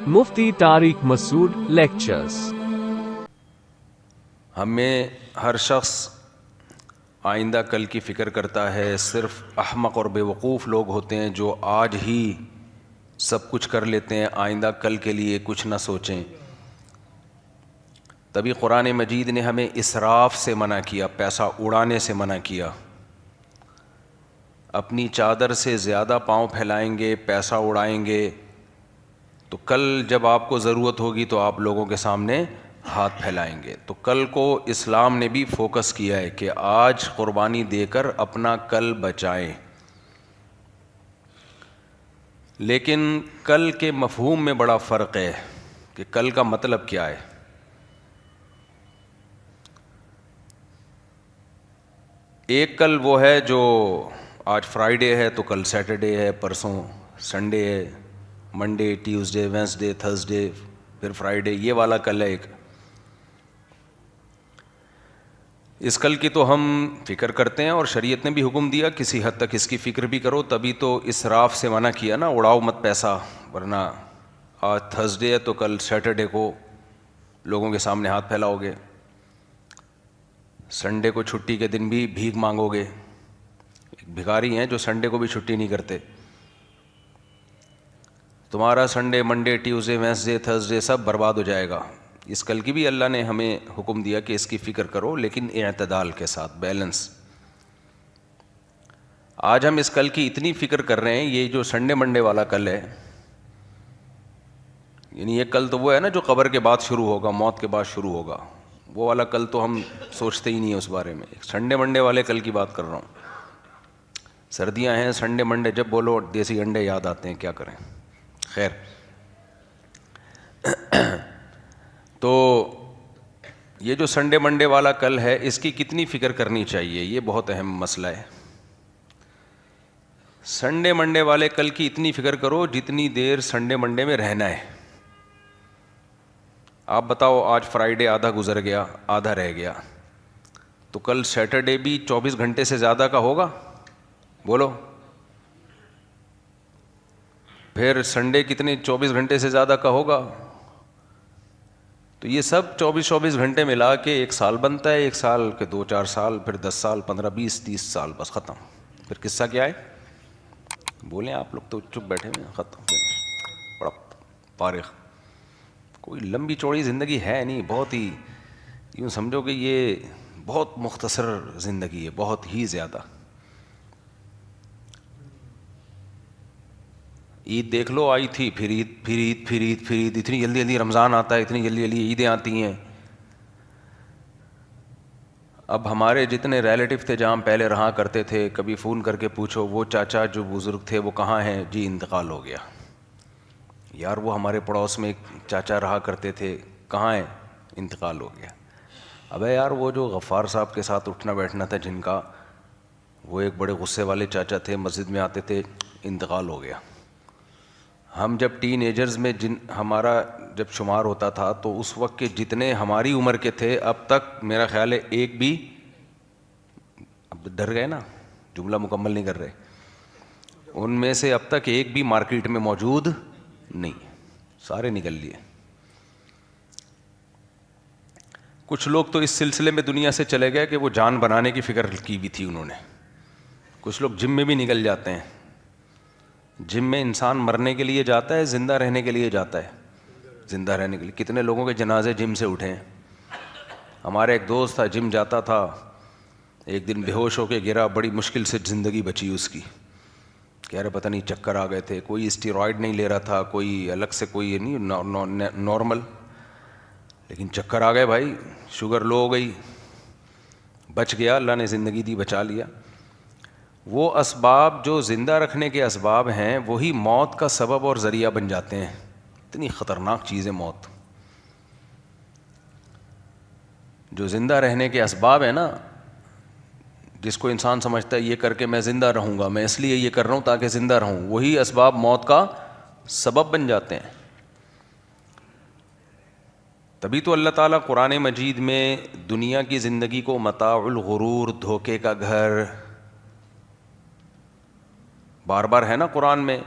مفتی طارق مسعود lectures. ہمیں ہر شخص آئندہ کل کی فکر کرتا ہے، صرف احمق اور بے وقوف لوگ ہوتے ہیں جو آج ہی سب کچھ کر لیتے ہیں، آئندہ کل کے لیے کچھ نہ سوچیں۔ تبھی قرآن مجید نے ہمیں اسراف سے منع کیا، پیسہ اڑانے سے منع کیا۔ اپنی چادر سے زیادہ پاؤں پھیلائیں گے، پیسہ اڑائیں گے تو کل جب آپ کو ضرورت ہوگی تو آپ لوگوں کے سامنے ہاتھ پھیلائیں گے۔ تو کل کو اسلام نے بھی فوکس کیا ہے کہ آج قربانی دے کر اپنا کل بچائیں۔ لیکن کل کے مفہوم میں بڑا فرق ہے کہ کل کا مطلب کیا ہے۔ ایک کل وہ ہے جو آج فرائیڈے ہے تو کل سیٹرڈے ہے، پرسوں سنڈے ہے، منڈے، ٹیوزڈے، وینسڈے، تھرسڈے، پھر فرائیڈے، یہ والا کل ہے ایک۔ اس کل کی تو ہم فکر کرتے ہیں اور شریعت نے بھی حکم دیا کسی حد تک اس کی فکر بھی کرو، تبھی تو اسراف سے منع کیا نا، اڑاؤ مت پیسہ، ورنہ آج تھرسڈے ہے تو کل سیٹرڈے کو لوگوں کے سامنے ہاتھ پھیلاؤ گے، سنڈے کو چھٹی کے دن بھی بھیک مانگو گے۔ ایک بھکاری ہیں جو سنڈے کو بھی چھٹی نہیں کرتے۔ تمہارا Sunday, Monday, Tuesday, Wednesday, Thursday سب برباد ہو جائے گا۔ اس کل کی بھی اللہ نے ہمیں حکم دیا کہ اس کی فکر کرو، لیکن اعتدال کے ساتھ، بیلنس۔ آج ہم اس کل کی اتنی فکر کر رہے ہیں، یہ جو سنڈے منڈے والا کل ہے، یعنی یہ کل تو وہ ہے نا جو قبر کے بعد شروع ہوگا، موت کے بعد شروع ہوگا، وہ والا کل تو ہم سوچتے ہی نہیں ہیں اس بارے میں۔ سنڈے منڈے والے کل کی بات کر رہا ہوں۔ سردیاں ہیں، سنڈے منڈے جب بولو دیسی انڈے یاد آتے ہیں، کیا کریں۔ خیر، تو یہ جو سنڈے منڈے والا کل ہے، اس کی کتنی فکر کرنی چاہیے، یہ بہت اہم مسئلہ ہے۔ سنڈے منڈے والے کل کی اتنی فکر کرو جتنی دیر سنڈے منڈے میں رہنا ہے۔ آپ بتاؤ، آج فرائیڈے آدھا گزر گیا، آدھا رہ گیا، تو کل سیٹرڈے بھی 24 گھنٹے سے زیادہ کا ہوگا؟ بولو۔ پھر سنڈے کتنے 24 گھنٹے سے زیادہ کا ہوگا؟ تو یہ سب 24 گھنٹے ملا کے ایک سال بنتا ہے، ایک سال کے 2-4 سال، پھر 10 سال، 15، 20، 30 سال، بس ختم۔ پھر قصہ کیا ہے؟ بولیں، آپ لوگ تو چپ بیٹھے ہوئے ہیں، ختم، بڑا فارغ۔ کوئی لمبی چوڑی زندگی ہے نہیں، بہت ہی، یوں سمجھو کہ یہ بہت مختصر زندگی ہے، بہت ہی زیادہ۔ عید دیکھ لو، آئی تھی، پھر عید، پھر عید، پھر عید، پھر عید، اتنی جلدی جلدی رمضان آتا ہے، اتنی جلدی جلدی عیدیں آتی ہیں۔ اب ہمارے جتنے ریلیٹیو تھے جہاں پہلے رہا کرتے تھے، کبھی فون کر کے پوچھو وہ چاچا جو بزرگ تھے وہ کہاں ہیں؟ جی انتقال ہو گیا۔ یار وہ ہمارے پڑوس میں ایک چاچا رہا کرتے تھے، کہاں ہیں؟ انتقال ہو گیا۔ ابے یار وہ جو غفار صاحب کے ساتھ اٹھنا بیٹھنا تھا جن کا، وہ ایک بڑے غصے والے چاچا تھے، مسجد میں آتے تھے، انتقال ہو گیا۔ ہم جب ٹین ایجرز میں ہمارا جب شمار ہوتا تھا تو اس وقت کے جتنے ہماری عمر کے تھے، اب تک میرا خیال ہے ایک بھی، اب ڈر گئے نا، جملہ مکمل نہیں کر رہے، ان میں سے اب تک ایک بھی مارکیٹ میں موجود نہیں، سارے نکل لیے۔ کچھ لوگ تو اس سلسلے میں دنیا سے چلے گئے کہ وہ جان بنانے کی فکر کی بھی تھی انہوں نے۔ کچھ لوگ جم میں بھی نکل جاتے ہیں۔ جم میں انسان مرنے کے لیے جاتا ہے، زندہ رہنے کے لیے جاتا ہے؟ زندہ رہنے کے لیے۔ کتنے لوگوں کے جنازے جم سے اٹھے ہیں۔ ہمارے ایک دوست تھا، جم جاتا تھا، ایک دن بے ہوش ہو کے گرا، بڑی مشکل سے زندگی بچی اس کی۔ کہہ رہے پتہ نہیں چکر آ گئے تھے، کوئی اسٹیرائڈ نہیں لے رہا تھا، کوئی الگ سے کوئی نہیں، نارمل، لیکن چکر آ گئے بھائی، شوگر لو ہو گئی، بچ گیا، اللہ نے زندگی دی، بچا لیا۔ وہ اسباب جو زندہ رکھنے کے اسباب ہیں وہی موت کا سبب اور ذریعہ بن جاتے ہیں۔ اتنی خطرناک چیز ہے موت۔ جو زندہ رہنے کے اسباب ہیں نا، جس کو انسان سمجھتا ہے یہ کر کے میں زندہ رہوں گا، میں اس لیے یہ کر رہا ہوں تاکہ زندہ رہوں، وہی اسباب موت کا سبب بن جاتے ہیں۔ تبھی تو اللہ تعالیٰ قرآن مجید میں دنیا کی زندگی کو متاع الغرور، دھوکے کا گھر، بار بار ہے نا قرآن میں،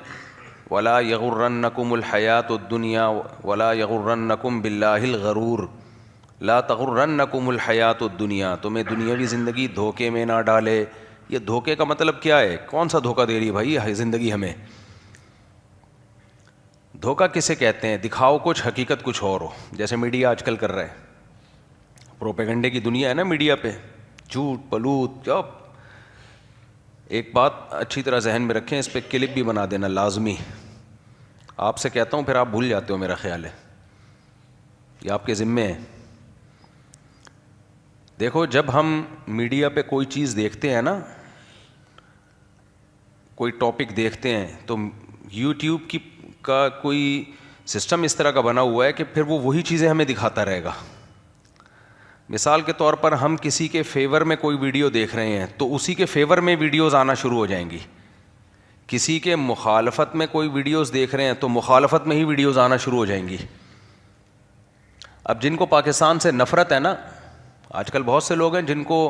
ولا یغرنکم الحیات الدنیا ولا یغرنکم باللہ الغرور، لا تغرنکم الحیات الدنیا، تمہیں دنیاوی زندگی دھوکے میں نہ ڈالے. یہ دھوکے کا مطلب کیا ہے؟ کون سا دھوکہ دے رہی ہے بھائی یہ زندگی ہمیں؟ دھوکہ کسے کہتے ہیں؟ دکھاؤ کچھ، حقیقت کچھ اور ہو، جیسے میڈیا آج کل کر رہا ہے. پروپیگنڈے کی دنیا ہے نا میڈیا پہ، جھوٹ پلوت جب. ایک بات اچھی طرح ذہن میں رکھیں، اس پہ کلپ بھی بنا دینا لازمی. آپ سے کہتا ہوں پھر آپ بھول جاتے ہو، میرا خیال ہے یہ آپ کے ذمے ہے. دیکھو جب ہم میڈیا پہ کوئی چیز دیکھتے ہیں نا، کوئی ٹاپک دیکھتے ہیں، تو یوٹیوب کا کوئی سسٹم اس طرح کا بنا ہوا ہے کہ پھر وہ وہی چیزیں ہمیں دکھاتا رہے گا. مثال کے طور پر ہم کسی کے فیور میں کوئی ویڈیو دیکھ رہے ہیں تو اسی کے فیور میں ویڈیوز آنا شروع ہو جائیں گی. کسی کے مخالفت میں کوئی ویڈیوز دیکھ رہے ہیں تو مخالفت میں ہی ویڈیوز آنا شروع ہو جائیں گی. اب جن کو پاکستان سے نفرت ہے نا، آج کل بہت سے لوگ ہیں جن کو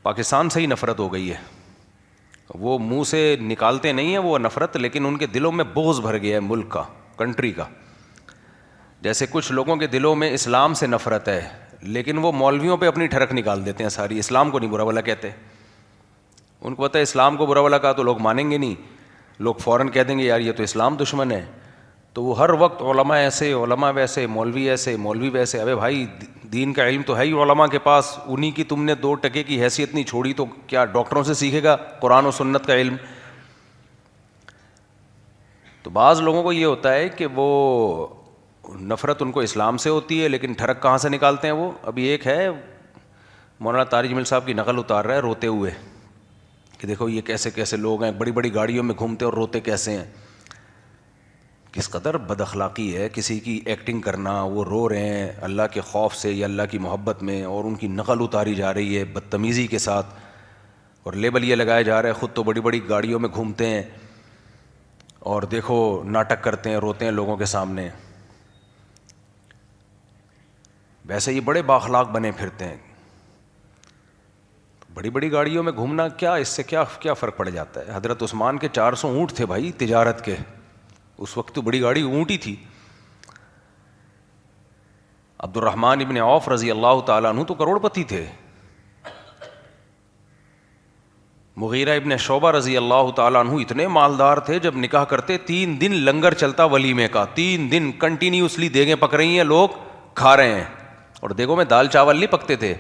پاکستان سے ہی نفرت ہو گئی ہے، وہ منہ سے نکالتے نہیں ہیں وہ نفرت، لیکن ان کے دلوں میں بغض بھر گیا ہے ملک کا، کنٹری کا. جیسے کچھ لوگوں کے دلوں میں اسلام سے نفرت ہے، لیکن وہ مولویوں پہ اپنی ٹھڑک نکال دیتے ہیں ساری. اسلام کو نہیں برا بھلا کہتے، ان کو پتہ ہے اسلام کو برا بھلا کہا تو لوگ مانیں گے نہیں، لوگ فوراً کہہ دیں گے یار یہ تو اسلام دشمن ہے. تو وہ ہر وقت علماء ایسے، علماء ویسے، مولوی ایسے، مولوی ویسے. ابے بھائی دین کا علم تو ہے ہی علماء کے پاس، انہی کی تم نے 2 ٹکے کی حیثیت نہیں چھوڑی تو کیا ڈاکٹروں سے سیکھے گا قرآن و سنت کا علم؟ تو بعض لوگوں کو یہ ہوتا ہے کہ وہ نفرت ان کو اسلام سے ہوتی ہے، لیکن ٹھڑک کہاں سے نکالتے ہیں وہ؟ ابھی ایک ہے مولانا طارق جمیل صاحب کی نقل اتار رہا ہے روتے ہوئے کہ دیکھو یہ کیسے کیسے لوگ ہیں، بڑی بڑی گاڑیوں میں گھومتے اور روتے کیسے ہیں. کس قدر بد اخلاقی ہے کسی کی ایکٹنگ کرنا، وہ رو رہے ہیں اللہ کے خوف سے یا اللہ کی محبت میں، اور ان کی نقل اتاری جا رہی ہے بدتمیزی کے ساتھ، اور لیبل یہ لگایا جا رہا ہے خود تو بڑی بڑی گاڑیوں میں گھومتے ہیں اور دیکھو ناٹک کرتے ہیں، روتے ہیں لوگوں کے سامنے. ویسے یہ بڑے بااخلاق بنے پھرتے ہیں. بڑی بڑی گاڑیوں میں گھومنا کیا، اس سے کیا فرق پڑ جاتا ہے؟ حضرت عثمان کے 400 اونٹ تھے بھائی تجارت کے، اس وقت تو بڑی گاڑی اونٹ ہی تھی. عبد الرحمن ابن عوف رضی اللہ تعالیٰ عنہ تو کروڑ پتی تھے. مغیرہ ابن شعبہ رضی اللہ تعالیٰ عنہ اتنے مالدار تھے، جب نکاح کرتے 3 دن لنگر چلتا ولیمے کا، 3 دن کنٹینیوسلی دیگیں پک رہی ہیں، لوگ کھا رہے ہیں. اور دیگوں میں دال چاول نہیں پکتے تھے،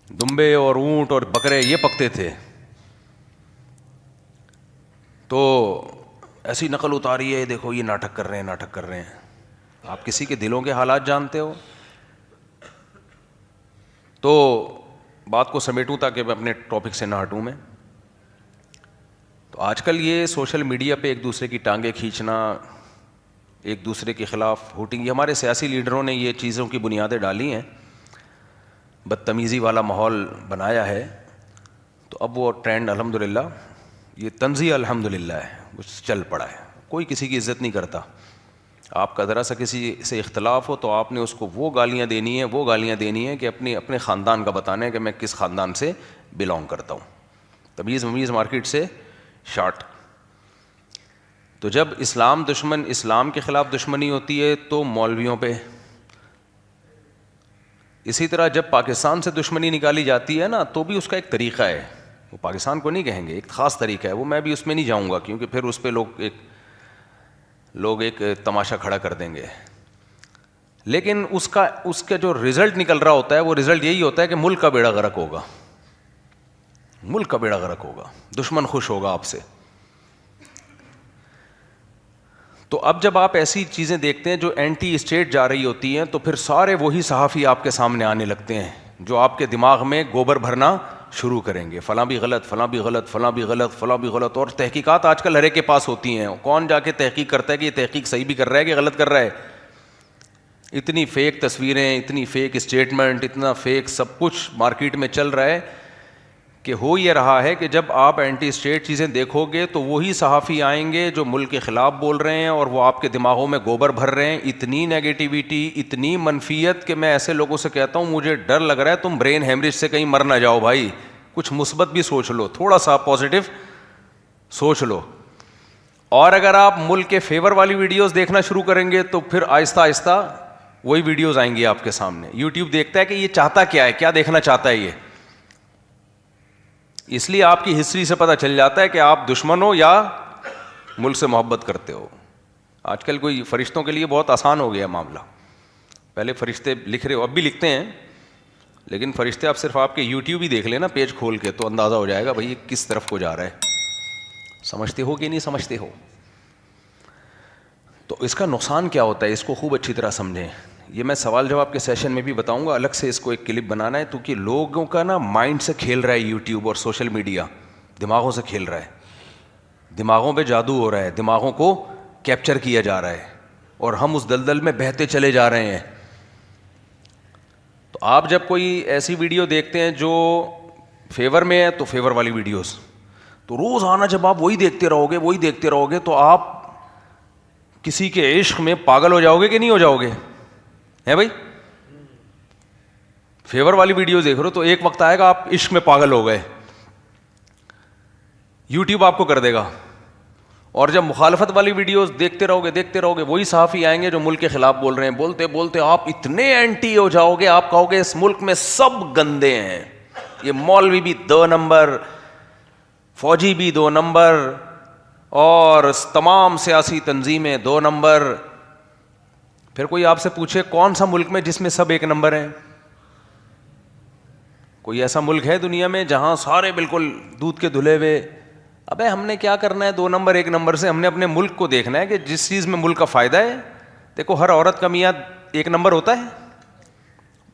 دمبے اور اونٹ اور بکرے یہ پکتے تھے. تو ایسی نقل اتاری ہے، دیکھو یہ ناٹک کر رہے ہیں، ناٹک کر رہے ہیں. آپ کسی کے دلوں کے حالات جانتے ہو؟ تو بات کو سمیٹوں تاکہ میں اپنے ٹاپک سے نہ ہٹوں میں. تو آج کل یہ سوشل میڈیا پہ ایک دوسرے کی ٹانگیں کھینچنا، ایک دوسرے کے خلاف ہوٹنگ، یہ ہمارے سیاسی لیڈروں نے یہ چیزوں کی بنیادیں ڈالی ہیں، بدتمیزی والا ماحول بنایا ہے. تو اب وہ ٹرینڈ الحمدللہ، یہ طنزیہ الحمدللہ ہے، وہ چل پڑا ہے. کوئی کسی کی عزت نہیں کرتا. آپ کا ذرا سا کسی سے اختلاف ہو تو آپ نے اس کو وہ گالیاں دینی ہیں کہ اپنے خاندان کا بتانا ہے کہ میں کس خاندان سے بلانگ کرتا ہوں. تمیز ممیز مارکیٹ سے شارٹ. تو جب اسلام کے خلاف دشمنی ہوتی ہے تو مولویوں پہ. اسی طرح جب پاکستان سے دشمنی نکالی جاتی ہے نا تو بھی اس کا ایک طریقہ ہے، وہ پاکستان کو نہیں کہیں گے، ایک خاص طریقہ ہے، وہ میں بھی اس میں نہیں جاؤں گا کیونکہ پھر اس پہ لوگ ایک تماشا کھڑا کر دیں گے. لیکن اس کا جو رزلٹ نکل رہا ہوتا ہے وہ رزلٹ یہی ہوتا ہے کہ ملک کا بیڑا غرق ہوگا، ملک کا بیڑا غرق ہوگا، دشمن خوش ہوگا آپ سے. تو اب جب آپ ایسی چیزیں دیکھتے ہیں جو اینٹی اسٹیٹ جا رہی ہوتی ہیں تو پھر سارے وہی صحافی آپ کے سامنے آنے لگتے ہیں جو آپ کے دماغ میں گوبر بھرنا شروع کریں گے، فلاں بھی غلط، فلاں بھی غلط، فلاں بھی غلط، فلاں بھی غلط. اور تحقیقات آج کل ہر ایک کے پاس ہوتی ہیں، کون جا کے تحقیق کرتا ہے کہ یہ تحقیق صحیح بھی کر رہا ہے کہ غلط کر رہا ہے. اتنی فیک تصویریں، اتنی فیک اسٹیٹمنٹ، اتنا فیک سب کچھ مارکیٹ میں چل رہا ہے کہ ہو یہ رہا ہے کہ جب آپ اینٹی اسٹیٹ چیزیں دیکھو گے تو وہی صحافی آئیں گے جو ملک کے خلاف بول رہے ہیں اور وہ آپ کے دماغوں میں گوبر بھر رہے ہیں. اتنی نیگیٹیوٹی، اتنی منفیت کہ میں ایسے لوگوں سے کہتا ہوں مجھے ڈر لگ رہا ہے تم برین ہیمریج سے کہیں مر نہ جاؤ بھائی، کچھ مثبت بھی سوچ لو، تھوڑا سا پازیٹیو سوچ لو. اور اگر آپ ملک کے فیور والی ویڈیوز دیکھنا شروع کریں گے تو پھر آہستہ آہستہ وہی ویڈیوز آئیں گی آپ کے سامنے. یوٹیوب دیکھتا ہے کہ یہ چاہتا کیا ہے, کیا دیکھنا چاہتا ہے یہ. اس لیے آپ کی ہسٹری سے پتہ چل جاتا ہے کہ آپ دشمن ہو یا ملک سے محبت کرتے ہو. آج کل کوئی فرشتوں کے لیے بہت آسان ہو گیا معاملہ. پہلے فرشتے لکھ رہے ہو, اب بھی لکھتے ہیں, لیکن فرشتے آپ صرف آپ کے یوٹیوب ہی دیکھ لیں نا پیج کھول کے, تو اندازہ ہو جائے گا بھائی یہ کس طرف کو جا رہا ہے. سمجھتے ہو کہ نہیں سمجھتے ہو؟ تو اس کا نقصان کیا ہوتا ہے, اس کو خوب اچھی طرح سمجھیں. یہ میں سوال جواب کے سیشن میں بھی بتاؤں گا, الگ سے اس کو ایک کلپ بنانا ہے, کیونکہ لوگوں کا نا مائنڈ سے کھیل رہا ہے یوٹیوب اور سوشل میڈیا, دماغوں سے کھیل رہا ہے, دماغوں پہ جادو ہو رہا ہے, دماغوں کو کیپچر کیا جا رہا ہے, اور ہم اس دلدل میں بہتے چلے جا رہے ہیں. تو آپ جب کوئی ایسی ویڈیو دیکھتے ہیں جو فیور میں ہے, تو فیور والی ویڈیوز, تو روز آنا جب آپ وہی دیکھتے رہو گے تو آپ کسی کے عشق میں پاگل ہو جاؤ گے کہ نہیں ہو جاؤ گے؟ ہے بھائی, فیور والی ویڈیو دیکھ رہے ہو تو ایک وقت آئے گا آپ عشق میں پاگل ہو گئے, یوٹیوب آپ کو کر دے گا. اور جب مخالفت والی ویڈیوز دیکھتے رہو گے وہی صحافی آئیں گے جو ملک کے خلاف بول رہے ہیں, بولتے بولتے آپ اتنے اینٹی ہو جاؤ گے, آپ کہو گے اس ملک میں سب گندے ہیں, یہ مولوی بھی 2 نمبر, فوجی بھی 2 نمبر, اور تمام سیاسی تنظیمیں 2 نمبر. پھر کوئی آپ سے پوچھے کون سا ملک میں جس میں سب 1 نمبر ہیں؟ کوئی ایسا ملک ہے دنیا میں جہاں سارے بالکل دودھ کے دھلے ہوئے؟ ابے ہم نے کیا کرنا ہے 2 نمبر 1 نمبر سے, ہم نے اپنے ملک کو دیکھنا ہے کہ جس چیز میں ملک کا فائدہ ہے. دیکھو ہر عورت کا میاں 1 نمبر ہوتا ہے؟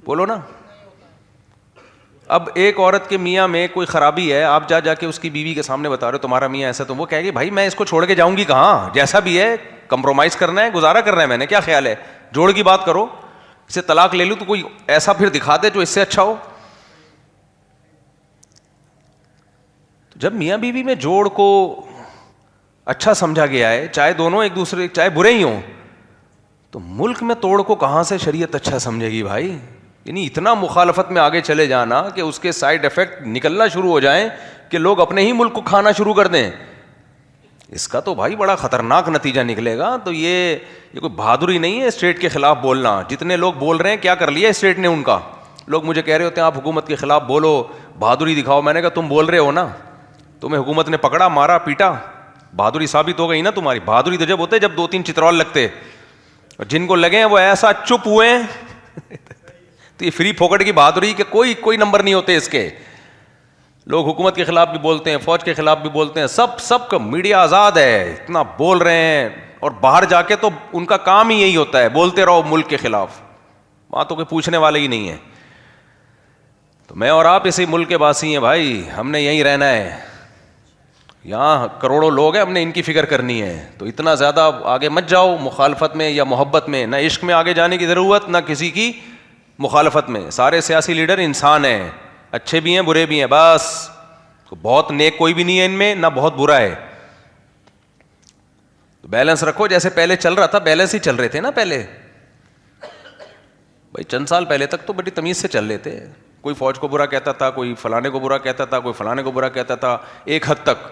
بولو نا. اب ایک عورت کے میاں میں کوئی خرابی ہے, آپ جا کے اس کی بیوی کے سامنے بتا رہے ہو تمہارا میاں ایسا, تو وہ کہے گی بھائی میں اس کو چھوڑ کے جاؤں گی کہاں, جیسا بھی ہے کمپرومائز کرنا ہے, گزارا کرنا ہے, میں نے کیا خیال ہے, جوڑ کی بات کرو, اسے طلاق لے لوں تو کوئی ایسا پھر دکھا دے جو اس سے اچھا ہو. جب میاں بیوی میں جوڑ کو اچھا سمجھا گیا ہے, چاہے دونوں ایک دوسرے چاہے برے ہی ہوں, تو ملک میں توڑ کو کہاں سے شریعت اچھا سمجھے گی بھائی؟ یعنی اتنا مخالفت میں آگے چلے جانا کہ اس کے سائیڈ افیکٹ نکلنا شروع ہو جائیں کہ لوگ اپنے ہی ملک کو کھانا شروع کر دیں, اس کا تو بھائی بڑا خطرناک نتیجہ نکلے گا. تو یہ کوئی بہادری نہیں ہے اسٹیٹ کے خلاف بولنا. جتنے لوگ بول رہے ہیں کیا کر لیا اسٹیٹ نے ان کا؟ لوگ مجھے کہہ رہے ہوتے ہیں آپ حکومت کے خلاف بولو, بہادری دکھاؤ. میں نے کہا تم بول رہے ہو نا, تمہیں حکومت نے پکڑا, مارا, پیٹا, بہادری ثابت ہو گئی نا تمہاری. بہادری تو جب ہوتے جب 2-3 چترال لگتے, اور جن کو لگے ہیں وہ ایسا چپ ہوئے ہیں تو یہ فری پھوکٹ کی بہادری کہ کوئی نمبر نہیں ہوتے اس کے. لوگ حکومت کے خلاف بھی بولتے ہیں, فوج کے خلاف بھی بولتے ہیں, سب کا میڈیا آزاد ہے, اتنا بول رہے ہیں, اور باہر جا کے تو ان کا کام ہی یہی ہوتا ہے بولتے رہو ملک کے خلاف, وہاں تو کوئی پوچھنے والا ہی نہیں ہے. تو میں اور آپ اسی ملک کے باسی ہیں بھائی, ہم نے یہیں رہنا ہے, یہاں کروڑوں لوگ ہیں, ہم نے ان کی فکر کرنی ہے. تو اتنا زیادہ آگے مت جاؤ مخالفت میں یا محبت میں, نہ عشق میں آگے جانے کی ضرورت, نہ کسی کی مخالفت میں. سارے سیاسی لیڈر انسان ہیں, اچھے بھی ہیں برے بھی ہیں, بس بہت نیک کوئی بھی نہیں ہے ان میں, نہ بہت برا ہے. بیلنس رکھو, جیسے پہلے چل رہا تھا بیلنس ہی چل رہے تھے نا پہلے بھائی. چند سال پہلے تک تو بڑی تمیز سے چل رہے تھے, کوئی فوج کو برا کہتا تھا, کوئی فلانے کو برا کہتا تھا, کوئی فلانے کو برا کہتا تھا, ایک حد تک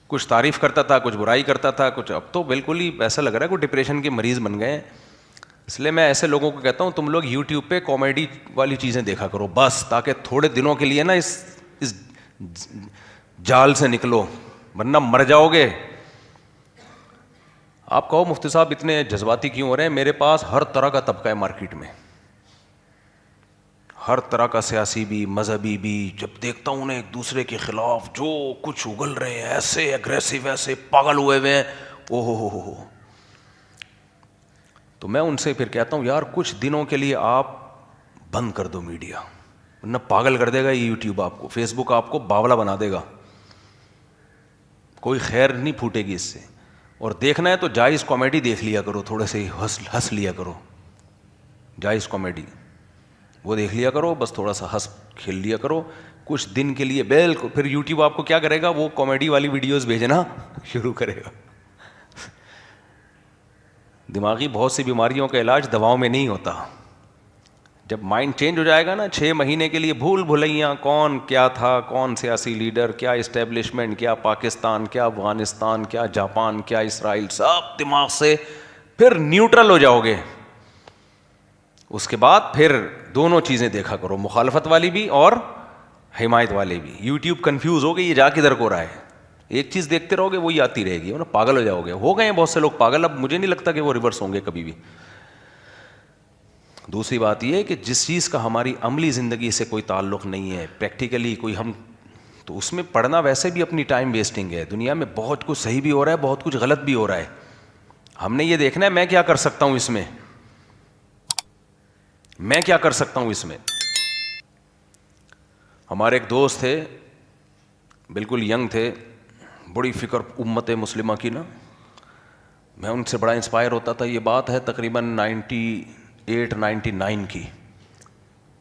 کچھ تعریف کرتا تھا, کچھ برائی کرتا تھا, کچھ. اب تو بالکل ہی ایسا لگ رہا ہے کوئی ڈپریشن کے مریض بن گئے ہیں. اس لیے میں ایسے لوگوں کو کہتا ہوں تم لوگ یوٹیوب پہ کامیڈی والی چیزیں دیکھا کرو بس, تاکہ تھوڑے دنوں کے لیے نا اس جال سے نکلو, ورنہ مر جاؤ گے. آپ کہو مفتی صاحب اتنے جذباتی کیوں ہو رہے ہیں؟ میرے پاس ہر طرح کا طبقہ ہے مارکیٹ میں, ہر طرح کا سیاسی بھی مذہبی بھی. جب دیکھتا ہوں انہیں ایک دوسرے کے خلاف جو کچھ اگل رہے ہیں, ایسے اگریسو, ایسے پاگل ہوئے ہوئے ہیں, او ہو, تو میں ان سے پھر کہتا ہوں یار کچھ دنوں کے لیے آپ بند کر دو میڈیا, ورنہ پاگل کر دے گا یہ یوٹیوب آپ کو, فیس بک آپ کو باولا بنا دے گا, کوئی خیر نہیں پھوٹے گی اس سے. اور دیکھنا ہے تو جائز کامیڈی دیکھ لیا کرو, تھوڑے سے ہنس لیا کرو, جائز کامیڈی وہ دیکھ لیا کرو, بس تھوڑا سا ہنس کھیل لیا کرو کچھ دن کے لیے. بالکل پھر یوٹیوب آپ کو کیا کرے گا, وہ کامیڈی والی ویڈیوز بھیجنا شروع کرے گا. دماغی بہت سی بیماریوں کا علاج دواؤں میں نہیں ہوتا, جب مائنڈ چینج ہو جائے گا نا 6 مہینے کے لیے بھول بھلائیاں، کون کیا تھا، کون سیاسی لیڈر، کیا اسٹیبلشمنٹ، کیا پاکستان، کیا افغانستان، کیا جاپان، کیا اسرائیل، سب دماغ سے پھر نیوٹرل ہو جاؤ گے. اس کے بعد پھر دونوں چیزیں دیکھا کرو، مخالفت والی بھی اور حمایت والے بھی. یوٹیوب کنفیوز ہو گئی یہ جا کدھر کو رہا ہے، ایک چیز دیکھتے رہو گے وہی آتی رہے گی، پاگل ہو جاؤ گے. ہو گئے ہیں بہت سے لوگ پاگل، اب مجھے نہیں لگتا کہ وہ ریورس ہوں گے کبھی بھی. دوسری بات یہ ہے کہ جس چیز کا ہماری عملی زندگی سے کوئی تعلق نہیں ہے، پریکٹیکلی کوئی ہم، تو اس میں پڑھنا ویسے بھی اپنی ٹائم ویسٹنگ ہے. دنیا میں بہت کچھ صحیح بھی ہو رہا ہے، بہت کچھ غلط بھی ہو رہا ہے. ہم نے یہ دیکھنا ہے میں کیا کر سکتا ہوں اس میں، میں کیا کر سکتا ہوں اس میں. ہمارے ایک دوست تھے، بالکل ینگ تھے، بڑی فکر امت مسلمہ کی نا. میں ان سے بڑا انسپائر ہوتا تھا. یہ بات ہے تقریباً 98-99 کی.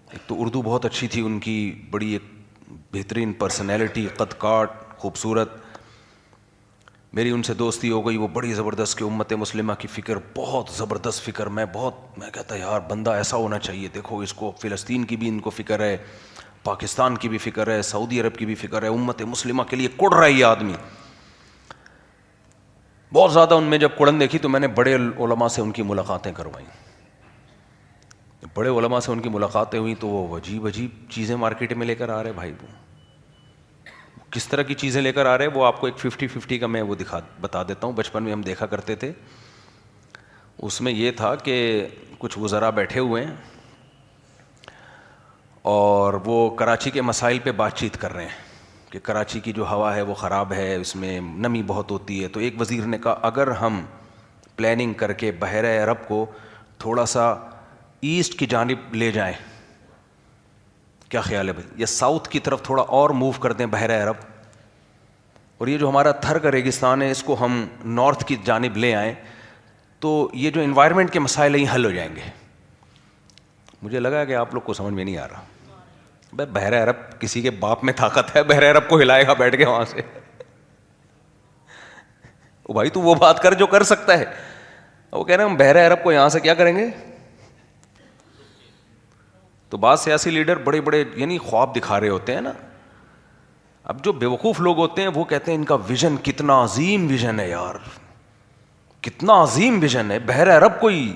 ایک تو اردو بہت اچھی تھی ان کی، بڑی ایک بہترین پرسنالٹی، قد کاٹ، خوبصورت. میری ان سے دوستی ہو گئی. وہ بڑی زبردست کہ امت مسلمہ کی فکر، بہت زبردست فکر. میں کہتا یار بندہ ایسا ہونا چاہیے. دیکھو اس کو فلسطین کی بھی ان کو فکر ہے، پاکستان کی بھی فکر ہے، سعودی عرب کی بھی فکر ہے، امت مسلمہ کے لیے کڑ رہا ہے یہ آدمی. بہت زیادہ ان میں جب کڑن دیکھی تو میں نے بڑے علماء سے ان کی ملاقاتیں کروائیں. بڑے علماء سے ان کی ملاقاتیں ہوئیں تو وہ عجیب عجیب چیزیں مارکیٹ میں لے کر آ رہے. بھائی وہ کس طرح کی چیزیں لے کر آ رہے ہیں وہ آپ کو ایک 50-50 کا میں وہ بتا دیتا ہوں. بچپن میں ہم دیکھا کرتے تھے. اس میں یہ تھا کہ کچھ وزراء بیٹھے ہوئے ہیں اور وہ کراچی کے مسائل پہ بات چیت کر رہے ہیں کہ کراچی کی جو ہوا ہے وہ خراب ہے، اس میں نمی بہت ہوتی ہے. تو ایک وزیر نے کہا اگر ہم پلاننگ کر کے بحیرہ عرب کو تھوڑا سا ایسٹ کی جانب لے جائیں، کیا خیال ہے بھائی، یا ساؤتھ کی طرف تھوڑا اور موو کر دیں بحیرہ عرب، اور یہ جو ہمارا تھر کا ریگستان ہے اس کو ہم نارتھ کی جانب لے آئیں تو یہ جو انوائرمنٹ کے مسائل ہیں یہ حل ہو جائیں گے. مجھے لگا کہ آپ لوگ کو سمجھ میں نہیں آ رہا. بھائی بحیرہ عرب کسی کے باپ میں طاقت ہے بحیرہ عرب کو ہلائے گا بیٹھ کے وہاں سے؟ بھائی تو وہ بات کر جو کر سکتا ہے. وہ کہہ رہے ہیں ہم بحیرہ عرب کو یہاں سے کیا کریں گے. تو بعض سیاسی لیڈر بڑے بڑے یعنی خواب دکھا رہے ہوتے ہیں نا. اب جو بیوقوف لوگ ہوتے ہیں وہ کہتے ہیں ان کا ویژن کتنا عظیم ویژن ہے یار، کتنا عظیم ویژن ہے، بحیرہ عرب کو ہی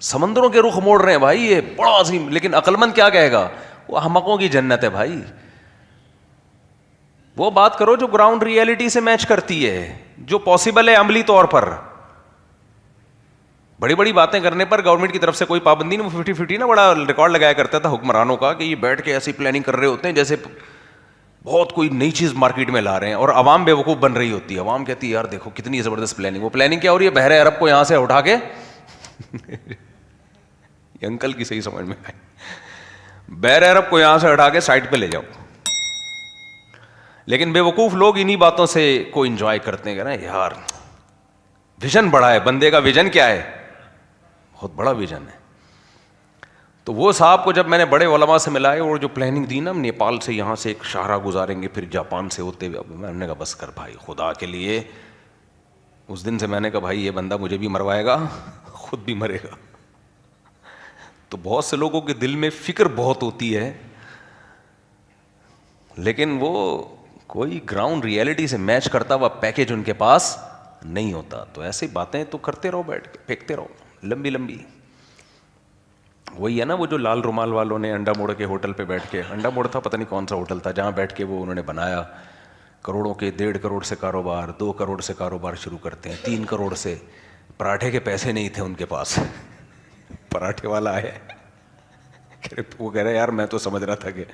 سمندروں کے رخ موڑ رہے ہیں بھائی، یہ بڑا عظیم. لیکن عقل مند کیا کہے گا، وہ احمقوں کی جنت ہے بھائی. وہ بات کرو جو گراؤنڈ ریئلٹی سے میچ کرتی ہے، جو پاسبل ہے عملی طور پر. بڑی بڑی باتیں کرنے پر گورنمنٹ کی طرف سے کوئی پابندی نہیں. وہ 50-50 نا بڑا ریکارڈ لگایا کرتا تھا حکمرانوں کا کہ یہ بیٹھ کے ایسی پلاننگ کر رہے ہوتے ہیں جیسے بہت کوئی نئی چیز مارکیٹ میں لا رہے ہیں، اور عوام بیوقوف بن رہی ہوتی ہے. عوام کہتی ہے یار دیکھو کتنی زبردست پلاننگ. وہ پلاننگ کیا ہو رہی ہے، بحیرہ عرب کو یہاں سے اٹھا کے یہ انکل کی صحیح سمجھ میں آئی، بحیرہ عرب کو یہاں سے اٹھا کے سائڈ پہ لے جاؤ. لیکن بیوقوف لوگ انہی باتوں سے کو انجوائے کرتے ہیں. کہہ رہے ہیں یار ویژن بڑا ہے، بندے کا ویژن کیا ہے، بہت بڑا ویژن ہے. تو وہ صاحب کو جب میں نے بڑے علماء سے ملائے اور جو پلاننگ دی نا، نیپال سے یہاں سے ایک شاہراہ گزاریں گے، پھر جاپان سے ہوتے ہوئے، میں نے کہا بس کر بھائی خدا کے لیے. اس دن سے میں نے کہا بھائی یہ بندہ مجھے بھی مروائے گا خود بھی مرے گا. تو بہت سے لوگوں کے دل میں فکر بہت ہوتی ہے لیکن وہ کوئی گراؤنڈ ریئلٹی سے میچ کرتا ہوا پیکیج ان کے پاس نہیں ہوتا. تو ایسی باتیں تو کرتے رہو، بیٹھ کے پھینکتے رہو لمبی لمبی. وہی ہے نا وہ جو لال رومال والوں نے انڈا موڑ کے ہوٹل پہ بیٹھ کے، انڈا موڑ تھا پتہ نہیں کون سا ہوٹل تھا، جہاں بیٹھ کے وہ انہوں نے بنایا کروڑوں کے، 1.5 کروڑ سے کاروبار، 2 کروڑ سے کاروبار شروع کرتے ہیں، 3 کروڑ سے. پراٹھے کے پیسے نہیں تھے ان کے پاس. پراٹھے والا آیا وہ کہہ رہے یار میں تو سمجھ رہا تھا کہ،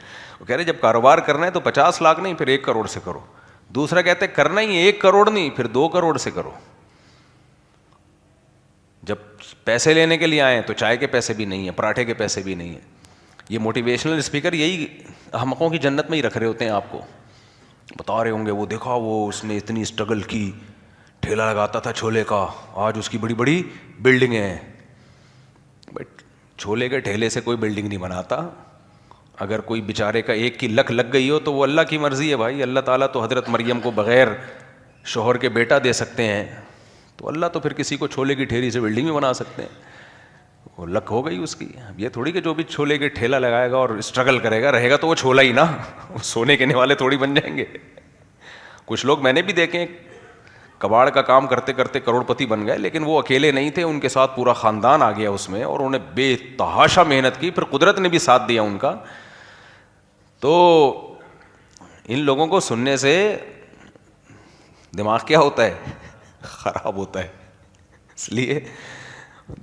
وہ کہہ رہے جب کاروبار کرنا ہے تو 50 لاکھ نہیں پھر 1 کروڑ سے کرو. دوسرا کہتے کرنا ہی 1 کروڑ نہیں پھر 2 کروڑ سے کرو. جب پیسے لینے کے لیے آئے تو چائے کے پیسے بھی نہیں ہیں، پراٹھے کے پیسے بھی نہیں ہیں. یہ موٹیویشنل اسپیکر یہی احمقوں کی جنت میں ہی رکھ رہے ہوتے ہیں، آپ کو بتا رہے ہوں گے وہ دیکھا وہ اس نے اتنی اسٹرگل کی، ٹھیلا لگاتا تھا چھولے کا، آج اس کی بڑی بڑی بلڈنگیں ہیں. بٹ چھولے کے ٹھیلے سے کوئی بلڈنگ نہیں بناتا. اگر کوئی بیچارے کا 1 کی لک لگ گئی ہو تو وہ اللہ کی مرضی ہے بھائی. اللہ تعالیٰ تو حضرت مریم کو بغیر شوہر کے بیٹا دے سکتے ہیں، تو اللہ تو پھر کسی کو چھولے کی ٹھیلی سے بلڈنگ بھی بنا سکتے ہیں. وہ لک ہو گئی اس کی. یہ تھوڑی کہ جو بھی چھولے کے ٹھیلا لگائے گا اور اسٹرگل کرے گا رہے گا تو وہ چھولا ہی نا, وہ سونے کے والے تھوڑی بن جائیں گے. کچھ لوگ میں نے بھی دیکھے کباڑ کا کام کرتے کرتے کروڑ پتی بن گئے, لیکن وہ اکیلے نہیں تھے, ان کے ساتھ پورا خاندان آ گیا اس میں, اور انہوں نے بے تحاشا محنت کی, پھر قدرت نے بھی ساتھ دیا ان کا. تو ان لوگوں کو سننے سے دماغ کیا ہوتا ہے, خراب ہوتا ہے. اس لیے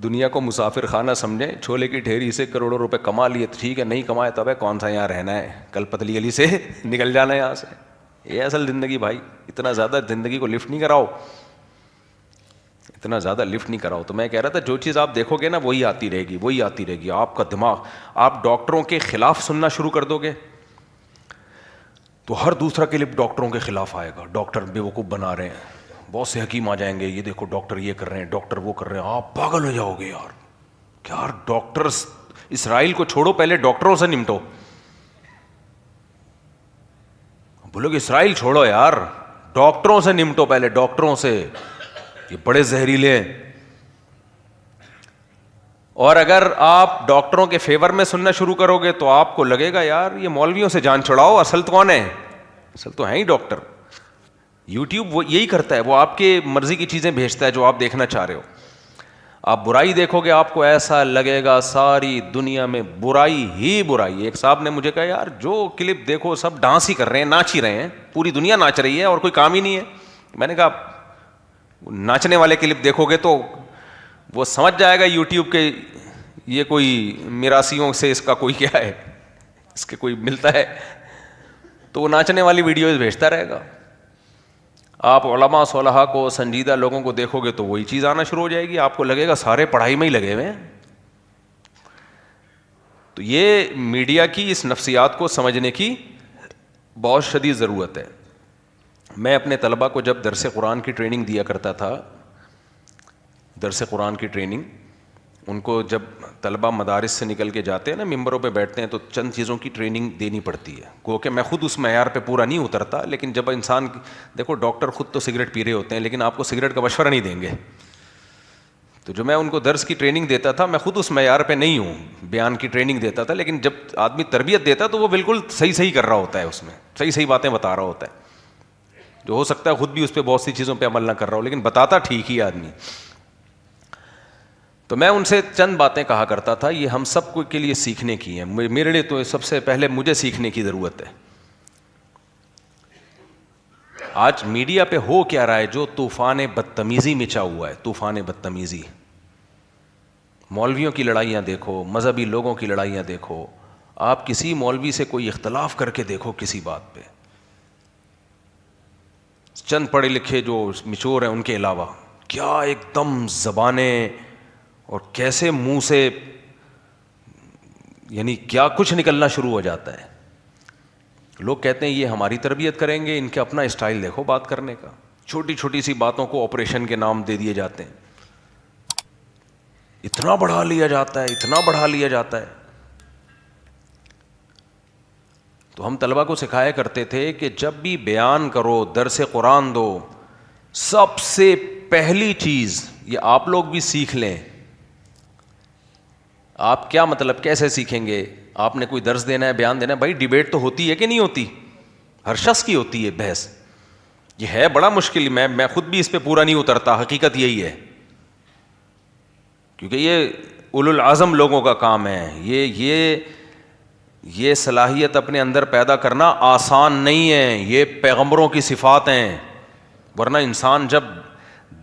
دنیا کو مسافر خانہ سمجھیں. چھولے کی ڈھیری سے کروڑوں روپے کما لیے ٹھیک ہے, نہیں کمائے تب ہے کون سا یہاں رہنا ہے, کل پتلی گلی سے نکل جانا ہے یہاں سے. یہ اصل زندگی بھائی. اتنا زیادہ زندگی کو لفٹ نہیں کراؤ, اتنا زیادہ لفٹ نہیں کراؤ. تو میں کہہ رہا تھا جو چیز آپ دیکھو گے نا وہی آتی رہے گی, وہی آتی رہے گی. آپ کا دماغ, آپ ڈاکٹروں کے خلاف سننا شروع کر دو گے تو ہر دوسرا کلپ ڈاکٹروں کے خلاف آئے گا. ڈاکٹر بیوقوف بنا رہے ہیں, بہت سے حکیم آ جائیں گے, یہ دیکھو ڈاکٹر یہ کر رہے ہیں, ڈاکٹر وہ کر رہے ہیں. آپ پاگل ہو جاؤ گے یار. یار ڈاکٹرز, اسرائیل کو چھوڑو, پہلے ڈاکٹروں سے نمٹو. بولو کہ اسرائیل چھوڑو یار, ڈاکٹروں سے نمٹو پہلے, ڈاکٹروں سے. یہ بڑے زہریلے ہیں. اور اگر آپ ڈاکٹروں کے فیور میں سننا شروع کرو گے تو آپ کو لگے گا یار یہ مولویوں سے جان چھڑاؤ, اصل تو کون ہے, اصل تو ہیں ہی ڈاکٹر. یوٹیوب وہ یہی کرتا ہے, وہ آپ کے مرضی کی چیزیں بھیجتا ہے جو آپ دیکھنا چاہ رہے ہو. آپ برائی دیکھو گے آپ کو ایسا لگے گا ساری دنیا میں برائی ہی برائی. ایک صاحب نے مجھے کہا یار جو کلپ دیکھو سب ڈانس ہی کر رہے ہیں, ناچ ہی رہے ہیں, پوری دنیا ناچ رہی ہے اور کوئی کام ہی نہیں ہے. میں نے کہا ناچنے والے کلپ دیکھو گے تو وہ سمجھ جائے گا یوٹیوب کے یہ کوئی میراثیوں سے اس کا کوئی کیا ہے, اس کے کوئی ملتا ہے, تو وہ ناچنے والی ویڈیوز بھیجتا رہے گا. آپ علماء صلحاء کو, سنجیدہ لوگوں کو دیکھو گے تو وہی چیز آنا شروع ہو جائے گی. آپ کو لگے گا سارے پڑھائی میں ہی لگے ہوئے ہیں. تو یہ میڈیا کی اس نفسیات کو سمجھنے کی بہت شدید ضرورت ہے. میں اپنے طلباء کو جب درس قرآن کی ٹریننگ دیا کرتا تھا, درس قرآن کی ٹریننگ, ان کو جب طلباء مدارس سے نکل کے جاتے ہیں نا, ممبروں پہ بیٹھتے ہیں تو چند چیزوں کی ٹریننگ دینی پڑتی ہے. گو کہ میں خود اس معیار پہ پورا نہیں اترتا, لیکن جب انسان, دیکھو ڈاکٹر خود تو سگریٹ پی رہے ہوتے ہیں لیکن آپ کو سگریٹ کا مشورہ نہیں دیں گے. تو جو میں ان کو درس کی ٹریننگ دیتا تھا, میں خود اس معیار پہ نہیں ہوں, بیان کی ٹریننگ دیتا تھا, لیکن جب آدمی تربیت دیتا تو وہ بالکل صحیح کر رہا ہوتا ہے, اس میں صحیح باتیں بتا رہا ہوتا ہے, جو ہو سکتا ہے خود بھی اس پہ بہت سی چیزوں پہ عمل نہ کر رہا ہو, لیکن بتاتا ٹھیک ہی آدمی. تو میں ان سے چند باتیں کہا کرتا تھا, یہ ہم سب کو کے لیے سیکھنے کی ہیں. میرے لیے تو سب سے پہلے مجھے سیکھنے کی ضرورت ہے. آج میڈیا پہ ہو کیا رہا ہے, جو طوفان بدتمیزی مچا ہوا ہے, طوفان بدتمیزی. مولویوں کی لڑائیاں دیکھو, مذہبی لوگوں کی لڑائیاں دیکھو, آپ کسی مولوی سے کوئی اختلاف کر کے دیکھو کسی بات پہ, چند پڑھے لکھے جو مچور ہیں ان کے علاوہ, کیا ایک دم زبانیں اور کیسے منہ سے یعنی کیا کچھ نکلنا شروع ہو جاتا ہے. لوگ کہتے ہیں یہ ہماری تربیت کریں گے, ان کے اپنا اسٹائل دیکھو بات کرنے کا. چھوٹی چھوٹی سی باتوں کو آپریشن کے نام دے دیے جاتے ہیں, اتنا بڑھا لیا جاتا ہے, اتنا بڑھا لیا جاتا ہے. تو ہم طلبا کو سکھایا کرتے تھے کہ جب بھی بیان کرو, درس قرآن دو, سب سے پہلی چیز یہ آپ لوگ بھی سیکھ لیں. آپ کیا مطلب کیسے سیکھیں گے؟ آپ نے کوئی درس دینا ہے, بیان دینا ہے, بھائی ڈیبیٹ تو ہوتی ہے کہ نہیں ہوتی, ہر شخص کی ہوتی ہے بحث. یہ ہے بڑا مشکل, میں خود بھی اس پہ پورا نہیں اترتا, حقیقت یہی ہے, کیونکہ یہ اولو العزم لوگوں کا کام ہے. یہ صلاحیت اپنے اندر پیدا کرنا آسان نہیں ہے, یہ پیغمبروں کی صفات ہیں. ورنہ انسان جب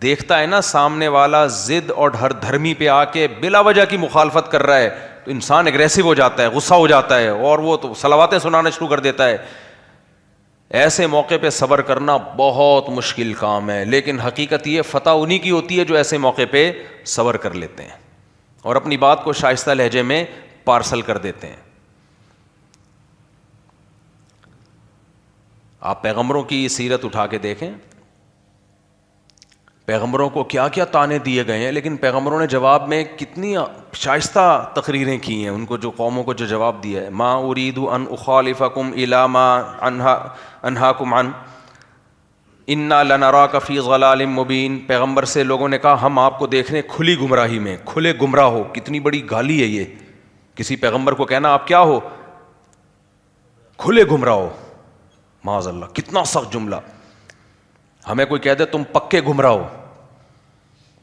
دیکھتا ہے نا سامنے والا ضد اور ہر دھرمی پہ آ کے بلا وجہ کی مخالفت کر رہا ہے تو انسان اگریسو ہو جاتا ہے, غصہ ہو جاتا ہے, اور وہ تو صلواتیں سنانا شروع کر دیتا ہے. ایسے موقع پہ صبر کرنا بہت مشکل کام ہے, لیکن حقیقت یہ فتح انہی کی ہوتی ہے جو ایسے موقع پہ صبر کر لیتے ہیں اور اپنی بات کو شائستہ لہجے میں پارسل کر دیتے ہیں. آپ پیغمبروں کی سیرت اٹھا کے دیکھیں, پیغمبروں کو کیا کیا طعنے دیے گئے ہیں, لیکن پیغمبروں نے جواب میں کتنی شائستہ تقریریں کی ہیں. ان کو جو قوموں کو جو جواب دیا ہے, ما اريد ان اخالفکم الی ما انہاکم عن, انا لنراک فی ضلال مبین، پیغمبر سے لوگوں نے کہا ہم آپ کو دیکھ رہے ہیں کھلی گمراہی میں، کھلے گمراہ ہو. کتنی بڑی گالی ہے یہ کسی پیغمبر کو کہنا آپ کیا ہو؟ کھلے گمراہ ہو. معاذ اللہ، کتنا سخت جملہ. ہمیں کوئی کہہ دے تم پکے گمراہ ہو،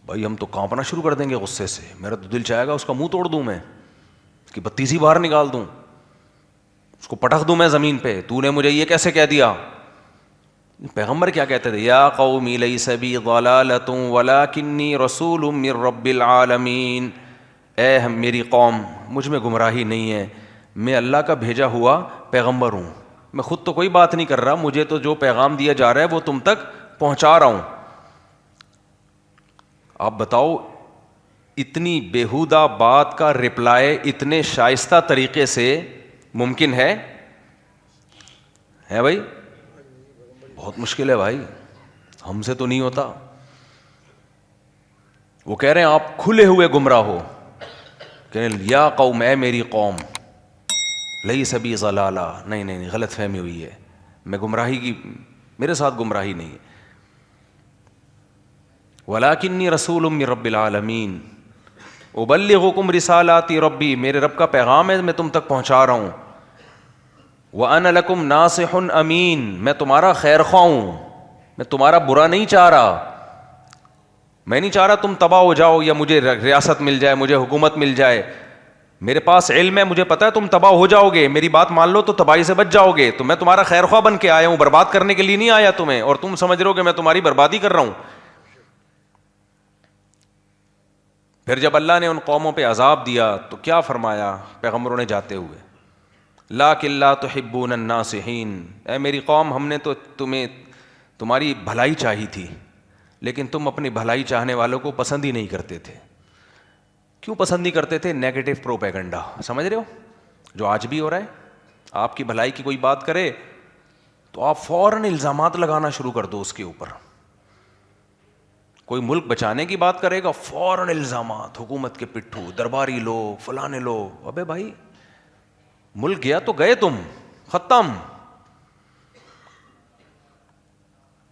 بھائی ہم تو کانپنا شروع کر دیں گے غصے سے. میرا تو دل چاہے گا اس کا منہ توڑ دوں، میں اس کی بتیسی باہر نکال دوں، اس کو پٹخ دوں میں زمین پہ. تو نے مجھے یہ کیسے کہہ دیا؟ پیغمبر کیا کہتے تھے؟ یا قوم لیس بی ضلالۃ ولکنی رسول من رب العالمین، اے میری قوم مجھ میں گمراہی نہیں ہے، میں اللہ کا بھیجا ہوا پیغمبر ہوں. میں خود تو کوئی بات نہیں کر رہا، مجھے تو جو پیغام دیا جا رہا ہے وہ تم تک پہنچا رہا ہوں. آپ بتاؤ اتنی بیہودہ بات کا رپلائی اتنے شائستہ طریقے سے ممکن ہے بھائی؟ بہت مشکل ہے بھائی، ہم سے تو نہیں ہوتا. وہ کہہ رہے ہیں آپ کھلے ہوئے گمراہ ہو، کہ یا قوم، اے میری قوم، لیس بی ضلالہ، نہیں غلط فہمی ہوئی ہے، میں گمراہی کی، میرے ساتھ گمراہی نہیں ہے. ولکنی رسول من رب العالمین ابلغکم رسالات ربی، میرے رب کا پیغام ہے میں تم تک پہنچا رہا ہوں. وَأَنَا لَكُمْ نَاصِحٌ امین، میں تمہارا خیر خواہ ہوں، میں تمہارا برا نہیں چاہ رہا. میں نہیں چاہ رہا تم تباہ ہو جاؤ یا مجھے ریاست مل جائے، مجھے حکومت مل جائے. میرے پاس علم ہے، مجھے پتا ہے تم تباہ ہو جاؤ گے، میری بات مان لو تو تباہی سے بچ جاؤ گے. تو میں تمہارا خیر خواہ بن کے آیا ہوں، برباد کرنے کے لیے نہیں آیا تمہیں، اور تم سمجھ رہے ہو کہ میں تمہاری بربادی کر رہا ہوں. پھر جب اللہ نے ان قوموں پہ عذاب دیا تو کیا فرمایا پیغمبروں نے جاتے ہوئے؟ لَٰكِن لَّا تُحِبُّونَ النَّاصِحِينَ، اے میری قوم ہم نے تو تمہیں تمہاری بھلائی چاہی تھی، لیکن تم اپنی بھلائی چاہنے والوں کو پسند ہی نہیں کرتے تھے. کیوں پسند نہیں کرتے تھے؟ Negative propaganda. سمجھ رہے ہو جو آج بھی ہو رہا ہے؟ آپ کی بھلائی کی کوئی بات کرے تو آپ فوراً الزامات لگانا شروع کر دو اس کے اوپر. کوئی ملک بچانے کی بات کرے گا فوراً الزامات، حکومت کے پٹھو، درباری لوگ، فلانے لوگ. ابے بھائی ملک گیا تو گئے تم، ختم.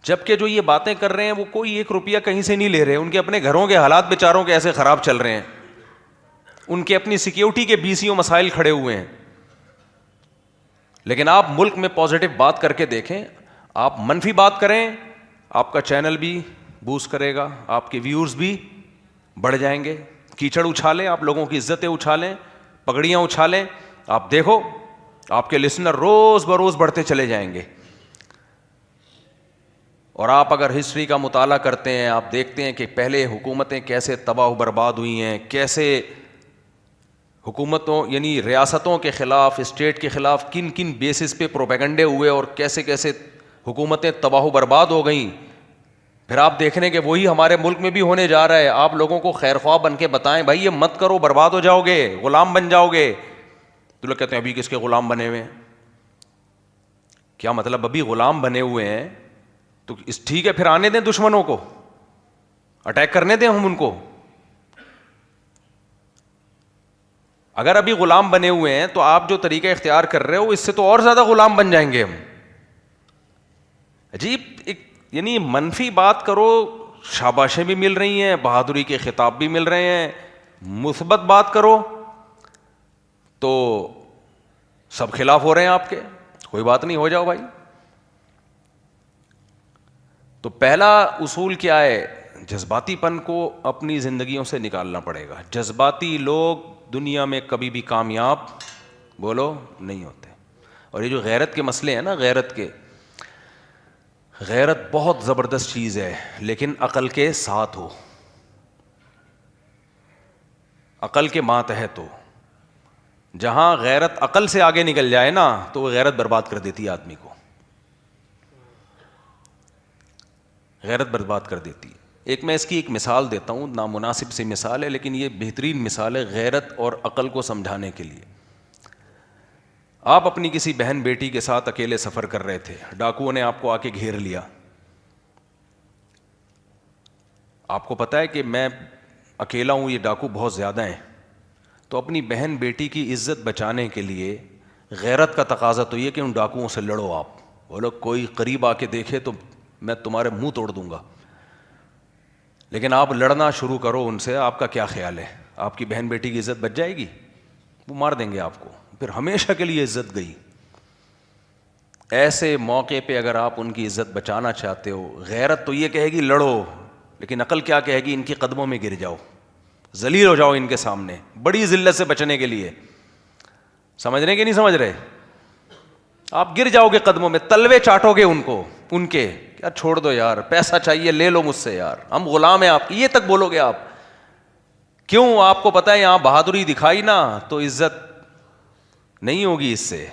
جبکہ جو یہ باتیں کر رہے ہیں وہ کوئی 1 روپیہ کہیں سے نہیں لے رہے، ان کے اپنے گھروں کے حالات بیچاروں کے ایسے خراب چل رہے ہیں، ان کے اپنی سیکیورٹی کے BCO مسائل کھڑے ہوئے ہیں. لیکن آپ ملک میں پازیٹو بات کر کے دیکھیں، آپ منفی بات کریں، آپ کا چینل بھی بوسٹ کرے گا، آپ کے ویورز بھی بڑھ جائیں گے. کیچڑ اچھالیں، آپ لوگوں کی عزتیں اچھالیں، پگڑیاں اچھالیں، آپ دیکھو آپ کے لسنر روز بروز بڑھتے چلے جائیں گے. اور آپ اگر ہسٹری کا مطالعہ کرتے ہیں، آپ دیکھتے ہیں کہ پہلے حکومتیں کیسے تباہ و برباد ہوئی ہیں، کیسے حکومتوں یعنی ریاستوں کے خلاف، اسٹیٹ کے خلاف کن کن بیسس پہ پروپیگنڈے ہوئے اور کیسے کیسے حکومتیں تباہ و برباد ہو گئیں. پھر آپ دیکھ رہے ہیں کہ وہی ہمارے ملک میں بھی ہونے جا رہا ہے. آپ لوگوں کو خیر خواہ بن کے بتائیں بھائی یہ مت کرو، برباد ہو جاؤ گے، غلام بن جاؤ گے. تو لوگ کہتے ہیں ابھی کس کے غلام بنے ہوئے ہیں؟ کیا مطلب ابھی غلام بنے ہوئے ہیں؟ تو ٹھیک ہے پھر آنے دیں دشمنوں کو، اٹیک کرنے دیں ہم ان کو. اگر ابھی غلام بنے ہوئے ہیں تو آپ جو طریقہ اختیار کر رہے ہو اس سے تو اور زیادہ غلام بن جائیں گے ہم. عجیب یعنی منفی بات کرو شاباشیں بھی مل رہی ہیں، بہادری کے خطاب بھی مل رہے ہیں. مثبت بات کرو تو سب خلاف ہو رہے ہیں آپ کے. کوئی بات نہیں، ہو جاؤ بھائی. تو پہلا اصول کیا ہے؟ جذباتی پن کو اپنی زندگیوں سے نکالنا پڑے گا. جذباتی لوگ دنیا میں کبھی بھی کامیاب بولو نہیں ہوتے. اور یہ جو غیرت کے مسئلے ہیں نا، غیرت بہت زبردست چیز ہے، لیکن عقل کے ساتھ ہو، عقل کے ماتحت ہو. جہاں غیرت عقل سے آگے نکل جائے نا تو وہ غیرت برباد کر دیتی ہے آدمی کو، غیرت برباد کر دیتی ہے. میں اس کی ایک مثال دیتا ہوں، نامناسب سی مثال ہے لیکن یہ بہترین مثال ہے غیرت اور عقل کو سمجھانے کے لیے. آپ اپنی کسی بہن بیٹی کے ساتھ اکیلے سفر کر رہے تھے، ڈاکوؤں نے آپ کو آ کے گھیر لیا. آپ کو پتا ہے کہ میں اکیلا ہوں، یہ ڈاکو بہت زیادہ ہیں. تو اپنی بہن بیٹی کی عزت بچانے کے لیے غیرت کا تقاضا تو یہ کہ ان ڈاکوؤں سے لڑو. آپ بولو کوئی قریب آ کے دیکھے تو میں تمہارے منہ توڑ دوں گا. لیکن آپ لڑنا شروع کرو ان سے, آپ کا کیا خیال ہے, آپ کی بہن بیٹی کی عزت بچ جائے گی؟ وہ مار دیں گے آپ کو, پھر ہمیشہ کے لیے عزت گئی. ایسے موقع پہ اگر آپ ان کی عزت بچانا چاہتے ہو, غیرت تو یہ کہے گی لڑو, لیکن عقل کیا کہے گی, ان کے قدموں میں گر جاؤ, ذلیل ہو جاؤ ان کے سامنے, بڑی ذلت سے بچنے کے لیے. سمجھ رہے کہ نہیں سمجھ رہے؟ آپ گر جاؤ گے قدموں میں, تلوے چاٹو گے ان کو, ان کے کیا چھوڑ دو یار, پیسہ چاہیے لے لو مجھ سے یار, ہم غلام ہیں آپ کی, یہ تک بولو گے آپ. کیوں؟ آپ کو پتا ہے یہاں بہادری دکھائی نا تو عزت نہیں ہوگی, اس سے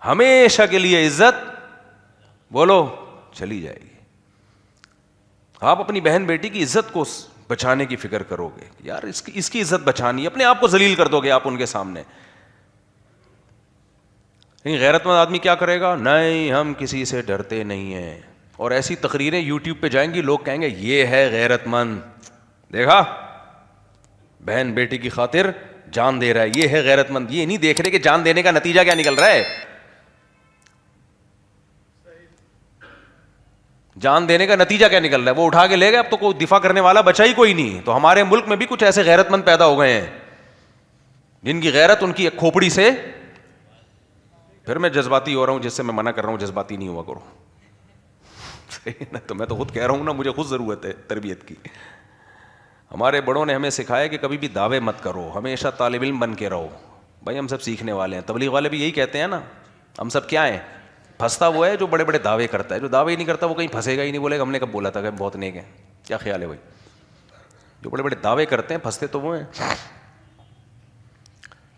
ہمیشہ کے لیے عزت بولو چلی جائے گی. آپ اپنی بہن بیٹی کی عزت کو بچانے کی فکر کرو گے, یار اس کی عزت بچانی, اپنے آپ کو ذلیل کر دو گے آپ ان کے سامنے. غیرت مند آدمی کیا کرے گا, نہیں ہم کسی سے ڈرتے نہیں ہیں. اور ایسی تقریریں یوٹیوب پہ جائیں گی, لوگ کہیں گے یہ ہے غیرت مند, دیکھا بہن بیٹی کی خاطر جان دے رہا ہے, یہ ہے غیرت مند. یہ نہیں دیکھ رہے کہ جان دینے کا نتیجہ کیا نکل رہا ہے. جان دینے کا نتیجہ کیا نکل رہا ہے, وہ اٹھا کے لے گئے, اب تو کوئی دفاع کرنے والا بچا ہی کوئی نہیں. تو ہمارے ملک میں بھی کچھ ایسے غیرت مند پیدا ہو گئے ہیں جن کی غیرت ان کی ایک کھوپڑی سے. پھر میں جذباتی ہو رہا ہوں, جس سے میں منع کر رہا ہوں جذباتی نہیں ہوا کرو. تو میں تو خود کہہ رہا ہوں نا, مجھے خود ضرورت ہے تربیت کی. ہمارے بڑوں نے ہمیں سکھایا کہ کبھی بھی دعوے مت کرو, ہمیشہ طالب علم بن کے رہو. بھائی ہم سب سیکھنے والے ہیں, تبلیغ والے بھی یہی کہتے ہیں نا, ہم سب کیا ہیں, پھنستا وہ ہے جو بڑے بڑے دعوے کرتا ہے, جو دعوے ہی نہیں کرتا وہ کہیں پھنسے گا ہی نہیں, بولے گا ہم نے کب بولا تھا کہ بہت نیک ہیں. کیا خیال ہے بھائی؟ جو بڑے بڑے دعوے کرتے ہیں پھنستے تو وہ ہیں.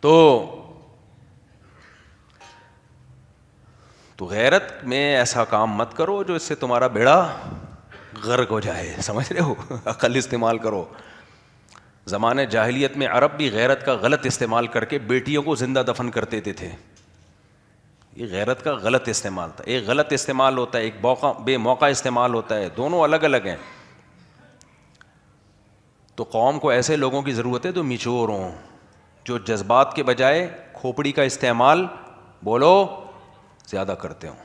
تو غیرت میں ایسا کام مت کرو جو اس سے تمہارا بیڑا غرق ہو جائے. سمجھ رہے ہو؟ عقل استعمال کرو. زمانے جاہلیت میں عرب بھی غیرت کا غلط استعمال کر کے بیٹیوں کو زندہ دفن کر دیتے تھے. یہ غیرت کا غلط استعمال تھا. ایک غلط استعمال ہوتا ہے, ایک بے موقع استعمال ہوتا ہے, دونوں الگ الگ ہیں. تو قوم کو ایسے لوگوں کی ضرورت ہے جو میچور ہوں, جو جذبات کے بجائے کھوپڑی کا استعمال بولو زیادہ کرتے ہوں.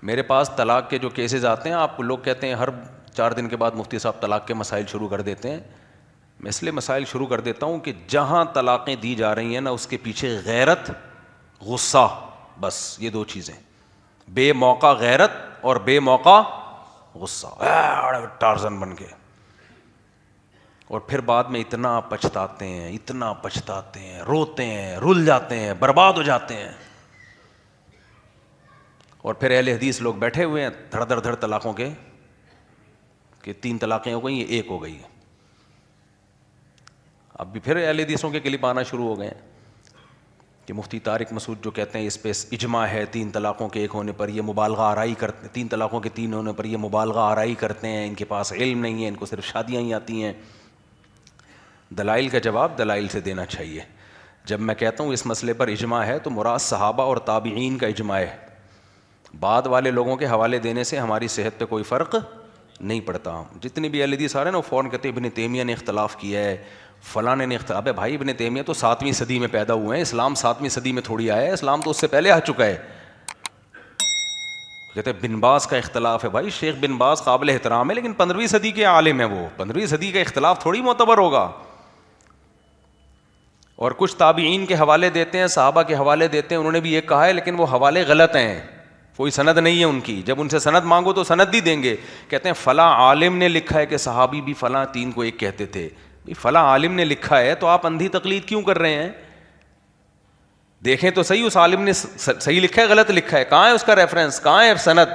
میرے پاس طلاق کے جو کیسز آتے ہیں, آپ لوگ کہتے ہیں ہر 4 دن کے بعد مفتی صاحب طلاق کے مسائل شروع کر دیتے ہیں. میں اس لیے مسائل شروع کر دیتا ہوں کہ جہاں طلاقیں دی جا رہی ہیں نا, اس کے پیچھے غیرت, غصہ, بس یہ 2 چیزیں. بے موقع غیرت اور بے موقع غصہ, ٹارزن بن کے. اور پھر بعد میں اتنا پچھتاتے ہیں, روتے ہیں, رل جاتے ہیں, برباد ہو جاتے ہیں. اور پھر اہل حدیث لوگ بیٹھے ہوئے ہیں دھڑ دھڑ طلاقوں کے, کہ 3 طلاقیں ہو گئی ہیں, 1 ہو گئی ہے. اب بھی پھر اہل حدیثوں کے کلپ آنا شروع ہو گئے ہیں کہ مفتی طارق مسعود جو کہتے ہیں اس پہ اجماع ہے 3 طلاقوں کے 1 ہونے پر, یہ مبالغہ آرائی کرتے ہیں, 3 طلاقوں کے 3 ہونے پر یہ مبالغہ آرائی کرتے ہیں, ان کے پاس علم نہیں ہے, ان کو صرف شادیاں ہی آتی ہیں. دلائل کا جواب دلائل سے دینا چاہیے. جب میں کہتا ہوں اس مسئلے پر اجماع ہے تو مراد صحابہ اور تابعین کا اجماع ہے. بعد والے لوگوں کے حوالے دینے سے ہماری صحت پہ کوئی فرق نہیں پڑتا. جتنے بھی اہل حدیث آ رہے ہیں نا, وہ فوراً کہتے ہیں ابن تیمیہ نے اختلاف کیا ہے, فلاں نے اختلاف. ہے بھائی, ابن تیمیہ تو 7ویں صدی میں پیدا ہوئے ہیں, اسلام 7ویں صدی میں تھوڑی آیا ہے, اسلام تو اس سے پہلے آ چکا ہے. کہتے ہیں بن باز کا اختلاف ہے. بھائی شیخ بن باز قابل احترام ہے, لیکن 15ویں صدی کے عالم ہیں وہ, 15ویں صدی کا اختلاف تھوڑی معتبر ہوگا. اور کچھ تابعین کے حوالے دیتے ہیں, صحابہ کے حوالے دیتے ہیں, انہوں نے بھی یہ کہا ہے, لیکن وہ حوالے غلط ہیں, کوئی سند نہیں ہے ان کی. جب ان سے سند مانگو تو سند بھی دیں گے. کہتے ہیں فلاں عالم نے لکھا ہے کہ صحابی بھی فلاں 3 کو 1 کہتے تھے. فلاں عالم نے لکھا ہے تو آپ اندھی تقلید کیوں کر رہے ہیں؟ دیکھیں تو صحیح اس عالم نے صحیح لکھا ہے غلط لکھا ہے, کہاں ہے اس کا ریفرنس, کہاں ہے سند؟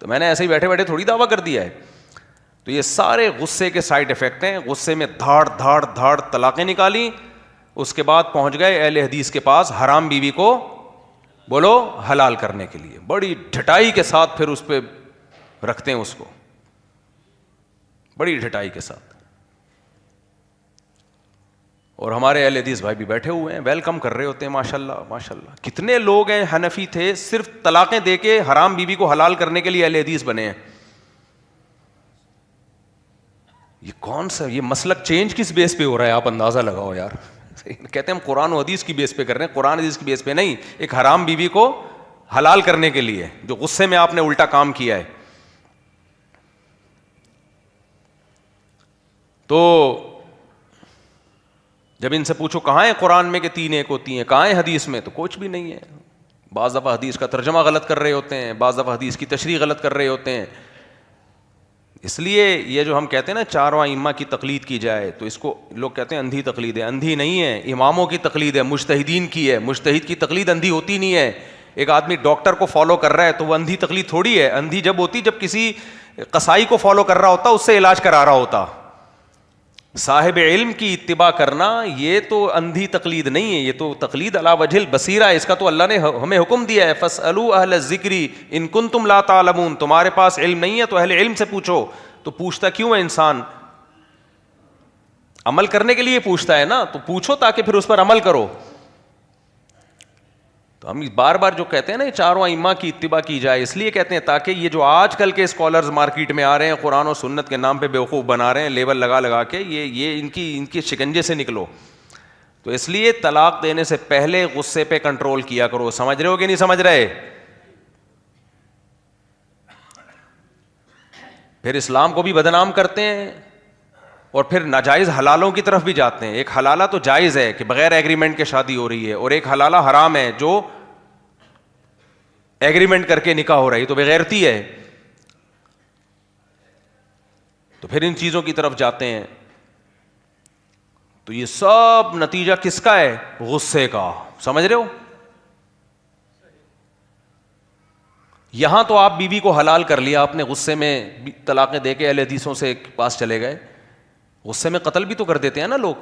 تو میں نے ایسے ہی بیٹھے بیٹھے تھوڑی دعویٰ کر دیا ہے. تو یہ سارے غصے کے سائیڈ افیکٹ ہیں. غصے میں دھاڑ طلاقیں نکالی, اس کے بعد پہنچ گئے اہل حدیث کے پاس حرام بیوی کو بولو حلال کرنے کے لیے, بڑی ڈھٹائی کے ساتھ پھر اس پہ رکھتے ہیں اس کو, بڑی ڈھٹائی کے ساتھ. اور ہمارے اہل حدیث بھائی بھی بیٹھے ہوئے ہیں, ویلکم کر رہے ہوتے ہیں, ماشاءاللہ ماشاءاللہ. کتنے لوگ ہیں حنفی تھے, صرف طلاقیں دے کے حرام بیوی کو حلال کرنے کے لیے اہل حدیث بنے ہیں. یہ کون سا, یہ مسلک چینج کس بیس پہ ہو رہا ہے, آپ اندازہ لگاؤ یار. کہتے ہیں ہم قرآن و حدیث کی بیس پہ کر رہے ہیں, قرآن حدیث کی بیس پہ نہیں. ایک حرام بیوی کو حلال کرنے کے لیے، جو غصے میں آپ نے الٹا کام کیا ہے. تو جب ان سے پوچھو کہاں ہے قرآن میں کہ 3 ایک ہوتی ہیں، کہاں ہے حدیث میں، تو کچھ بھی نہیں ہے. بعض دفعہ حدیث کا ترجمہ غلط کر رہے ہوتے ہیں، بعض دفعہ حدیث کی تشریح غلط کر رہے ہوتے ہیں. اس لیے یہ جو ہم کہتے ہیں نا چارواں ائمہ کی تقلید کی جائے، تو اس کو لوگ کہتے ہیں اندھی تقلید ہے. اندھی نہیں ہے، اماموں کی تقلید ہے، مجتہدین کی ہے. مجتہد کی تقلید اندھی ہوتی نہیں ہے. ایک آدمی ڈاکٹر کو فالو کر رہا ہے تو وہ اندھی تقلید تھوڑی ہے. اندھی جب ہوتی جب کسی قصائی کو فالو کر رہا ہوتا، اس سے علاج کرا رہا ہوتا. صاحب علم کی اتباع کرنا یہ تو اندھی تقلید نہیں ہے، یہ تو تقلید علی وجہ البصیرہ ہے. اس کا تو اللہ نے ہمیں حکم دیا ہے، فاسألوا اہل الذکر ان کنتم لا تعلمون. تمہارے پاس علم نہیں ہے تو اہل علم سے پوچھو. تو پوچھتا کیوں ہے انسان؟ عمل کرنے کے لیے پوچھتا ہے نا، تو پوچھو تاکہ پھر اس پر عمل کرو. تو ہم بار بار جو کہتے ہیں نا چاروں ائمہ کی اتباع کی جائے، اس لیے کہتے ہیں تاکہ یہ جو آج کل کے اسکالرز مارکیٹ میں آ رہے ہیں، قرآن و سنت کے نام پہ بیوقوف بنا رہے ہیں لیبل لگا لگا کے، یہ ان کی شکنجے سے نکلو. تو اس لیے طلاق دینے سے پہلے غصے پہ کنٹرول کیا کرو. سمجھ رہے ہو کہ نہیں سمجھ رہے؟ پھر اسلام کو بھی بدنام کرتے ہیں اور پھر ناجائز حلالوں کی طرف بھی جاتے ہیں. ایک حلالہ تو جائز ہے کہ بغیر ایگریمنٹ کے شادی ہو رہی ہے، اور ایک حلالہ حرام ہے جو ایگریمنٹ کر کے نکاح ہو رہی ہے، تو بغیرتی ہے. تو پھر ان چیزوں کی طرف جاتے ہیں. تو یہ سب نتیجہ کس کا ہے؟ غصے کا. سمجھ رہے ہو؟ یہاں تو آپ بیوی کو حلال کر لیا آپ نے، غصے میں طلاقیں دے کے اہل حدیثوں سے پاس چلے گئے. غصے میں قتل بھی تو کر دیتے ہیں نا لوگ.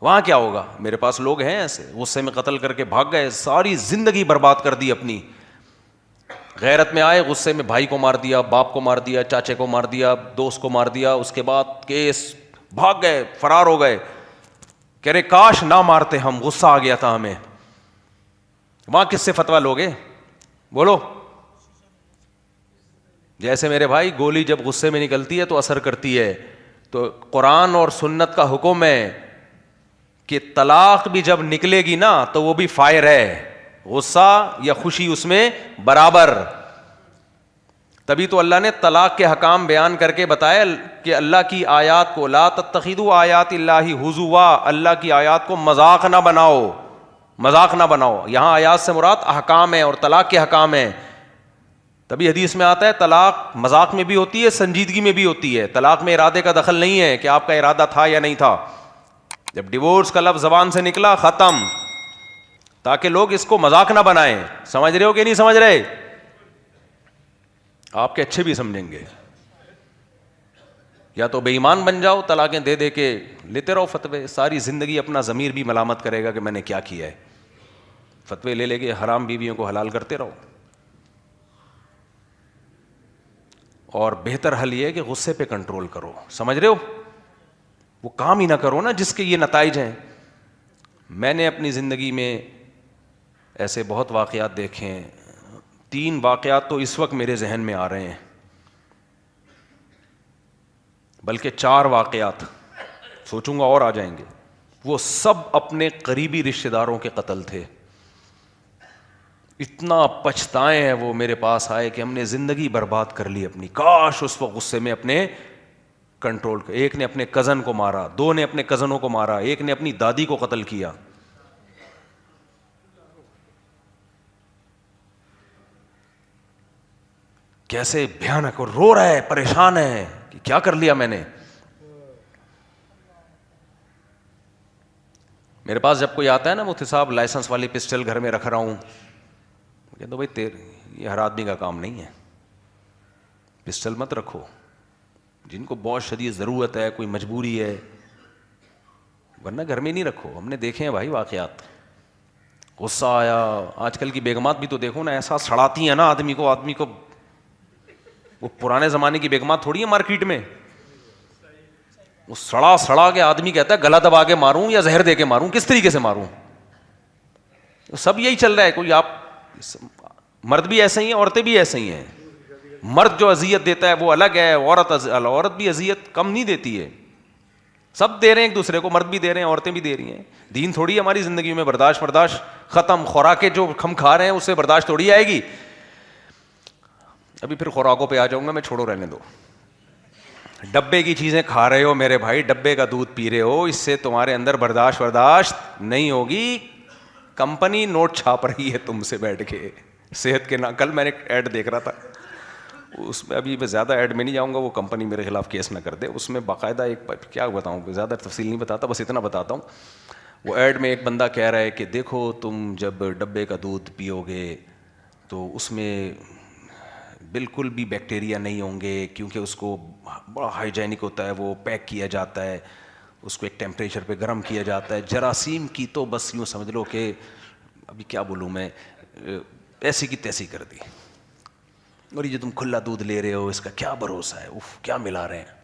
وہاں کیا ہوگا؟ میرے پاس لوگ ہیں ایسے، غصے میں قتل کر کے بھاگ گئے، ساری زندگی برباد کر دی اپنی. غیرت میں آئے، غصے میں بھائی کو مار دیا، باپ کو مار دیا، چاچے کو مار دیا، دوست کو مار دیا. اس کے بعد کیس، بھاگ گئے، فرار ہو گئے. کہہ رہے کاش نہ مارتے، ہم غصہ آ گیا تھا ہمیں. وہاں کس سے فتویٰ لوگے؟ بولو. جیسے میرے بھائی گولی جب غصے میں نکلتی ہے تو اثر کرتی ہے. تو قرآن اور سنت کا حکم ہے کہ طلاق بھی جب نکلے گی نا تو وہ بھی فائر ہے، غصہ یا خوشی اس میں برابر. تبھی تو اللہ نے طلاق کے حکام بیان کر کے بتایا کہ اللہ کی آیات کو لا تتخذوا آیات اللہ ہزوا، اللہ کی آیات کو مذاق نہ بناؤ، مذاق نہ بناؤ. یہاں آیات سے مراد احکام ہے اور طلاق کے حکام ہیں. تبھی حدیث میں آتا ہے طلاق مذاق میں بھی ہوتی ہے، سنجیدگی میں بھی ہوتی ہے. طلاق میں ارادے کا دخل نہیں ہے کہ آپ کا ارادہ تھا یا نہیں تھا. جب ڈیورس کا لفظ زبان سے نکلا ختم، تاکہ لوگ اس کو مذاق نہ بنائیں. سمجھ رہے ہو کہ نہیں سمجھ رہے؟ آپ کے اچھے بھی سمجھیں گے. یا تو بے ایمان بن جاؤ، طلاقیں دے دے کے لیتے رہو فتوے، ساری زندگی اپنا ضمیر بھی ملامت کرے گا کہ میں نے کیا کیا ہے. فتوے لے لے کے حرام بیویوں کو حلال کرتے رہو. اور بہتر حل یہ ہے کہ غصے پہ کنٹرول کرو. سمجھ رہے ہو؟ وہ کام ہی نہ کرو نا جس کے یہ نتائج ہیں. میں نے اپنی زندگی میں ایسے بہت واقعات دیکھے ہیں. 3 واقعات تو اس وقت میرے ذہن میں آ رہے ہیں، بلکہ 4 واقعات سوچوں گا اور آ جائیں گے. وہ سب اپنے قریبی رشتہ داروں کے قتل تھے. اتنا پچھتائے ہیں وہ میرے پاس آئے کہ ہم نے زندگی برباد کر لی اپنی، کاش اس وقت غصے میں اپنے کنٹرول. ایک نے اپنے کزن کو مارا، 2 نے اپنے کزنوں کو مارا، ایک نے اپنی دادی کو قتل کیا. کیسے بھیانک، اور رو رہا ہے، پریشان ہے کہ کیا کر لیا میں نے. میرے پاس جب کوئی آتا ہے نا مفتی صاحب لائسنس والی پسٹل گھر میں رکھ رہا ہوں، کہتا بھائی یہ ہر آدمی کا کام نہیں ہے، پسٹل مت رکھو. جن کو بہت شدید ضرورت ہے، کوئی مجبوری ہے، ورنہ گھر میں نہیں رکھو. ہم نے دیکھے ہیں بھائی واقعات. غصہ آیا. آج کل کی بیگمات بھی تو دیکھو نا، ایسا سڑاتی ہیں نا آدمی کو. وہ پرانے زمانے کی بیگمات تھوڑی ہے مارکیٹ میں. وہ سڑا کے آدمی کہتا ہے گلا دبا کے ماروں یا زہر دے کے ماروں، کس طریقے سے ماروں. سب یہی چل رہا ہے. کوئی آپ مرد بھی ایسے ہی ہیں، عورتیں بھی ایسے ہی ہیں. مرد جو اذیت دیتا ہے وہ الگ ہے، عورت بھی اذیت کم نہیں دیتی ہے. سب دے رہے ہیں ایک دوسرے کو, مرد بھی دے رہے ہیں, عورتیں بھی دے رہی ہیں. دین تھوڑی ہے ہماری زندگی میں برداشت ختم. خوراکیں جو ہم کھا رہے ہیں اس سے برداشت تھوڑی آئے گی. ابھی پھر خوراکوں پہ آ جاؤں گا میں, چھوڑو رہنے دو. ڈبے کی چیزیں کھا رہے ہو میرے بھائی, ڈبے کا دودھ پی رہے ہو, اس سے تمہارے اندر برداشت نہیں ہوگی. کمپنی نوٹ چھاپ رہی ہے تم سے بیٹھ کے صحت کے نام. کل میں نے ایک ایڈ دیکھ رہا تھا, اس میں ابھی میں زیادہ ایڈ میں نہیں جاؤں گا, وہ کمپنی میرے خلاف کیس نہ کر دے. اس میں باقاعدہ ایک, کیا بتاؤں, زیادہ تفصیل نہیں بتاتا, بس اتنا بتاتا ہوں. وہ ایڈ میں ایک بندہ کہہ رہا ہے کہ دیکھو تم جب ڈبے کا دودھ پیو گے تو اس میں بالکل بھی بیکٹیریا نہیں ہوں گے, کیونکہ اس کو بڑا ہائیجینک ہوتا ہے, وہ پیک کیا جاتا ہے, اس کو ایک ٹیمپریچر پہ گرم کیا جاتا ہے. جراثیم کی تو بس یوں سمجھ لو کہ ابھی کیا بولوں میں, ایسی کی تیسی کر دی. اور یہ جو تم کھلا دودھ لے رہے ہو اس کا کیا بھروسہ ہے, اف کیا ملا رہے ہیں.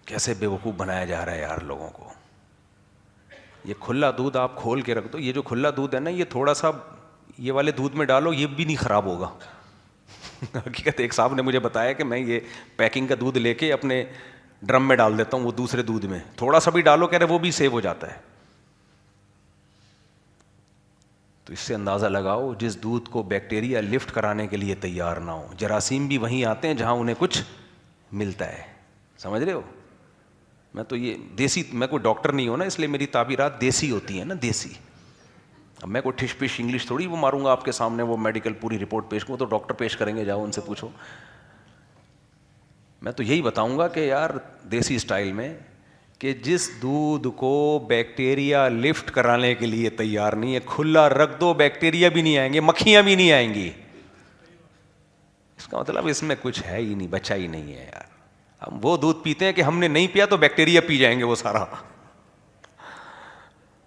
کیسے بیوقوف بنایا جا رہا ہے یار لوگوں کو. یہ کھلا دودھ آپ کھول کے رکھ دو, یہ جو کھلا دودھ ہے نا, یہ تھوڑا سا یہ والے دودھ میں ڈالو یہ بھی نہیں خراب ہوگا. حقیقت ایک صاحب نے مجھے بتایا کہ میں یہ پیکنگ کا دودھ لے کے اپنے ڈرم میں ڈال دیتا ہوں, وہ دوسرے دودھ میں تھوڑا سا بھی ڈالو کہہ رہے وہ بھی سیو ہو جاتا ہے. تو اس سے اندازہ لگاؤ جس دودھ کو بیکٹیریا لفٹ کرانے کے لیے تیار نہ ہو, جراثیم بھی وہیں آتے ہیں جہاں انہیں کچھ ملتا ہے. سمجھ رہے ہو. میں تو یہ دیسی, میں کوئی ڈاکٹر نہیں ہوں نا, اس لیے میری تعبیرات دیسی ہوتی ہیں نا, دیسی. اب میں کوئی ٹھش پش انگلش تھوڑی وہ ماروں گا آپ کے سامنے, وہ میڈیکل پوری رپورٹ پیش کروں تو ڈاکٹر پیش کریں گے, جاؤ ان سے پوچھو. میں تو یہی بتاؤں گا کہ یار دیسی اسٹائل میں کہ جس دودھ کو بیکٹیریا لفٹ کرانے کے لیے تیار نہیں ہے, کھلا رکھ دو, بیکٹیریا بھی نہیں آئیں گے, مکھیاں بھی نہیں آئیں گی. اس کا مطلب اس میں کچھ ہے ہی نہیں, بچا ہی نہیں ہے یار. ہم وہ دودھ پیتے ہیں کہ ہم نے نہیں پیا تو بیکٹیریا پی جائیں گے وہ سارا.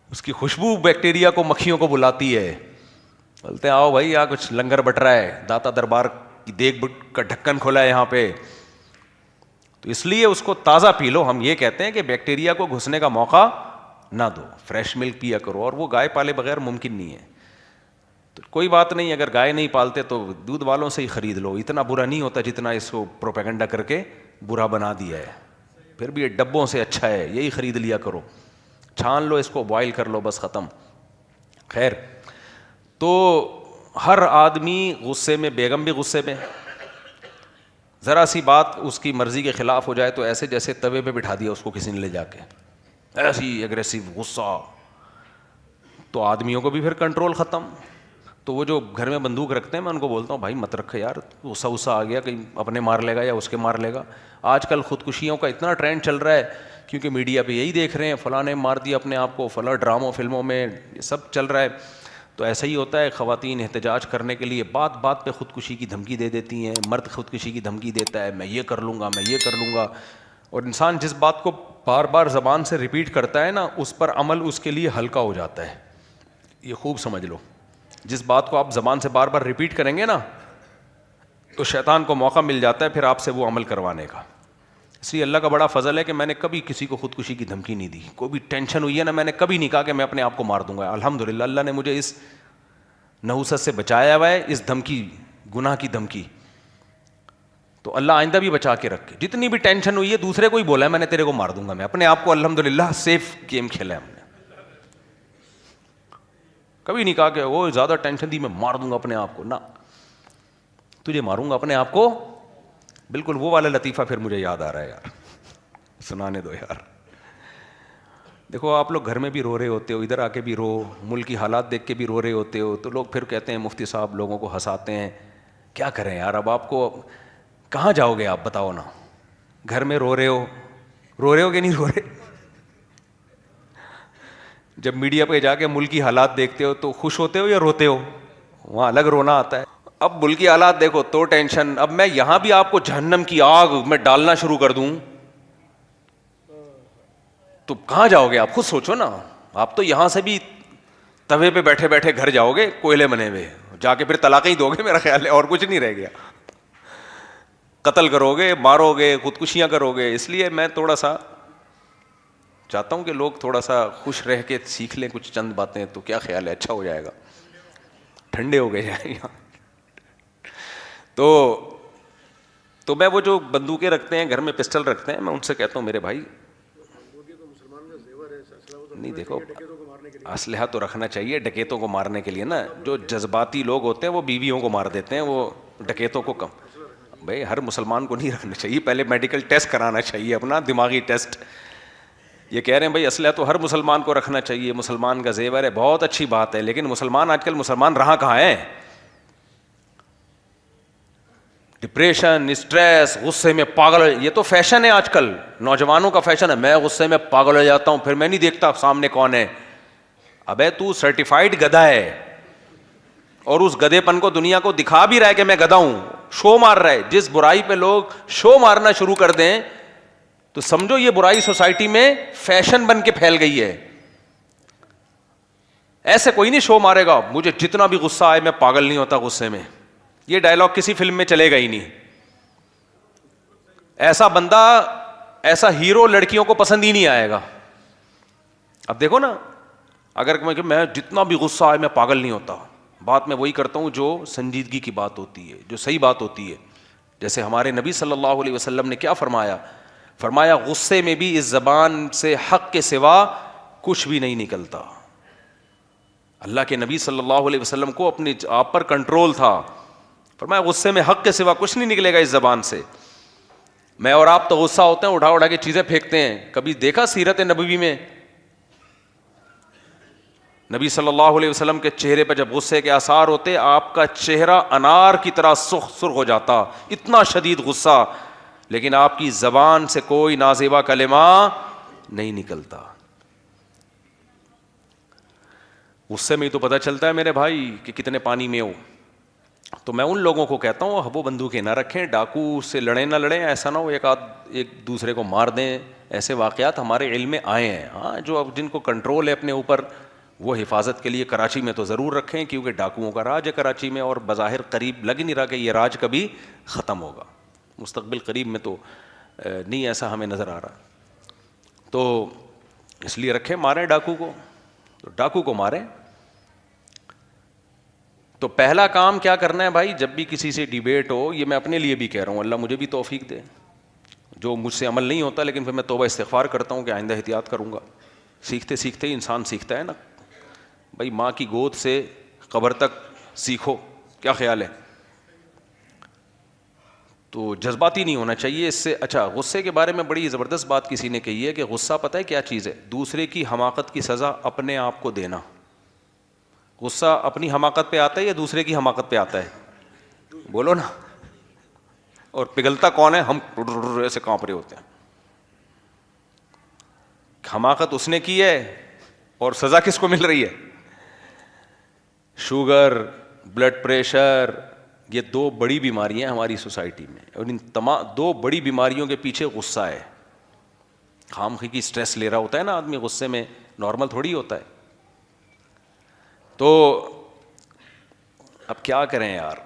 اس کی خوشبو بیکٹیریا کو, مکھیوں کو بلاتی ہے. بولتے ہیں آؤ بھائی, کچھ لنگر بٹ رہا ہے, داتا دربار کی دیگ کا ڈھکن کھولا ہے یہاں پہ, تو اس لیے اس کو تازہ پی لو. ہم یہ کہتے ہیں کہ بیکٹیریا کو گھسنے کا موقع نہ دو, فریش ملک پیا کرو. اور وہ گائے پالے بغیر ممکن نہیں ہے. تو کوئی بات نہیں, اگر گائے نہیں پالتے تو دودھ والوں سے ہی خرید لو, اتنا برا نہیں ہوتا جتنا اس کو پروپیگنڈا کر کے برا بنا دیا ہے. پھر بھی یہ ڈبوں سے اچھا ہے, یہی خرید لیا کرو, چھان لو اس کو, بوائل کر لو, بس ختم. خیر, تو ہر آدمی غصے میں, بیگم بھی غصے میں, ذرا سی بات اس کی مرضی کے خلاف ہو جائے تو ایسے جیسے توے پہ بٹھا دیا اس کو کسی نے لے جا کے, ایسی ایگریسو غصہ. تو آدمیوں کو بھی پھر کنٹرول ختم. تو وہ جو گھر میں بندوق رکھتے ہیں میں ان کو بولتا ہوں بھائی مت رکھے یار, غصہ غصہ آ گیا کہیں اپنے مار لے گا یا اس کے مار لے گا. آج کل خودکشیوں کا اتنا ٹرینڈ چل رہا ہے کیونکہ میڈیا پہ یہی دیکھ رہے ہیں, فلاں نے مار دیا اپنے آپ کو, فلاں ڈراموں فلموں میں یہ سب چل رہا ہے. تو ایسا ہی ہوتا ہے, خواتین احتجاج کرنے کے لیے بات بات پہ خودکشی کی دھمکی دے دیتی ہیں, مرد خودکشی کی دھمکی دیتا ہے, میں یہ کر لوں گا, میں یہ کر لوں گا. اور انسان جس بات کو بار بار زبان سے ریپیٹ کرتا ہے نا, اس پر عمل اس کے لیے ہلکا ہو جاتا ہے. یہ خوب سمجھ لو, جس بات کو آپ زبان سے بار بار ریپیٹ کریں گے نا تو شیطان کو موقع مل جاتا ہے پھر آپ سے وہ عمل کروانے کا. اس لیے اللہ کا بڑا فضل ہے کہ میں نے کبھی کسی کو خودکشی کی دھمکی نہیں دی. کوئی بھی ٹینشن ہوئی ہے نا, میں نے کبھی نہیں کہا کہ میں اپنے آپ کو مار دوں گا. الحمدللہ اللہ نے مجھے اس نحوست سے بچایا ہوا ہے, اس دھمکی, گناہ کی دھمکی. تو اللہ آئندہ بھی بچا کے رکھے. جتنی بھی ٹینشن ہوئی ہے دوسرے کو ہی بولا ہے میں نے تیرے کو مار دوں گا, میں اپنے آپ کو الحمدللہ سیف گیم کھیلا ہے ہم نے. کبھی نہیں کہا کہ وہ زیادہ ٹینشن دی میں مار دوں گا اپنے آپ کو, نہ, تجھے ماروں گا اپنے آپ کو. بالکل وہ والا لطیفہ پھر مجھے یاد آ رہا ہے یار, سنانے دو یار. دیکھو آپ لوگ گھر میں بھی رو رہے ہوتے ہو, ادھر آ کے بھی رو, ملک کی حالات دیکھ کے بھی رو رہے ہوتے ہو, تو لوگ پھر کہتے ہیں مفتی صاحب لوگوں کو ہنساتے ہیں. کیا کریں یار, اب آپ کو کہاں جاؤ گے آپ بتاؤ نا. گھر میں رو رہے ہو کہ نہیں رو رہے. جب میڈیا پہ جا کے ملک کی حالات دیکھتے ہو تو خوش ہوتے ہو یا روتے ہو, وہاں الگ رونا آتا ہے. اب ملک کی حالات دیکھو تو ٹینشن. اب میں یہاں بھی آپ کو جہنم کی آگ میں ڈالنا شروع کر دوں تو کہاں جاؤ گے آپ, خود سوچو نا. آپ تو یہاں سے بھی توے پہ بیٹھے بیٹھے گھر جاؤ گے کوئلے بنے ہوئے, جا کے پھر طلاقیں ہی دو گے میرا خیال ہے, اور کچھ نہیں رہ گیا. قتل کرو گے, مارو گے, خودکشیاں کرو گے. اس لیے میں تھوڑا سا چاہتا ہوں کہ لوگ تھوڑا سا خوش رہ کے سیکھ لیں کچھ چند باتیں, تو کیا خیال ہے, اچھا ہو جائے گا, ٹھنڈے ہو گئے جائیں. تو تو میں وہ جو بندوقیں رکھتے ہیں گھر میں پسٹل رکھتے ہیں, میں ان سے کہتا ہوں میرے بھائی نہیں دیکھو اسلحہ تو رکھنا چاہیے ڈکیتوں کو مارنے کے لیے نا. جو جذباتی لوگ ہوتے ہیں وہ بیویوں کو مار دیتے ہیں, وہ ڈکیتوں کو کم. بھائی ہر مسلمان کو نہیں رکھنا چاہیے, پہلے میڈیکل ٹیسٹ کرانا چاہیے اپنا, دماغی ٹیسٹ. یہ کہہ رہے ہیں بھائی اسلحہ تو ہر مسلمان کو رکھنا چاہیے, مسلمان کا زیور ہے, بہت اچھی بات ہے, لیکن مسلمان آج کل مسلمان رہا کہاں ہے؟ ڈپریشن, اسٹریس, غصے میں پاگل, یہ تو فیشن ہے آج کل, نوجوانوں کا فیشن ہے. میں غصے میں پاگل ہو جاتا ہوں, پھر میں نہیں دیکھتا سامنے کون ہے. ابے تو سرٹیفائڈ گدھا ہے, اور اس گدھے پن کو دنیا کو دکھا بھی رہا ہے کہ میں گدھا ہوں, شو مار رہا ہے. جس برائی پہ لوگ شو مارنا شروع کر دیں تو سمجھو یہ برائی سوسائٹی میں فیشن بن کے پھیل گئی ہے. ایسے کوئی نہیں شو مارے گا مجھے جتنا بھی غصہ آئے میں پاگل نہیں ہوتا غصے میں, یہ ڈائلاگ کسی فلم میں چلے گا ہی نہیں. ایسا بندہ, ایسا ہیرو لڑکیوں کو پسند ہی نہیں آئے گا. اب دیکھو نا, اگر میں جتنا بھی غصہ آئے میں پاگل نہیں ہوتا, بات میں وہی کرتا ہوں جو سنجیدگی کی بات ہوتی ہے, جو صحیح بات ہوتی ہے. جیسے ہمارے نبی صلی اللہ علیہ وسلم نے کیا فرمایا, فرمایا غصے میں بھی اس زبان سے حق کے سوا کچھ بھی نہیں نکلتا. اللہ کے نبی صلی اللہ علیہ وسلم کو اپنے آپ پر کنٹرول تھا, فرمایا غصے میں حق کے سوا کچھ نہیں نکلے گا اس زبان سے. میں اور آپ تو غصہ ہوتے ہیں, اٹھا اٹھا کے چیزیں پھینکتے ہیں. کبھی دیکھا سیرت نبوی میں نبی صلی اللہ علیہ وسلم کے چہرے پہ جب غصے کے آثار ہوتے, آپ کا چہرہ انار کی طرح سرخ ہو جاتا, اتنا شدید غصہ, لیکن آپ کی زبان سے کوئی نازیبا کلمہ نہیں نکلتا. غصے میں ہی تو پتہ چلتا ہے میرے بھائی کہ کتنے پانی میں ہو. تو میں ان لوگوں کو کہتا ہوں وہ بندوقیں نہ رکھیں, ڈاکو سے لڑیں نہ لڑیں, ایسا نہ ہو ایک دوسرے کو مار دیں. ایسے واقعات ہمارے علم میں آئے ہیں. ہاں, جو اب جن کو کنٹرول ہے اپنے اوپر وہ حفاظت کے لیے کراچی میں تو ضرور رکھیں, کیونکہ ڈاکوؤں کا راج ہے کراچی میں, اور بظاہر قریب لگ نہیں رہا کہ یہ راج کبھی ختم ہوگا. مستقبل قریب میں تو نہیں ایسا ہمیں نظر آ رہا. تو اس لیے رکھیں, ماریں ڈاکو کو, تو ڈاکو کو ماریں. تو پہلا کام کیا کرنا ہے بھائی, جب بھی کسی سے ڈیبیٹ ہو, یہ میں اپنے لیے بھی کہہ رہا ہوں, اللہ مجھے بھی توفیق دے, جو مجھ سے عمل نہیں ہوتا لیکن پھر میں توبہ استغفار کرتا ہوں کہ آئندہ احتیاط کروں گا. سیکھتے سیکھتے ہی انسان سیکھتا ہے نا بھائی, ماں کی گود سے قبر تک سیکھو, کیا خیال ہے؟ تو جذباتی نہیں ہونا چاہیے اس سے. اچھا, غصے کے بارے میں بڑی زبردست بات کسی نے کہی ہے کہ غصہ پتہ ہے کیا چیز ہے؟ دوسرے کی حماقت کی سزا اپنے آپ کو دینا. غصہ اپنی حماقت پہ آتا ہے یا دوسرے کی حماقت پہ آتا ہے؟ بولو نا. اور پگھلتا کون ہے؟ ہم ایسے کانپ رہے ہوتے ہیں. حماقت اس نے کی ہے اور سزا کس کو مل رہی ہے؟ شوگر, بلڈ پریشر, یہ دو بڑی بیماریاں ہیں ہماری سوسائٹی میں, اور ان تمام دو بڑی بیماریوں کے پیچھے غصہ ہے. خام خواہ کی سٹریس لے رہا ہوتا ہے نا آدمی غصے میں, نارمل تھوڑی ہوتا ہے. تو اب کیا کریں یار,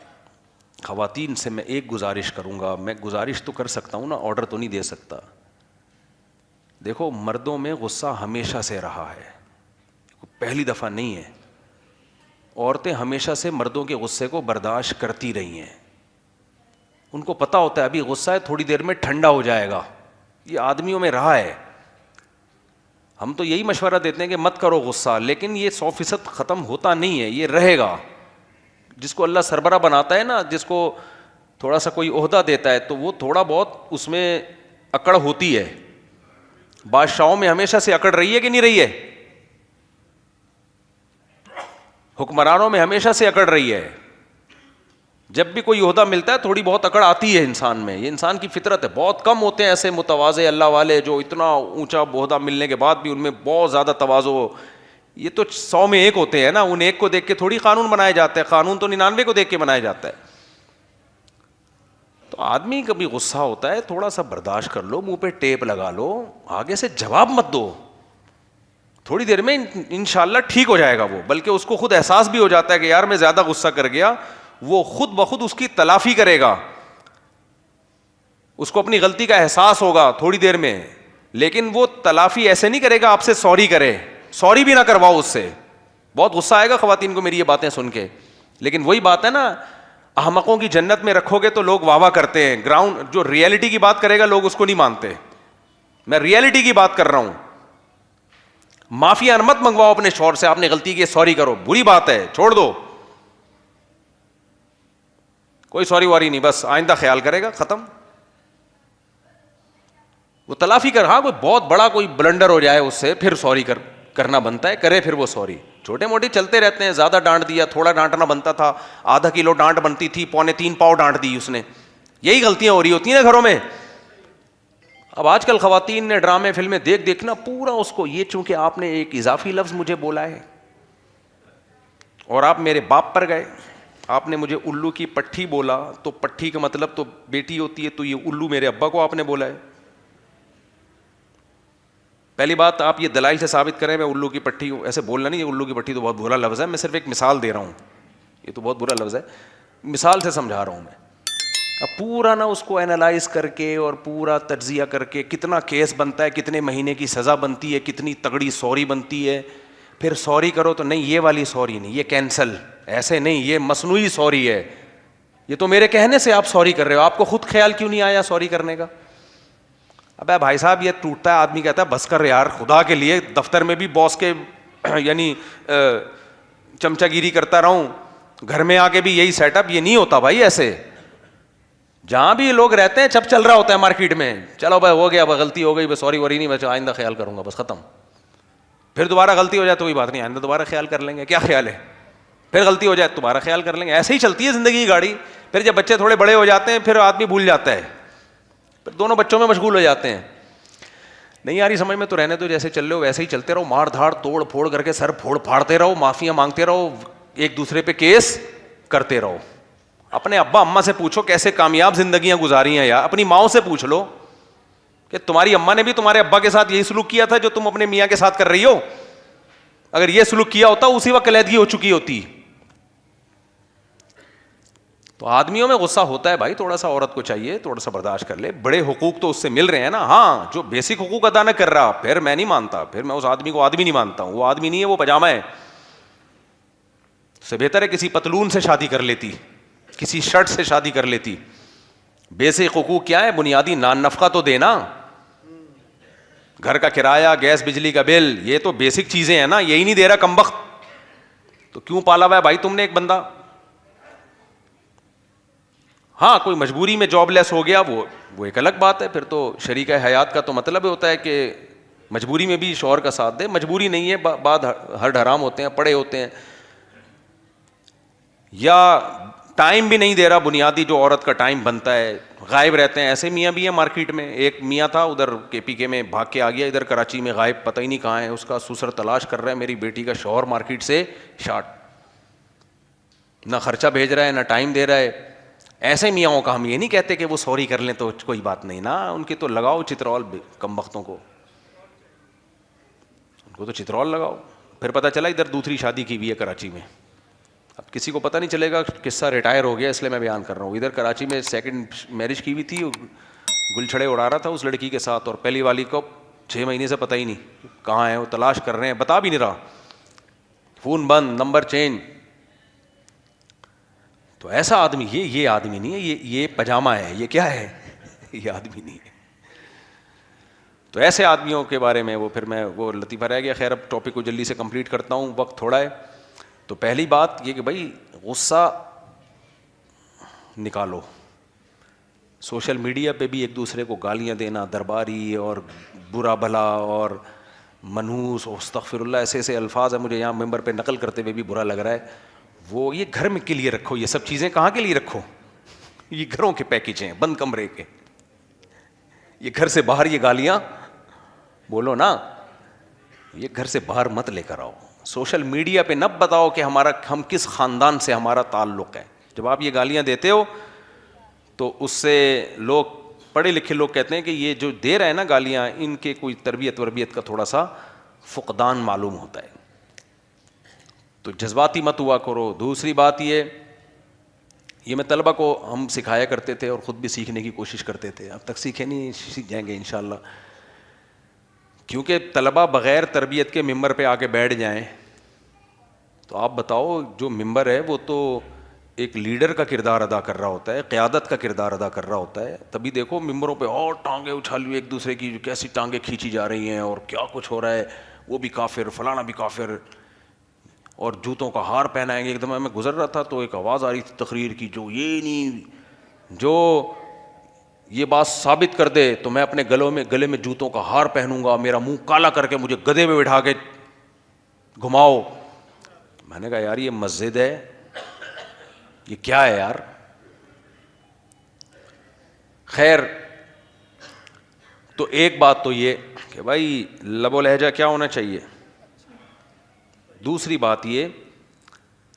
خواتین سے میں ایک گزارش کروں گا, میں گزارش تو کر سکتا ہوں نا, آرڈر تو نہیں دے سکتا. دیکھو, مردوں میں غصہ ہمیشہ سے رہا ہے, پہلی دفعہ نہیں ہے. عورتیں ہمیشہ سے مردوں کے غصے کو برداشت کرتی رہی ہیں. ان کو پتہ ہوتا ہے ابھی غصہ ہے, تھوڑی دیر میں ٹھنڈا ہو جائے گا. یہ آدمیوں میں رہا ہے. ہم تو یہی مشورہ دیتے ہیں کہ مت کرو غصہ, لیکن یہ 100% ختم ہوتا نہیں ہے, یہ رہے گا. جس کو اللہ سربراہ بناتا ہے نا, جس کو تھوڑا سا کوئی عہدہ دیتا ہے, تو وہ تھوڑا بہت اس میں اکڑ ہوتی ہے. بادشاہوں میں ہمیشہ سے اکڑ رہی ہے کہ نہیں رہی ہے؟ حکمرانوں میں ہمیشہ سے اکڑ رہی ہے. جب بھی کوئی عہدہ ملتا ہے تھوڑی بہت اکڑ آتی ہے انسان میں, یہ انسان کی فطرت ہے. بہت کم ہوتے ہیں ایسے متواضع اللہ والے جو اتنا اونچا عہدہ ملنے کے بعد بھی ان میں بہت زیادہ تواضع ہو. یہ تو 100 میں 1 ہوتے ہیں نا, ان ایک کو دیکھ کے تھوڑی قانون بنایا جاتا ہے, قانون تو 99 کو دیکھ کے بنایا جاتا ہے. تو آدمی کبھی غصہ ہوتا ہے, تھوڑا سا برداشت کر لو, منہ پہ ٹیپ لگا لو, آگے سے جواب مت دو. تھوڑی دیر میں انشاءاللہ ٹھیک ہو جائے گا وہ, بلکہ اس کو خود احساس بھی ہو جاتا ہے کہ یار میں زیادہ غصہ کر گیا. وہ خود بخود اس کی تلافی کرے گا, اس کو اپنی غلطی کا احساس ہوگا تھوڑی دیر میں. لیکن وہ تلافی ایسے نہیں کرے گا آپ سے سوری کرے, سوری بھی نہ کرواؤ اس سے. بہت غصہ آئے گا خواتین کو میری یہ باتیں سن کے, لیکن وہی بات ہے نا, احمقوں کی جنت میں رکھو گے تو لوگ واہ واہ کرتے ہیں, گراؤنڈ جو ریئلٹی کی بات کرے گا لوگ اس کو نہیں مانتے. میں ریئلٹی کی بات کر رہا ہوں. معافی مت منگواؤ اپنے شوہر سے, آپ نے غلطی کی سوری کرو, بری بات ہے چھوڑ دو, کوئی سوری واری نہیں, بس آئندہ خیال کرے گا, ختم. وہ تلافی کر, ہاں کوئی بہت بڑا کوئی بلنڈر ہو جائے اس سے پھر سوری کرنا بنتا ہے, کرے پھر وہ سوری. چھوٹے موٹے چلتے رہتے ہیں, زیادہ ڈانٹ دیا, تھوڑا ڈانٹنا بنتا تھا, آدھا کلو ڈانٹ بنتی تھی, 3.25 پاؤ ڈانٹ دی اس نے, یہی غلطیاں ہو رہی ہوتی ہیں نا گھروں میں. اب آج کل خواتین نے ڈرامے فلمیں دیکھنا پورا اس کو, یہ چونکہ آپ نے ایک اضافی لفظ مجھے بولا ہے اور آپ میرے باپ پر گئے, آپ نے مجھے الو کی پٹھی بولا, تو پٹھی کا مطلب تو بیٹی ہوتی ہے, تو یہ الو میرے ابا کو آپ نے بولا ہے. پہلی بات آپ یہ دلائل سے ثابت کریں میں الو کی پٹھی ہوں, ایسے بولنا نہیں, الو کی پٹھی تو بہت برا لفظ ہے, میں صرف ایک مثال دے رہا ہوں, یہ تو بہت برا لفظ ہے, مثال سے سمجھا رہا ہوں میں. اب پورا نا اس کو اینالائز کر کے اور پورا تجزیہ کر کے کتنا کیس بنتا ہے, کتنے مہینے کی سزا بنتی ہے, کتنی تگڑی سوری بنتی ہے, پھر سوری کرو تو نہیں یہ والی سوری نہیں, یہ کینسل, ایسے نہیں, یہ مصنوعی سوری ہے, یہ تو میرے کہنے سے آپ سوری کر رہے ہو, آپ کو خود خیال کیوں نہیں آیا سوری کرنے کا؟ ابے بھائی صاحب یہ ٹوٹتا ہے, آدمی کہتا ہے بس کر یار خدا کے لیے, دفتر میں بھی باس کے یعنی چمچا گیری کرتا رہا ہوں, گھر میں آ کے بھی یہی سیٹ اپ, یہ نہیں ہوتا بھائی ایسے. جہاں بھی لوگ رہتے ہیں چپ چل رہا ہوتا ہے مارکیٹ میں, چلو بھائی ہو گیا, غلطی ہو گئی, بس سوری وری نہیں, بس آئندہ خیال کروں گا, بس ختم. پھر دوبارہ غلطی ہو جائے تو کوئی بات نہیں, آئندہ دوبارہ خیال کر لیں گے, کیا خیال ہے, پھر غلطی ہو جائے دوبارہ خیال کر لیں گے. ایسے ہی چلتی ہے زندگی کی گاڑی. پھر جب بچے تھوڑے بڑے ہو جاتے ہیں پھر آدمی بھول جاتا ہے, پھر دونوں بچوں میں مشغول ہو جاتے ہیں. نہیں آ رہی سمجھ میں تو رہنے تو, جیسے چل رہے ہو ویسے ہی چلتے رہو, مار دھاڑ توڑ پھوڑ کر کے سر پھاڑتے رہو, معافیاں مانگتے رہو, ایک دوسرے پہ کیس کرتے رہو. اپنے ابا اماں سے پوچھو کیسے کامیاب زندگیاں گزاری ہیں, یا اپنی ماؤں سے پوچھ لو کہ تمہاری اماں نے بھی تمہارے ابا کے ساتھ یہی سلوک کیا تھا جو تم اپنے میاں کے ساتھ کر رہی ہو. اگر یہ سلوک کیا ہوتا اسی وقت علیحدگی ہو چکی ہوتی. تو آدمیوں میں غصہ ہوتا ہے بھائی, تھوڑا سا عورت کو چاہیے تھوڑا سا برداشت کر لے, بڑے حقوق تو اس سے مل رہے ہیں نا. ہاں جو بیسک حقوق ادا نہ کر رہا پھر میں نہیں مانتا, پھر میں اس آدمی کو آدمی نہیں مانتا ہوں, وہ آدمی نہیں ہے, وہ پجامہ ہے. اس سے بہتر ہے کسی پتلون سے شادی کر لیتی, کسی شرٹ سے شادی کر لیتی. بیسک حقوق کیا ہے؟ بنیادی نان نفقہ تو دینا, گھر کا کرایہ, گیس بجلی کا بل, یہ تو بیسک چیزیں ہیں نا, یہی نہیں دے رہا کمبخت, تو کیوں پالا ہوا ہے بھائی تم نے ایک بندہ؟ ہاں کوئی مجبوری میں جاب لیس ہو گیا وہ ایک الگ بات ہے, پھر تو شریک حیات کا تو مطلب ہوتا ہے کہ مجبوری میں بھی شوہر کا ساتھ دے. مجبوری نہیں ہے, بعد ہر حرام ہوتے ہیں, پڑے ہوتے ہیں, یا ٹائم بھی نہیں دے رہا, بنیادی جو عورت کا ٹائم بنتا ہے, غائب رہتے ہیں. ایسے میاں بھی ہیں مارکیٹ میں, ایک میاں تھا ادھر کے پی کے میں, بھاگ کے آ گیا ادھر کراچی میں, غائب, پتہ ہی نہیں کہاں ہے, اس کا سسر تلاش کر رہا ہے, میری بیٹی کا شوہر مارکیٹ سے شارٹ, نہ خرچہ بھیج رہا ہے نہ ٹائم دے رہا ہے. ایسے میاں کا ہم یہ نہیں کہتے کہ وہ سوری کر لیں تو کوئی بات نہیں نا, ان کی تو لگاؤ چترول کم بختوں کو, ان کو تو چترول لگاؤ. پھر پتہ چلا ادھر دوسری شادی کی ہوئی ہے کراچی میں. اب کسی کو پتہ نہیں چلے گا, قصہ ریٹائر ہو گیا اس لیے میں بیان کر رہا ہوں. ادھر کراچی میں سیکنڈ میرج کی ہوئی تھی, گل چھڑے اڑا رہا تھا اس لڑکی کے ساتھ, اور پہلی والی کو 6 مہینے سے پتہ ہی نہیں کہاں ہے, وہ تلاش کر رہے ہیں, بتا بھی نہیں رہا, فون بند, نمبر چینج. تو ایسا آدمی, یہ آدمی نہیں ہے, یہ پجامہ ہے, یہ کیا ہے, یہ آدمی نہیں ہے. تو ایسے آدمیوں کے بارے میں وہ پھر میں وہ لطیفہ رہ گیا. خیر اب ٹاپک کو جلدی سے کمپلیٹ کرتا ہوں, وقت تھوڑا ہے. تو پہلی بات یہ کہ بھائی غصہ نکالو. سوشل میڈیا پہ بھی ایک دوسرے کو گالیاں دینا, درباری اور برا بھلا اور منحوس, استغفر اللہ, ایسے ایسے الفاظ ہیں مجھے یہاں ممبر پہ نقل کرتے ہوئے بھی برا لگ رہا ہے. وہ یہ گھر میں کے لیے رکھو, یہ سب چیزیں کہاں کے لیے رکھو, یہ گھروں کے پیکج ہیں, بند کمرے کے. یہ گھر سے باہر یہ گالیاں بولو نا, یہ گھر سے باہر مت لے کر آؤ. سوشل میڈیا پہ نہ بتاؤ کہ ہم کس خاندان سے ہمارا تعلق ہے. جب آپ یہ گالیاں دیتے ہو تو اس سے لوگ, پڑھے لکھے لوگ کہتے ہیں کہ یہ جو دے رہے ہیں نا گالیاں, ان کے کوئی تربیت وربیت کا تھوڑا سا فقدان معلوم ہوتا ہے. تو جذباتی مت ہوا کرو. دوسری بات یہ میں طلبہ کو ہم سکھایا کرتے تھے اور خود بھی سیکھنے کی کوشش کرتے تھے, اب تک سیکھے نہیں, سیکھ جائیں گے انشاءاللہ. کیونکہ طلبہ بغیر تربیت کے ممبر پہ آ کے بیٹھ جائیں تو آپ بتاؤ, جو ممبر ہے وہ تو ایک لیڈر کا کردار ادا کر رہا ہوتا ہے, قیادت کا کردار ادا کر رہا ہوتا ہے, تبھی دیکھو ممبروں پہ اور ٹانگیں اچھالی ہوئی ایک دوسرے کی, کیسی ٹانگیں کھینچی جا رہی ہیں اور کیا کچھ ہو رہا ہے, وہ بھی کافر, فلانا بھی کافر, اور جوتوں کا ہار پہنائیں گے. ایک دم میں گزر رہا تھا تو ایک آواز آ رہی تھی تقریر کی, جو یہ بات ثابت کر دے تو میں اپنے گلے میں جوتوں کا ہار پہنوں گا, میرا منہ کالا کر کے مجھے گدھے میں بٹھا کے گھماؤ. میں نے کہا یار یہ مسجد ہے, یہ کیا ہے یار. خیر, تو ایک بات تو یہ کہ بھائی لب و لہجہ کیا ہونا چاہیے. دوسری بات یہ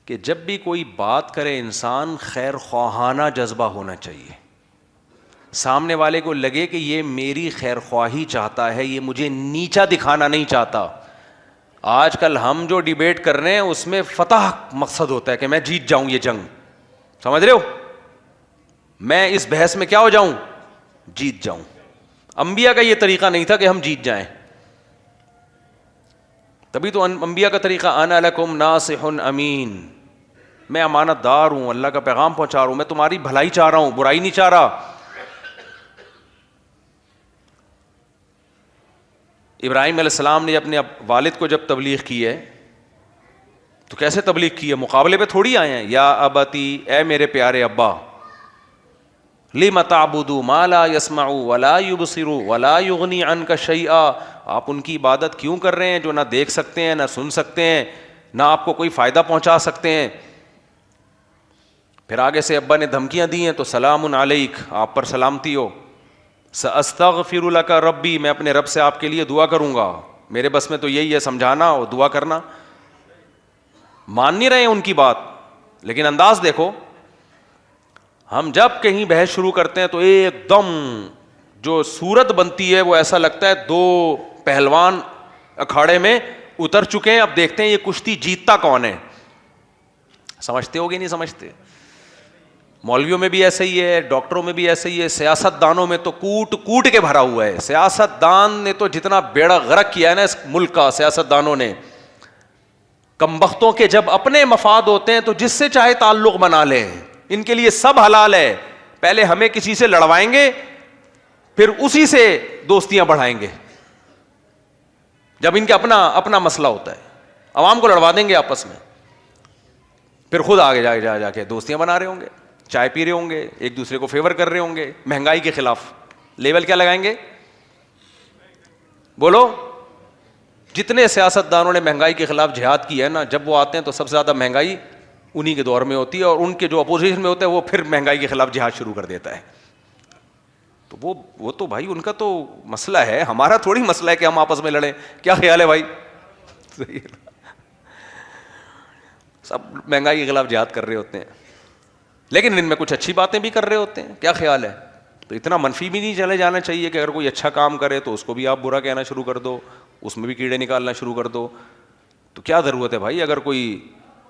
کہ جب بھی کوئی بات کرے انسان, خیر خواہانہ جذبہ ہونا چاہیے. سامنے والے کو لگے کہ یہ میری خیر خواہی چاہتا ہے, یہ مجھے نیچا دکھانا نہیں چاہتا. آج کل ہم جو ڈیبیٹ کر رہے ہیں اس میں فتح مقصد ہوتا ہے کہ میں جیت جاؤں یہ جنگ, سمجھ رہے ہو, میں اس بحث میں کیا ہو جاؤں, جیت جاؤں. انبیاء کا یہ طریقہ نہیں تھا کہ ہم جیت جائیں. تبھی تو انبیاء کا طریقہ انا لکم ناصح امین, میں امانت دار ہوں, اللہ کا پیغام پہنچا رہا ہوں, میں تمہاری بھلائی چاہ رہا ہوں, برائی نہیں چاہ رہا. ابراہیم علیہ السلام نے اپنے والد کو جب تبلیغ کی ہے تو کیسے تبلیغ کی ہے, مقابلے پہ تھوڑی آئے ہیں. یا ابتی, اے میرے پیارے ابا, لم تعبد ما لا يسمع ولا يبصر ولا يغني عنك شيئا, آپ ان کی عبادت کیوں کر رہے ہیں جو نہ دیکھ سکتے ہیں, نہ سن سکتے ہیں, نہ آپ کو کوئی فائدہ پہنچا سکتے ہیں. پھر آگے سے ابا نے دھمکیاں دی ہیں تو سلام علیک, آپ پر سلامتی ہو. ساستغفر لک ربی, میں اپنے رب سے آپ کے لیے دعا کروں گا. میرے بس میں تو یہی ہے, سمجھانا اور دعا کرنا. مان نہیں رہے ہیں ان کی بات, لیکن انداز دیکھو. ہم جب کہیں بحث شروع کرتے ہیں تو ایک دم جو صورت بنتی ہے وہ ایسا لگتا ہے دو پہلوان اکھاڑے میں اتر چکے ہیں, اب دیکھتے ہیں یہ کشتی جیتتا کون ہے. سمجھتے ہو گے نہیں سمجھتے؟ مولویوں میں بھی ایسا ہی ہے, ڈاکٹروں میں بھی ایسا ہی ہے, سیاست دانوں میں تو کوٹ کے بھرا ہوا ہے. سیاست دان نے تو جتنا بیڑا غرق کیا ہے نا اس ملک کا, سیاست دانوں نے, کمبختوں کے جب اپنے مفاد ہوتے ہیں تو جس سے چاہے تعلق بنا لیں, ان کے لیے سب حلال ہے. پہلے ہمیں کسی سے لڑوائیں گے, پھر اسی سے دوستیاں بڑھائیں گے. جب ان کے اپنا مسئلہ ہوتا ہے, عوام کو لڑوا دیں گے آپس میں, پھر خود آگے جا کے دوستیاں بنا رہے ہوں گے, چائے پی رہے ہوں گے, ایک دوسرے کو فیور کر رہے ہوں گے. مہنگائی کے خلاف لیبل کیا لگائیں گے, بولو. جتنے سیاست دانوں نے مہنگائی کے خلاف جہاد کی ہے نا, جب وہ آتے ہیں تو سب سے زیادہ مہنگائی انہی کے دور میں ہوتی ہے, اور ان کے جو اپوزیشن میں ہوتا ہے وہ پھر مہنگائی کے خلاف جہاد شروع کر دیتا ہے. تو وہ تو بھائی ان کا تو مسئلہ ہے, ہمارا تھوڑی مسئلہ ہے کہ ہم آپس میں لڑیں. کیا خیال ہے بھائی؟ سب مہنگائی کے خلاف جہاد کر رہے ہوتے ہیں, لیکن ان میں کچھ اچھی باتیں بھی کر رہے ہوتے ہیں. کیا خیال ہے؟ تو اتنا منفی بھی نہیں چلے جانا چاہیے کہ اگر کوئی اچھا کام کرے تو اس کو بھی آپ برا کہنا شروع کر دو, اس میں بھی کیڑے نکالنا شروع کر دو. تو کیا ضرورت ہے بھائی؟ اگر کوئی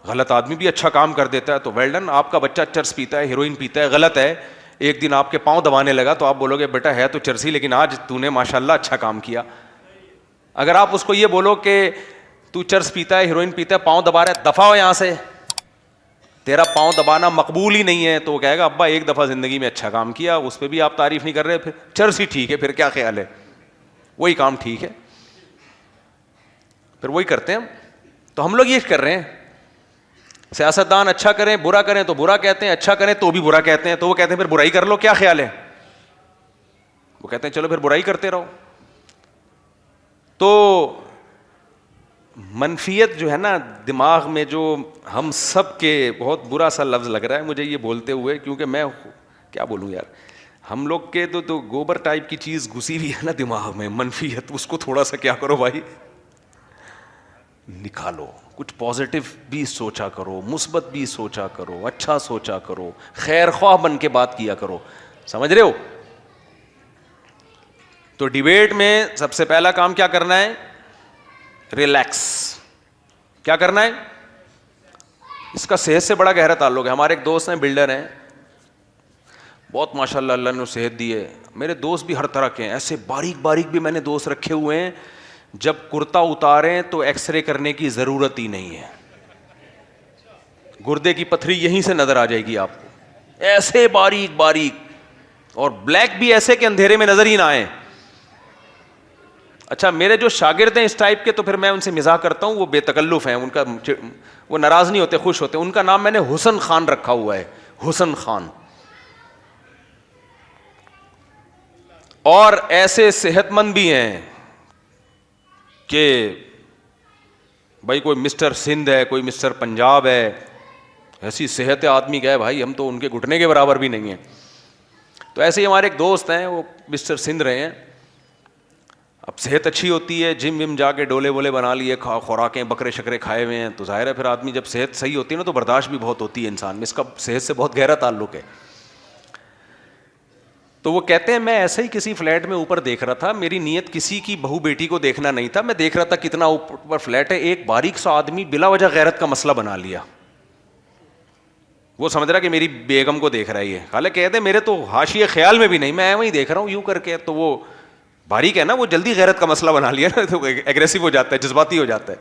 غلط آدمی بھی اچھا کام کر دیتا ہے تو ویل ڈن. آپ کا بچہ چرس پیتا ہے, ہیروئن پیتا ہے, غلط ہے, ایک دن آپ کے پاؤں دبانے لگا تو آپ بولو گے بیٹا ہے تو چرسی, لیکن آج تو نے ماشاءاللہ اچھا کام کیا. اگر آپ اس کو یہ بولو کہ تو چرس پیتا ہے, ہیروئن پیتا ہے, پاؤں دبا رہا ہے, دفع ہو یہاں سے, تیرا پاؤں دبانا مقبول ہی نہیں ہے, تو وہ کہے گا ابا ایک دفعہ زندگی میں اچھا کام کیا, اس پہ بھی آپ تعریف نہیں کر رہے, پھر چرس ہی ٹھیک ہے, پھر کیا خیال ہے؟ وہی کام ٹھیک ہے, پھر وہی کرتے ہیں. تو ہم لوگ یہ کر رہے ہیں, سیاستدان اچھا کریں برا کریں تو برا کہتے ہیں, اچھا کریں تو بھی برا کہتے ہیں. تو وہ کہتے ہیں پھر برائی کر لو, کیا خیال ہے؟ وہ کہتے ہیں چلو پھر برائی کرتے رہو. تو منفیت جو ہے نا دماغ میں, جو ہم سب کے بہت برا سا لفظ لگ رہا ہے مجھے یہ بولتے ہوئے, کیونکہ میں کیا بولوں یار, ہم لوگ کے تو گوبر ٹائپ کی چیز گھسی ہوئی ہے نا دماغ میں, منفیت. اس کو تھوڑا سا کیا کرو بھائی, نکالو. کچھ پازیٹیو بھی سوچا کرو, مثبت بھی سوچا کرو, اچھا سوچا کرو, خیر خواہ بن کے بات کیا کرو. سمجھ رہے ہو؟ تو ڈیبیٹ میں سب سے پہلا کام کیا کرنا ہے؟ ریلیکس. کیا کرنا ہے؟ اس کا صحت سے بڑا گہرا تعلق ہے. ہمارے ایک دوست ہیں, بلڈر ہیں, بہت ماشاء اللہ اللہ نے صحت دی ہے. میرے دوست بھی ہر طرح کے ہیں, ایسے باریک باریک بھی میں نے دوست رکھے ہوئے ہیں, جب کرتا اتاریں تو ایکس رے کرنے کی ضرورت ہی نہیں ہے. گردے کی پتھری یہیں سے نظر آ جائے گی آپ کو, ایسے باریک باریک, اور بلیک بھی ایسے کہ اندھیرے میں نظر ہی نہ آئے. اچھا میرے جو شاگرد ہیں اس ٹائپ کے, تو پھر میں ان سے مزاح کرتا ہوں, وہ بے تکلف ہیں, ان کا وہ ناراض نہیں ہوتے, خوش ہوتے. ان کا نام میں نے حسن خان رکھا ہوا ہے, حسن خان. اور ایسے صحت مند بھی ہیں کہ بھائی کوئی مسٹر سندھ ہے, کوئی مسٹر پنجاب ہے, ایسی صحت آدمی کا ہے بھائی, ہم تو ان کے گھٹنے کے برابر بھی نہیں ہیں. تو ایسے ہی ہمارے ایک دوست ہیں, وہ مسٹر سندھ رہے ہیں. اب صحت اچھی ہوتی ہے, جم وم جا کے ڈولے وولے بنا لیے, خوراکیں بکرے شکرے کھائے ہوئے ہیں, تو ظاہر ہے پھر آدمی جب صحت صحیح ہوتی ہے نا تو برداشت بھی بہت ہوتی ہے انسان میں, اس کا صحت سے بہت گہرا تعلق ہے. تو وہ کہتے ہیں میں ایسے ہی کسی فلیٹ میں اوپر دیکھ رہا تھا, میری نیت کسی کی بہو بیٹی کو دیکھنا نہیں تھا, میں دیکھ رہا تھا کتنا اوپر فلیٹ ہے, ایک باریک سا آدمی بلا وجہ غیرت کا مسئلہ بنا لیا. وہ سمجھ رہا کہ میری بیگم کو دیکھ رہا ہے یہ, حالانکہ کہتے ہیں میرے تو حاشیے خیال میں بھی نہیں, میں وہیں دیکھ رہا ہوں یوں کر کے. تو وہ باریک ہے نا, وہ جلدی غیرت کا مسئلہ بنا لیا نا, تو ایگریسو ہو جاتا ہے, جذباتی ہو جاتا ہے.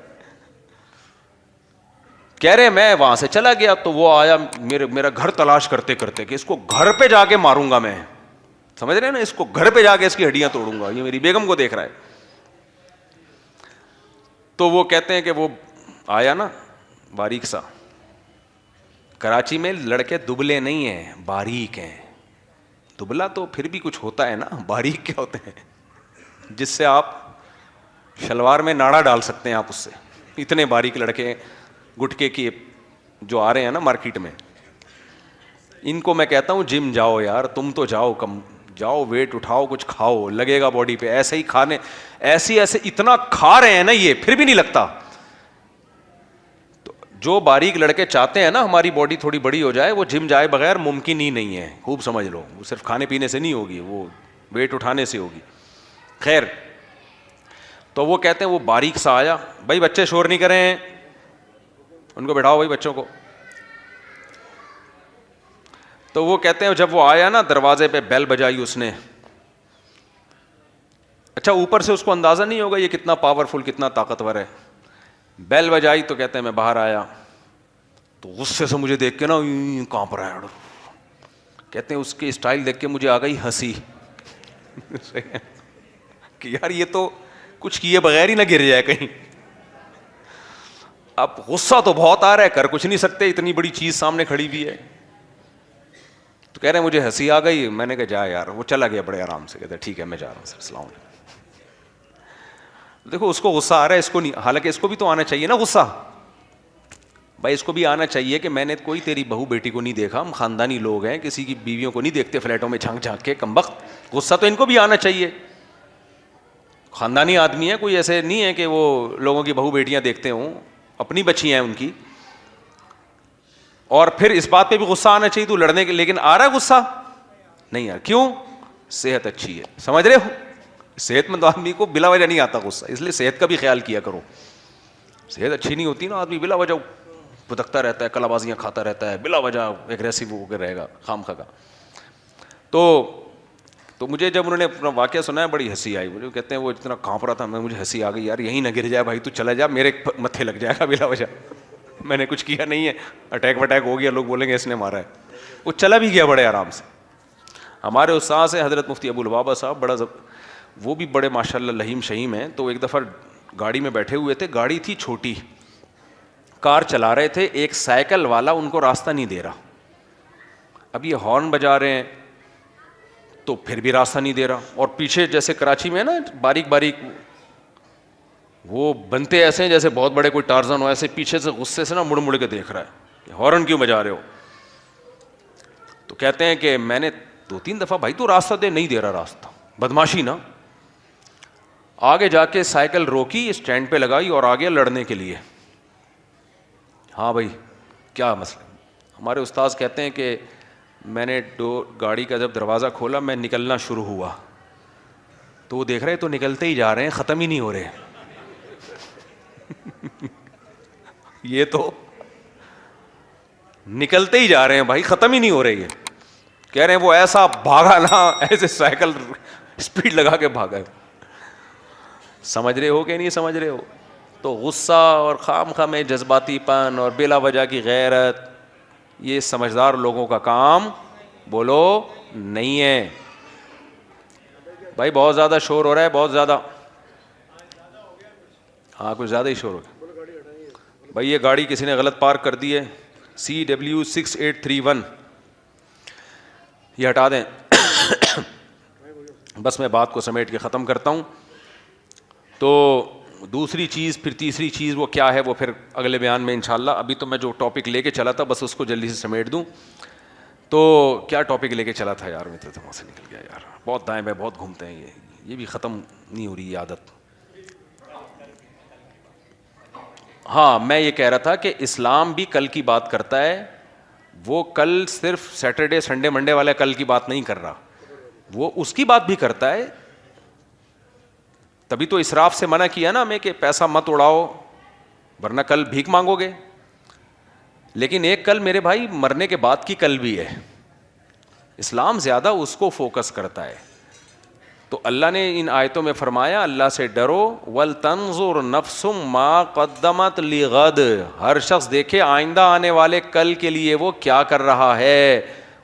کہہ رہے میں وہاں سے چلا گیا, تو وہ آیا میرا گھر تلاش کرتے کرتے کہ اس کو گھر پہ جا کے ماروں گا میں, سمجھ رہے ہیں نا, اس کو گھر پہ جا کے اس کی ہڈیاں توڑوں گا, یہ میری بیگم کو دیکھ رہا ہے. تو وہ کہتے ہیں کہ وہ آیا نا باریک سا, کراچی میں لڑکے دبلے نہیں ہیں, باریک ہیں. دبلا تو پھر بھی کچھ ہوتا ہے نا, باریک کیا ہوتے ہیں جس سے آپ شلوار میں ناڑا ڈال سکتے ہیں آپ اس سے. اتنے باریک لڑکے گٹکے کی جو آ رہے ہیں نا مارکیٹ میں, ان کو میں کہتا ہوں جم جاؤ یار, تم تو جاؤ, کم جاؤ, ویٹ اٹھاؤ, کچھ کھاؤ, لگے گا باڈی پہ. ایسے ہی کھانے ایسے اتنا کھا رہے ہیں نا یہ, پھر بھی نہیں لگتا. تو جو باریک لڑکے چاہتے ہیں نا ہماری باڈی تھوڑی بڑی ہو جائے, وہ جم جائے بغیر ممکن ہی نہیں ہے, خوب سمجھ لو. وہ صرف کھانے پینے سے نہیں ہوگی, وہ ویٹ اٹھانے سے ہوگی. خیر, تو وہ کہتے ہیں وہ باریک سا آیا, بھائی بچے شور نہیں کریں, ان کو بٹھاؤ بھائی بچوں کو. تو وہ کہتے ہیں جب وہ آیا نا دروازے پہ بیل بجائی اس نے. اچھا اوپر سے اس کو اندازہ نہیں ہوگا یہ کتنا پاورفل, کتنا طاقتور ہے. بیل بجائی تو کہتے ہیں میں باہر آیا, تو غصے سے مجھے دیکھ کے نا کانپ رہا ہے. کہتے ہیں اس کی اسٹائل دیکھ کے مجھے آ گئی ہنسی کہ یار یہ تو کچھ کیے بغیر ہی نہ گر جائے کہیں. اب غصہ تو بہت آ رہا ہے, کر کچھ نہیں سکتے, اتنی بڑی چیز سامنے کھڑی ہوئی ہے. تو کہہ رہے ہیں مجھے ہنسی آ گئی, میں نے کہا جا یار. وہ چلا گیا بڑے آرام سے, کہتے ہیں ٹھیک ہے میں جا رہا ہوں سر, السلام علیکم. دیکھو اس کو غصہ آ رہا ہے, اس کو نہیں, حالانکہ اس کو بھی تو آنا چاہیے نا غصہ. بھائی اس کو بھی آنا چاہیے کہ میں نے کوئی تیری بہو بیٹی کو نہیں دیکھا, ہم خاندانی لوگ ہیں, کسی کی بیویوں کو نہیں دیکھتے فلیٹوں میں جھانک جھانک کے, کمبخت. غصہ تو ان کو بھی آنا چاہیے, خاندانی آدمی ہے, کوئی ایسے نہیں ہے کہ وہ لوگوں کی بہو بیٹیاں دیکھتے ہوں, اپنی بچی ہیں ان کی. اور پھر اس بات پہ بھی غصہ آنا چاہیے تو لڑنے کے, لیکن آ رہا ہے غصہ نہیں یار, کیوں؟ صحت اچھی ہے, سمجھ رہے ہو. صحت مند آدمی کو بلا وجہ نہیں آتا غصہ, اس لیے صحت کا بھی خیال کیا کرو. صحت اچھی نہیں ہوتی نا, آدمی بلا وجہ بھٹکتا رہتا ہے, کلا بازیاں کھاتا رہتا ہے, بلا وجہ ایگریسو ہو کے رہے گا خام خا کا. تو مجھے جب انہوں نے اپنا واقعہ سنا ہے بڑی ہنسی آئی. مجھے کہتے ہیں وہ اتنا کانپ رہا تھا, مجھے ہنسی آ گئی یار, یہیں نہ گر جائے بھائی, تو چلا جا, میرے متھے لگ جائے گا بلا وجہ. میں نے کچھ کیا نہیں ہے, اٹیک وٹیک ہو گیا, لوگ بولیں گے اس نے مارا ہے. وہ چلا بھی گیا بڑے آرام سے. ہمارے استاذ ہیں حضرت مفتی ابو لبابہ صاحب, وہ بھی بڑے ماشاء اللہ لہیم شہیم ہیں. تو ایک دفعہ گاڑی میں بیٹھے ہوئے تھے, گاڑی تھی چھوٹی, کار چلا رہے تھے, ایک سائیکل والا ان کو راستہ نہیں دے رہا. اب یہ ہارن بجا رہے ہیں تو پھر بھی راستہ نہیں دے رہا, اور پیچھے جیسے کراچی میں نا باریک باریک وہ بنتے ایسے ہیں جیسے بہت بڑے کوئی ٹارزن ہو, ایسے پیچھے سے غصے سے نا مڑ مڑ کے دیکھ رہا ہے کہ ہارن کیوں بجا رہے ہو. تو کہتے ہیں کہ میں نے 2-3 دفعہ بھائی تو راستہ دے, نہیں دے رہا راستہ, بدماشی نا. آگے جا کے سائیکل روکی, اسٹینڈ پہ لگائی اور آگے لڑنے کے لیے. ہاں بھائی کیا مسئلہ. ہمارے استاذ کہتے ہیں کہ میں نے گاڑی کا جب دروازہ کھولا, میں نکلنا شروع ہوا تو وہ دیکھ رہے تو نکلتے ہی جا رہے ہیں, ختم ہی نہیں ہو رہے. یہ تو نکلتے ہی جا رہے ہیں بھائی, ختم ہی نہیں ہو رہے. یہ کہہ رہے ہیں وہ ایسا بھاگا نا, ایسے سائیکل اسپیڈ لگا کے بھاگا. سمجھ رہے ہو کہ نہیں سمجھ رہے ہو؟ تو غصہ اور خام خواہ میں جذباتی پن اور بلا وجہ کی غیرت یہ سمجھدار لوگوں کا کام بولو نہیں ہے. بھائی بہت زیادہ شور ہو رہا ہے, بہت زیادہ, ہاں کچھ زیادہ ہی شور ہو گیا. بھائی یہ گاڑی کسی نے غلط پارک کر دی ہے, CW6831, یہ ہٹا دیں. بس میں بات کو سمیٹ کے ختم کرتا ہوں. تو دوسری چیز, پھر تیسری چیز وہ کیا ہے وہ پھر اگلے بیان میں انشاءاللہ. ابھی تو میں جو ٹاپک لے کے چلا تھا بس اس کو جلدی سے سمیٹ دوں. تو کیا ٹاپک لے کے چلا تھا یار, میں تو وہاں سے نکل گیا یار. بہت دائیں بائیں بہت گھومتے ہیں, یہ بھی ختم نہیں ہو رہی یہ عادت. ہاں میں یہ کہہ رہا تھا کہ اسلام بھی کل کی بات کرتا ہے. وہ کل صرف سیٹرڈے سنڈے منڈے والا کل کی بات نہیں کر رہا, وہ اس کی بات بھی کرتا ہے. تبھی تو اسراف سے منع کیا نا ہمیں کہ پیسہ مت اڑاؤ ورنہ کل بھیک مانگو گے. لیکن ایک کل میرے بھائی مرنے کے بعد کی کل بھی ہے. اسلام زیادہ اس کو فوکس کرتا ہے. تو اللہ نے ان آیتوں میں فرمایا اللہ سے ڈرو, وَلْتَنْظُرْ نَفْسٌ مَا قَدَّمَتْ لِغَدٍ, ہر شخص دیکھے آئندہ آنے والے کل کے لیے وہ کیا کر رہا ہے.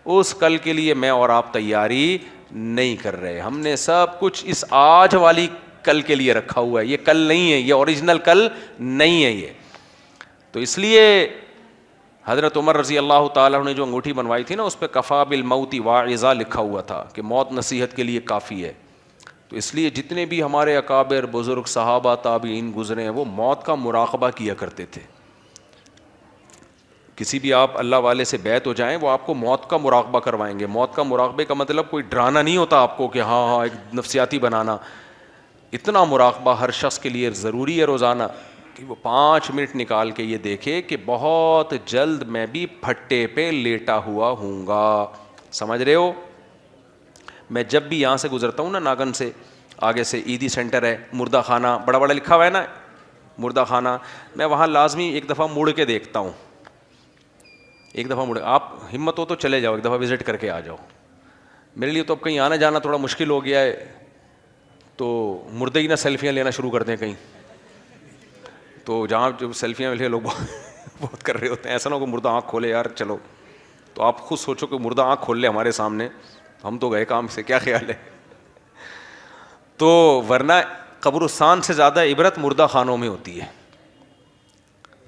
اس کل کے لیے میں اور آپ تیاری نہیں کر رہے. ہم نے سب کچھ اس آج والی کل کے لیے رکھا ہوا ہے. یہ کل نہیں ہے, یہ اوریجنل کل نہیں ہے یہ. تو اس لیے حضرت عمر رضی اللہ تعالیٰ نے جو انگوٹھی بنوائی تھی نا اس پہ کفا بالموت واعظا لکھا ہوا تھا کہ موت نصیحت کے لیے کافی ہے. تو اس لیے جتنے بھی ہمارے اکابر بزرگ صحابہ تابعین گزرے ہیں وہ موت کا مراقبہ کیا کرتے تھے. کسی بھی آپ اللہ والے سے بیعت ہو جائیں وہ آپ کو موت کا مراقبہ کروائیں گے. موت کا مراقبے کا مطلب کوئی ڈرانا نہیں ہوتا آپ کو کہ ہاں ہاں ایک نفسیاتی بنانا. اتنا مراقبہ ہر شخص کے لیے ضروری ہے روزانہ کہ وہ 5 منٹ نکال کے یہ دیکھے کہ بہت جلد میں بھی پھٹے پہ لیٹا ہوا ہوں گا. سمجھ رہے ہو؟ میں جب بھی یہاں سے گزرتا ہوں نا ناگن سے آگے سے عیدی سینٹر ہے, مردہ خانہ بڑا بڑا لکھا ہوا ہے نا مردہ خانہ, میں وہاں لازمی ایک دفعہ مڑ کے دیکھتا ہوں. ایک دفعہ مڑ, آپ ہمت ہو تو چلے جاؤ ایک دفعہ وزٹ کر کے آ جاؤ. میرے لیے تو اب کہیں آنا جانا تھوڑا مشکل ہو گیا ہے, تو مردے ہی نہ سیلفیاں لینا شروع کر دیں کہیں. تو جہاں جو سیلفیاں لے لوگ بہت کر رہے ہوتے ہیں, ایسا نہ ہو کہ مردہ آنکھ کھولے یار چلو. تو آپ خود سوچو کہ مردہ آنکھ کھول لے ہمارے سامنے, ہم تو گئے کام سے, کیا خیال ہے؟ تو ورنہ قبرستان سے زیادہ عبرت مردہ خانوں میں ہوتی ہے.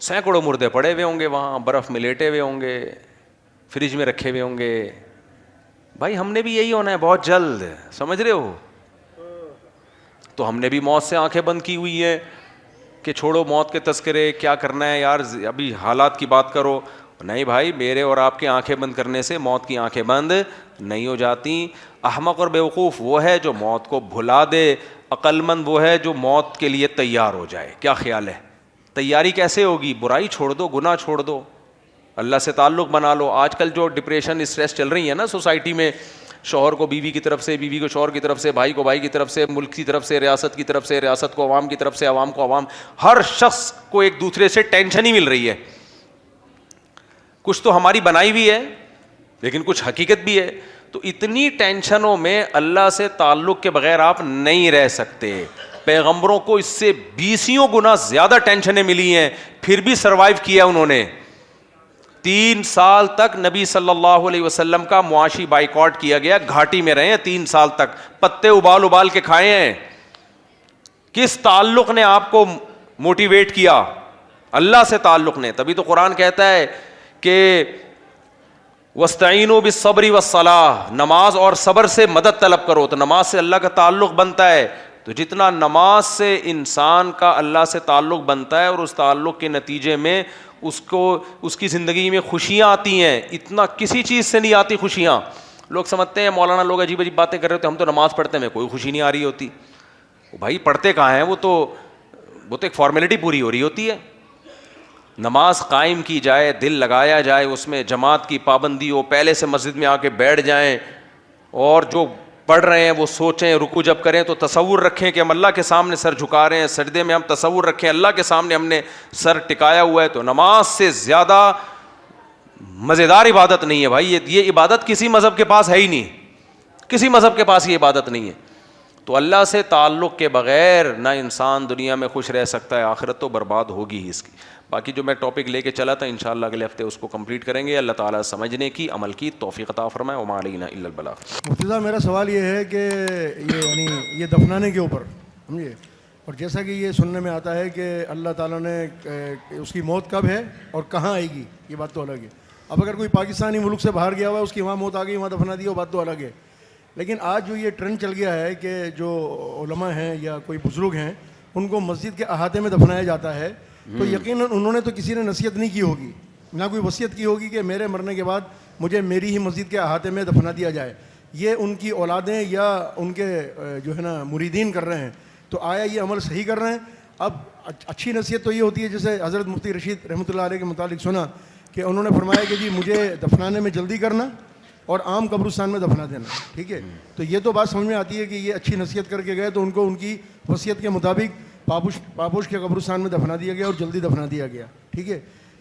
سینکڑوں مردے پڑے ہوئے ہوں گے وہاں, برف میں لیٹے ہوئے ہوں گے, فریج میں رکھے ہوئے ہوں گے. بھائی ہم نے بھی یہی ہونا ہے بہت جلد, سمجھ رہے ہو؟ تو ہم نے بھی موت سے آنکھیں بند کی ہوئی ہیں کہ چھوڑو موت کے تذکرے, کیا کرنا ہے یار, ابھی حالات کی بات کرو. نہیں بھائی, میرے اور آپ کے آنکھیں بند کرنے سے موت کی آنکھیں بند نہیں ہو جاتی. احمق اور بیوقوف وہ ہے جو موت کو بھلا دے, عقل مند وہ ہے جو موت کے لیے تیار ہو جائے. کیا خیال ہے؟ تیاری کیسے ہوگی؟ برائی چھوڑ دو, گناہ چھوڑ دو, اللہ سے تعلق بنا لو. آج کل جو ڈپریشن اسٹریس چل رہی ہے نا سوسائٹی میں, شوہر کو بیوی کی طرف سے, بیوی کو شوہر کی طرف سے, بھائی کو بھائی کی طرف سے, ملک کی طرف سے, ریاست کی طرف سے, ریاست کو عوام کی طرف سے, عوام کو عوام, ہر شخص کو ایک دوسرے سے ٹینشن ہی مل رہی ہے. کچھ تو ہماری بنائی بھی ہے لیکن کچھ حقیقت بھی ہے. تو اتنی ٹینشنوں میں اللہ سے تعلق کے بغیر آپ نہیں رہ سکتے. پیغمبروں کو اس سے 20 گنا زیادہ ٹینشنیں ملی ہیں, پھر بھی سروائیو کیا انہوں نے. 3 سال تک نبی صلی اللہ علیہ وسلم کا معاشی بائیکاٹ کیا گیا, گھاٹی میں رہے ہیں 3 سال تک, پتے ابال ابال کے کھائے ہیں. کس تعلق نے آپ کو موٹیویٹ کیا؟ اللہ سے تعلق نے. تبھی تو قرآن کہتا ہے کہ وَاسْتَعِينُوا بِالصَّبْرِ وَالصَّلَاةِ, نماز اور صبر سے مدد طلب کرو. تو نماز سے اللہ کا تعلق بنتا ہے. تو جتنا نماز سے انسان کا اللہ سے تعلق بنتا ہے اور اس تعلق کے نتیجے میں اس کو اس کی زندگی میں خوشیاں آتی ہیں, اتنا کسی چیز سے نہیں آتی خوشیاں. لوگ سمجھتے ہیں مولانا لوگ عجیب عجیب باتیں کر رہے ہوتے ہیں, ہم تو نماز پڑھتے ہیں کوئی خوشی نہیں آ رہی ہوتی. بھائی پڑھتے کہاں ہیں, وہ تو ایک فارمیلٹی پوری ہو رہی ہوتی ہے. نماز قائم کی جائے, دل لگایا جائے, اس میں جماعت کی پابندی ہو, پہلے سے مسجد میں آ کے بیٹھ جائیں اور جو پڑھ رہے ہیں وہ سوچیں. رکوع جب کریں تو تصور رکھیں کہ ہم اللہ کے سامنے سر جھکا رہے ہیں, سجدے میں ہم تصور رکھیں اللہ کے سامنے ہم نے سر ٹکایا ہوا ہے. تو نماز سے زیادہ مزیدار عبادت نہیں ہے بھائی. یہ عبادت کسی مذہب کے پاس ہے ہی نہیں, کسی مذہب کے پاس یہ عبادت نہیں ہے. تو اللہ سے تعلق کے بغیر نہ انسان دنیا میں خوش رہ سکتا ہے, آخرت تو برباد ہوگی ہی اس کی. باقی جو میں ٹاپک لے کے چلا تھا انشاءاللہ اگلے ہفتے اس کو کمپلیٹ کریں گے. اللہ تعالیٰ سمجھنے کی, عمل کی توفیق عطا فرمائے. وما علینا الا البلاغ. مفتی صاحب میرا سوال یہ ہے کہ یہ دفنانے کے اوپر سمجھیے, اور جیسا کہ یہ سننے میں آتا ہے کہ اللہ تعالیٰ نے اس کی موت کب ہے اور کہاں آئے گی, یہ بات تو الگ ہے. اب اگر کوئی پاکستانی ملک سے باہر گیا ہوا ہے, اس کی وہاں موت آ گئی, وہاں دفنا دیا, وہ بات تو الگ ہے. لیکن آج جو یہ ٹرینڈ چل گیا ہے کہ جو علماء ہیں یا کوئی بزرگ ہیں ان کو مسجد کے احاطے میں دفنایا جاتا ہے, تو یقیناً انہوں نے تو کسی نے نصیحت نہیں کی ہوگی, نہ کوئی وصیت کی ہوگی کہ میرے مرنے کے بعد مجھے میری ہی مسجد کے احاطے میں دفنا دیا جائے. یہ ان کی اولادیں یا ان کے جو ہے نا مریدین کر رہے ہیں. تو آیا یہ عمل صحیح کر رہے ہیں؟ اب اچھی نصیحت تو یہ ہوتی ہے, جیسے حضرت مفتی رشید رحمۃ اللہ علیہ کے متعلق سنا کہ انہوں نے فرمایا کہ جی مجھے دفنانے میں جلدی کرنا اور عام قبرستان میں دفنا دینا, ٹھیک ہے. تو یہ تو بات سمجھ میں آتی ہے کہ یہ اچھی نصیحت کر کے گئے تو ان کو ان کی وصیت کے مطابق پابوش کے قبرستان میں دفنا دیا گیا اور جلدی دفنا دیا گیا, ٹھیک ہے.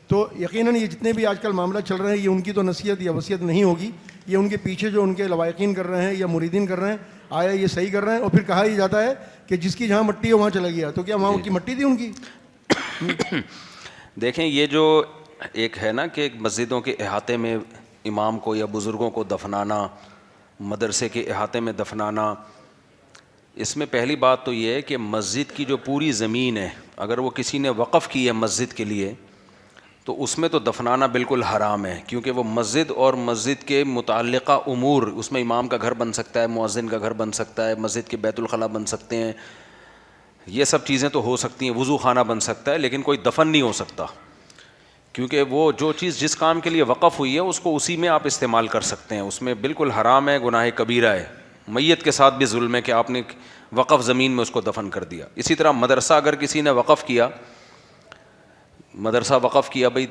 تو یقیناً یہ جتنے بھی آج کل معاملہ چل رہے ہیں یہ ان کی تو نصیحت یا وصیت نہیں ہوگی, یہ ان کے پیچھے جو ان کے لوائقین کر رہے ہیں یا مریدین کر رہے ہیں, آیا یہ صحیح کر رہے ہیں. اور پھر کہا یہ جاتا ہے کہ جس کی جہاں مٹی ہے وہاں چلا گیا, تو کیا وہاں کی مٹی تھی ان کی؟ دیکھیں یہ جو ایک ہے نا کہ مسجدوں کے احاطے میں امام کو یا بزرگوں کو دفنانا, مدرسے کے احاطے میں دفنانا, اس میں پہلی بات تو یہ ہے کہ مسجد کی جو پوری زمین ہے اگر وہ کسی نے وقف کی ہے مسجد کے لیے تو اس میں تو دفنانا بالکل حرام ہے, کیونکہ وہ مسجد اور مسجد کے متعلقہ امور, اس میں امام کا گھر بن سکتا ہے, مؤذن کا گھر بن سکتا ہے, مسجد کے بیت الخلاء بن سکتے ہیں, یہ سب چیزیں تو ہو سکتی ہیں, وضو خانہ بن سکتا ہے, لیکن کوئی دفن نہیں ہو سکتا, کیونکہ وہ جو چیز جس کام کے لیے وقف ہوئی ہے اس کو اسی میں آپ استعمال کر سکتے ہیں. اس میں بالکل حرام ہے, گناہ کبیرہ ہے, میت کے ساتھ بھی ظلم ہے کہ آپ نے وقف زمین میں اس کو دفن کر دیا. اسی طرح مدرسہ اگر کسی نے وقف کیا, مدرسہ وقف کیا بھائی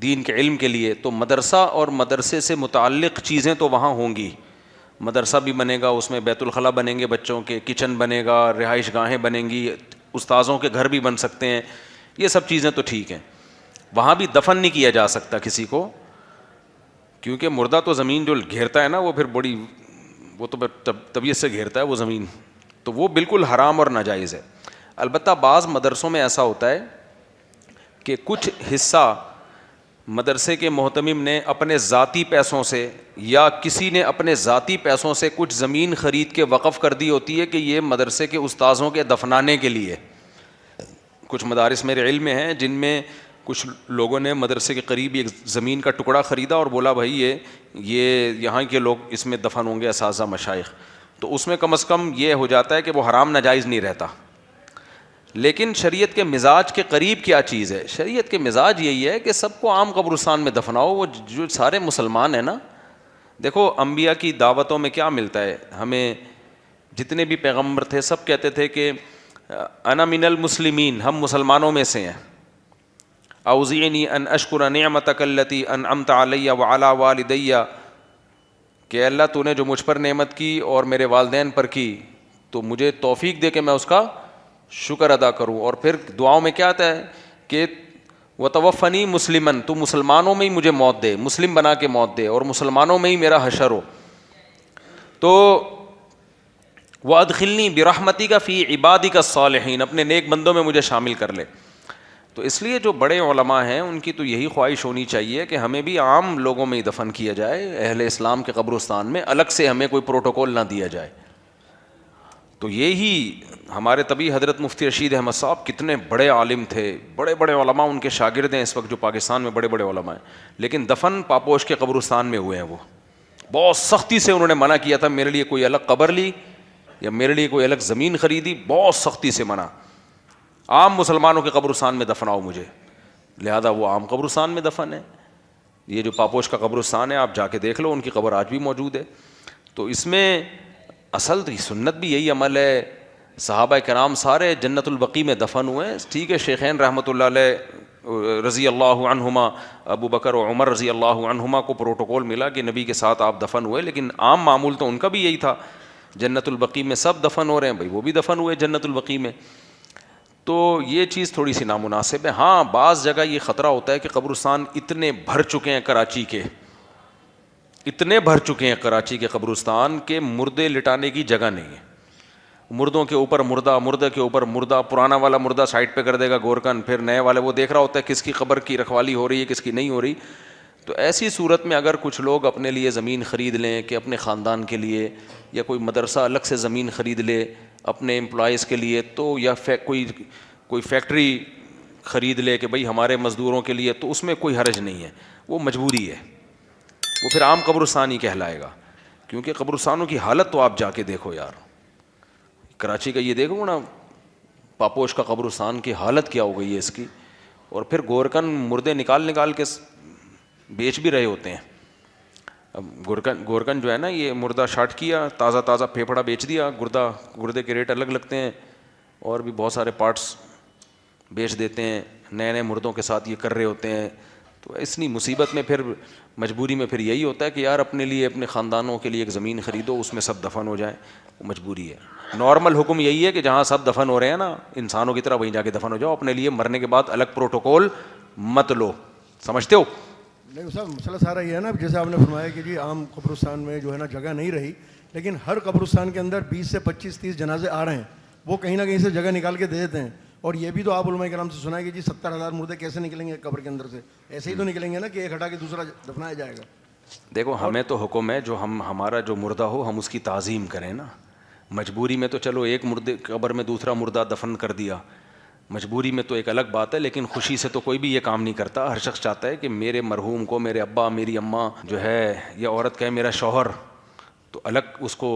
دین کے علم کے لیے, تو مدرسہ اور مدرسے سے متعلق چیزیں تو وہاں ہوں گی. مدرسہ بھی بنے گا, اس میں بیت الخلاء بنیں گے, بچوں کے کچن بنے گا, رہائش گاہیں بنیں گی, استاذوں کے گھر بھی بن سکتے ہیں, یہ سب چیزیں تو ٹھیک ہیں. وہاں بھی دفن نہیں کیا جا سکتا کسی کو, کیونکہ مردہ تو زمین جو گھیرتا ہے نا وہ پھر بڑی, وہ تو طبیعت سے گھیرتا ہے وہ زمین, تو وہ بالکل حرام اور ناجائز ہے. البتہ بعض مدرسوں میں ایسا ہوتا ہے کہ کچھ حصہ مدرسے کے محتمم نے اپنے ذاتی پیسوں سے یا کسی نے اپنے ذاتی پیسوں سے کچھ زمین خرید کے وقف کر دی ہوتی ہے کہ یہ مدرسے کے استاذوں کے دفنانے کے لیے. کچھ مدارس میرے علم میں ہیں جن میں کچھ لوگوں نے مدرسے کے قریب ایک زمین کا ٹکڑا خریدا اور بولا بھائی یہ یہاں کے لوگ اس میں دفن ہوں گے, اساتذہ مشائخ. تو اس میں کم از کم یہ ہو جاتا ہے کہ وہ حرام ناجائز نہیں رہتا. لیکن شریعت کے مزاج کے قریب کیا چیز ہے؟ شریعت کے مزاج یہی ہے کہ سب کو عام قبرستان میں دفناؤ, وہ جو سارے مسلمان ہیں نا. دیکھو انبیاء کی دعوتوں میں کیا ملتا ہے ہمیں, جتنے بھی پیغمبر تھے سب کہتے تھے کہ انا من المسلمین, ہم مسلمانوں میں سے ہیں. اوزعنی ان اشکر نعمتک التی انعمت علی وعلی والدی, کہ اللہ تو نے جو مجھ پر نعمت کی اور میرے والدین پر کی تو مجھے توفیق دے کہ میں اس کا شکر ادا کروں. اور پھر دعاؤں میں کیا آتا ہے کہ وتوفنی مسلمن, تو مسلمانوں میں ہی مجھے موت دے, مسلم بنا کے موت دے, اور مسلمانوں میں ہی میرا حشر ہو. تو وادخلنی برحمتک فی عبادک الصالحین, اپنے نیک بندوں میں مجھے شامل کر لے. تو اس لیے جو بڑے علماء ہیں ان کی تو یہی خواہش ہونی چاہیے کہ ہمیں بھی عام لوگوں میں ہی دفن کیا جائے, اہل اسلام کے قبرستان میں, الگ سے ہمیں کوئی پروٹوکول نہ دیا جائے. تو یہی ہمارے طبی حضرت مفتی رشید احمد صاحب کتنے بڑے عالم تھے, بڑے بڑے علماء ان کے شاگرد ہیں اس وقت جو پاکستان میں بڑے بڑے علماء ہیں, لیکن دفن پاپوش کے قبرستان میں ہوئے ہیں. وہ بہت سختی سے انہوں نے منع کیا تھا, میرے لیے کوئی الگ قبر لی یا میرے لیے کوئی الگ زمین خریدی, بہت سختی سے منع, عام مسلمانوں کے قبرستان میں دفناؤ مجھے. لہذا وہ عام قبرستان میں دفن ہے. یہ جو پاپوش کا قبرستان ہے آپ جا کے دیکھ لو, ان کی قبر آج بھی موجود ہے. تو اس میں اصل سنت بھی یہی عمل ہے. صحابہ کرام سارے جنت البقیع میں دفن ہوئے ہیں, ٹھیک ہے. شیخین رحمۃ اللہ علیہ رضی اللہ عنہما, ابو بکر و عمر رضی اللہ عنہما کو پروٹوکول ملا کہ نبی کے ساتھ آپ دفن ہوئے, لیکن عام معمول تو ان کا بھی یہی تھا. جنت البقیع میں سب دفن ہو رہے ہیں, بھائی وہ بھی دفن ہوئے جنت البقیع میں. تو یہ چیز تھوڑی سی نامناسب ہے. ہاں بعض جگہ یہ خطرہ ہوتا ہے کہ قبرستان اتنے بھر چکے ہیں کراچی کے, اتنے بھر چکے ہیں کراچی کے قبرستان کے مردے لٹانے کی جگہ نہیں ہے. مردوں کے اوپر مردہ، مردے کے اوپر مردہ، پرانا والا مردہ سائڈ پہ کر دے گا گورکن، پھر نئے والے وہ دیکھ رہا ہوتا ہے کس کی قبر کی رکھوالی ہو رہی ہے کس کی نہیں ہو رہی. تو ایسی صورت میں اگر کچھ لوگ اپنے لیے زمین خرید لیں کہ اپنے خاندان کے لیے، یا کوئی مدرسہ الگ سے زمین خرید لے اپنے امپلائیز کے لیے، تو یا کوئی فیکٹری خرید لے کہ بھئی ہمارے مزدوروں کے لیے، تو اس میں کوئی حرج نہیں ہے. وہ مجبوری ہے، وہ پھر عام قبرستان ہی کہلائے گا. کیونکہ قبرستانوں کی حالت تو آپ جا کے دیکھو یار، کراچی کا یہ دیکھو نا پاپوش کا قبرستان کی حالت کیا ہو گئی ہے اس کی. اور پھر گورکن مردے نکال کے بیچ بھی رہے ہوتے ہیں. اب گورکن جو ہے نا، یہ مردہ شاٹ کیا، تازہ پھیپھڑا بیچ دیا، گردے کے ریٹ الگ لگتے ہیں، اور بھی بہت سارے پارٹس بیچ دیتے ہیں، نئے مردوں کے ساتھ یہ کر رہے ہوتے ہیں. تو اتنی مصیبت میں پھر مجبوری میں پھر یہی ہوتا ہے کہ یار اپنے لیے اپنے خاندانوں کے لیے ایک زمین خریدو، اس میں سب دفن ہو جائیں. وہ مجبوری ہے. نارمل حکم یہی ہے کہ جہاں سب دفن ہو رہے ہیں نا انسانوں کی طرح، وہیں جا کے دفن ہو جاؤ. اپنے لیے مرنے کے بعد الگ پروٹوکول مت لو. سمجھتے ہو؟ نہیں صاحب، مسئلہ سارا یہ ہے نا، جیسے آپ نے فرمایا کہ جی عام قبرستان میں جو ہے نا جگہ نہیں رہی، لیکن ہر قبرستان کے اندر 20 سے 25 30 جنازے آ رہے ہیں، وہ کہیں نہ کہیں سے جگہ نکال کے دے دیتے ہیں. اور یہ بھی تو آپ علماء کرام سے سنا ہے کہ جی 70,000 مردے کیسے نکلیں گے قبر کے اندر سے؟ ایسے ہی تو نکلیں گے نا کہ ایک ہٹا کے دوسرا دفنایا جائے گا. دیکھو ہمیں تو حکم ہے جو ہمارا جو مردہ ہو ہم اس کی تعظیم کریں نا. مجبوری میں تو چلو ایک مردے قبر میں دوسرا مردہ دفن کر دیا، مجبوری میں تو ایک الگ بات ہے، لیکن خوشی سے تو کوئی بھی یہ کام نہیں کرتا. ہر شخص چاہتا ہے کہ میرے مرحوم کو میرے ابا میری اماں جو ہے، یا عورت کہے میرا شوہر، تو الگ اس کو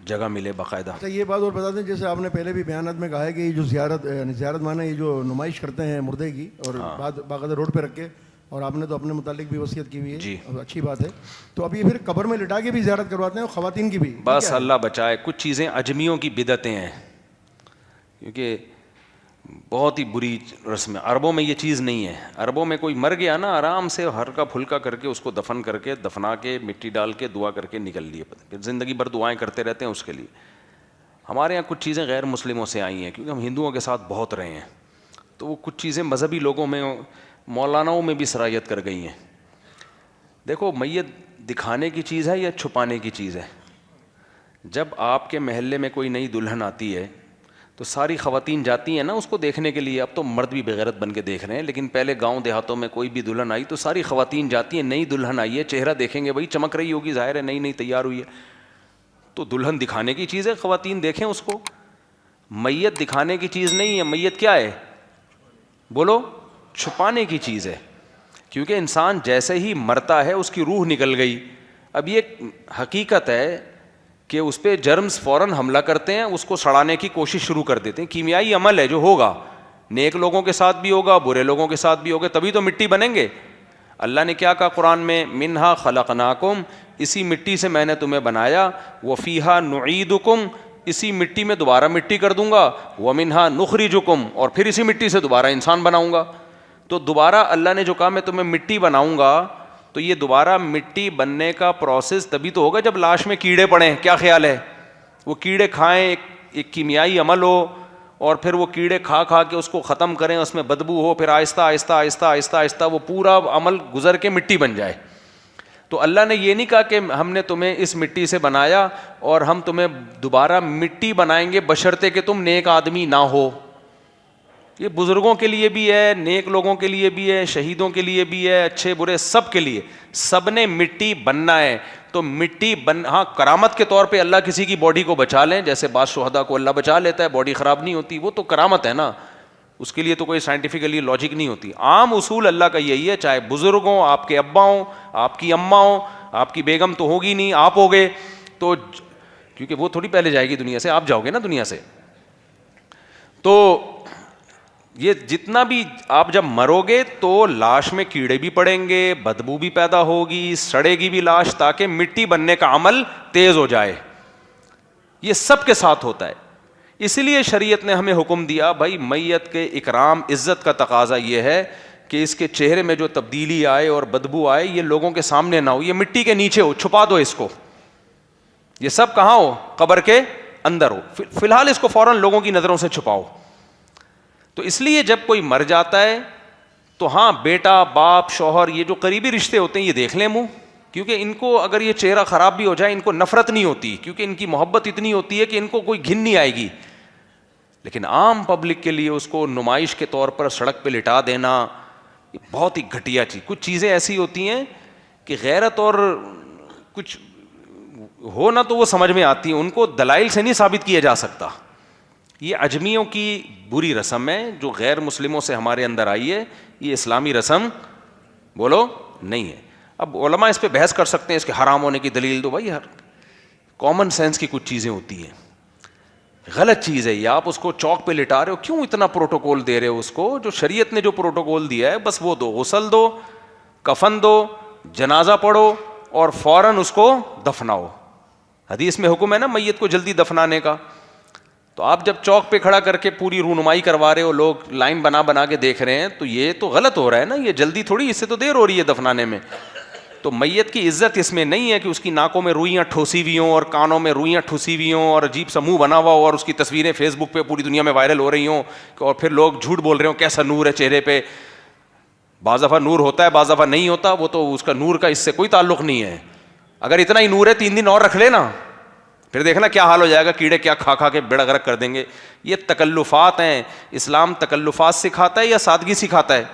جگہ ملے باقاعدہ. اچھا یہ بات اور بتا دیں، جیسے آپ نے پہلے بھی بیانات میں کہا ہے کہ یہ جو زیارت مانا یہ جو نمائش کرتے ہیں مردے کی، اور باقاعدہ روڈ پہ رکھ کے، اور آپ نے تو اپنے متعلق بھی وصیت کی ہوئی ہے. جی اچھی بات ہے. تو اب یہ پھر قبر میں لٹا کے بھی زیارت کرواتے ہیں، اور خواتین کی بھی. بس اللہ بچائے. کچھ چیزیں اجمیوں کی بدعتیں ہیں، کیونکہ بہت ہی بری رسم ہے. عربوں میں یہ چیز نہیں ہے. عربوں میں کوئی مر گیا نا، آرام سے ہلکا پھلکا کر کے اس کو دفن کر کے، دفنا کے، مٹی ڈال کے، دعا کر کے نکل لیے. پھر زندگی بھر دعائیں کرتے رہتے ہیں اس کے لیے. ہمارے یہاں کچھ چیزیں غیر مسلموں سے آئی ہیں، کیونکہ ہم ہندوؤں کے ساتھ بہت رہے ہیں، تو وہ کچھ چیزیں مذہبی لوگوں میں، مولاناؤں میں بھی سرایت کر گئی ہیں. دیکھو میت دکھانے کی چیز ہے یا چھپانے کی چیز ہے؟ جب آپ کے محلے میں کوئی نئی دلہن آتی ہے تو ساری خواتین جاتی ہیں نا اس کو دیکھنے کے لیے. اب تو مرد بھی بغیرت بن کے دیکھ رہے ہیں، لیکن پہلے گاؤں دیہاتوں میں کوئی بھی دلہن آئی تو ساری خواتین جاتی ہیں. نئی دلہن آئی ہے، چہرہ دیکھیں گے، بھائی چمک رہی ہوگی، ظاہر ہے نئی تیار ہوئی ہے. تو دلہن دکھانے کی چیز ہے، خواتین دیکھیں اس کو. میت دکھانے کی چیز نہیں ہے. میت کیا ہے؟ بولو. چھپانے کی چیز ہے. کیونکہ انسان جیسے ہی مرتا ہے اس کی روح نکل گئی. اب یہ حقیقت ہے کہ اس پہ جرمز فوراً حملہ کرتے ہیں، اس کو سڑانے کی کوشش شروع کر دیتے ہیں. کیمیائی عمل ہے جو ہوگا، نیک لوگوں کے ساتھ بھی ہوگا، برے لوگوں کے ساتھ بھی ہوگا، تبھی تو مٹی بنیں گے. اللہ نے کیا کہا قرآن میں؟ منہا خلقناکم، اسی مٹی سے میں نے تمہیں بنایا، وفیہا نعیدکم، اسی مٹی میں دوبارہ مٹی کر دوں گا، ومنہا نخرجکم، اور پھر اسی مٹی سے دوبارہ انسان بناؤں گا. تو دوبارہ اللہ نے جو کہا میں تمہیں مٹی بناؤں گا، تو یہ دوبارہ مٹی بننے کا پروسیس تبھی تو ہوگا جب لاش میں کیڑے پڑیں. کیا خیال ہے؟ وہ کیڑے کھائیں، ایک کیمیائی عمل ہو، اور پھر وہ کیڑے کھا کے اس کو ختم کریں، اس میں بدبو ہو، پھر آہستہ آہستہ آہستہ آہستہ آہستہ وہ پورا عمل گزر کے مٹی بن جائے. تو اللہ نے یہ نہیں کہا کہ ہم نے تمہیں اس مٹی سے بنایا اور ہم تمہیں دوبارہ مٹی بنائیں گے بشرطے کہ تم نیک آدمی نہ ہو. یہ بزرگوں کے لیے بھی ہے، نیک لوگوں کے لیے بھی ہے، شہیدوں کے لیے بھی ہے، اچھے برے سب کے لیے. سب نے مٹی بننا ہے. تو مٹی ہاں کرامت کے طور پہ اللہ کسی کی باڈی کو بچا لیں، جیسے بعض شہداء کو اللہ بچا لیتا ہے، باڈی خراب نہیں ہوتی، وہ تو کرامت ہے نا، اس کے لیے تو کوئی سائنٹیفکلی لاجک نہیں ہوتی. عام اصول اللہ کا یہی ہے، چاہے بزرگ ہوں، آپ کے ابا ہوں، آپ کی اماں ہوں، آپ کی بیگم تو ہوگی نہیں، آپ ہوگے تو، کیونکہ وہ تھوڑی پہلے جائے گی دنیا سے، آپ جاؤ گے نا دنیا سے. تو یہ جتنا بھی آپ جب مرو گے تو لاش میں کیڑے بھی پڑیں گے، بدبو بھی پیدا ہوگی، سڑے گی بھی لاش، تاکہ مٹی بننے کا عمل تیز ہو جائے. یہ سب کے ساتھ ہوتا ہے. اسی لیے شریعت نے ہمیں حکم دیا، بھائی میت کے اکرام عزت کا تقاضا یہ ہے کہ اس کے چہرے میں جو تبدیلی آئے اور بدبو آئے یہ لوگوں کے سامنے نہ ہو، یہ مٹی کے نیچے ہو، چھپا دو اس کو. یہ سب کہاں ہو؟ قبر کے اندر ہو. فی الحال اس کو فوراً لوگوں کی نظروں سے چھپاؤ. تو اس لیے جب کوئی مر جاتا ہے تو ہاں بیٹا، باپ، شوہر، یہ جو قریبی رشتے ہوتے ہیں یہ دیکھ لیں منہ، کیونکہ ان کو اگر یہ چہرہ خراب بھی ہو جائے ان کو نفرت نہیں ہوتی, کیونکہ ان کی محبت اتنی ہوتی ہے کہ ان کو کوئی گھن نہیں آئے گی. لیکن عام پبلک کے لیے اس کو نمائش کے طور پر سڑک پہ لٹا دینا یہ بہت ہی گھٹیا چیز. کچھ چیزیں ایسی ہوتی ہیں کہ غیرت اور کچھ ہو نا تو وہ سمجھ میں آتی ہیں, ان کو دلائل سے نہیں ثابت کیا جا سکتا. یہ اجمیوں کی بری رسم ہے جو غیر مسلموں سے ہمارے اندر آئی ہے, یہ اسلامی رسم بولو نہیں ہے. اب علماء اس پہ بحث کر سکتے ہیں اس کے حرام ہونے کی دلیل دو. بھائی کامن سینس کی کچھ چیزیں ہوتی ہیں, غلط چیز ہے یہ, آپ اس کو چوک پہ لٹا رہے ہو, کیوں اتنا پروٹوکول دے رہے ہو اس کو؟ جو شریعت نے جو پروٹوکول دیا ہے بس وہ دو, غسل دو, کفن دو, جنازہ پڑھو اور فوراً اس کو دفناؤ. حدیث میں حکم ہے نا میت کو جلدی دفنانے کا. تو آپ جب چوک پہ کھڑا کر کے پوری رونمائی کروا رہے ہو, لوگ لائن بنا کے دیکھ رہے ہیں, تو یہ تو غلط ہو رہا ہے نا, یہ جلدی تھوڑی, اس سے تو دیر ہو رہی ہے دفنانے میں. تو میت کی عزت اس میں نہیں ہے کہ اس کی ناکوں میں روئیاں ٹھوسی ہوئی ہوں اور کانوں میں روئیاں ٹھوسی ہوئی ہوں اور عجیب سا منہ بنا ہوا ہو اور اس کی تصویریں فیس بک پہ پوری دنیا میں وائرل ہو رہی ہوں اور پھر لوگ جھوٹ بول رہے ہوں کیسا نور ہے چہرے پہ. بعض دفعہ نور ہوتا ہے, بعض دفعہ نہیں ہوتا, وہ تو اس کا نور کا اس سے کوئی تعلق نہیں ہے. اگر اتنا ہی نور ہے 3 دن اور رکھ لینا, پھر دیکھنا کیا حال ہو جائے گا, کیڑے کیا کھا کے بیڑا غرق کر دیں گے. یہ تکلفات ہیں. اسلام تکلفات سکھاتا ہے یا سادگی سکھاتا ہے؟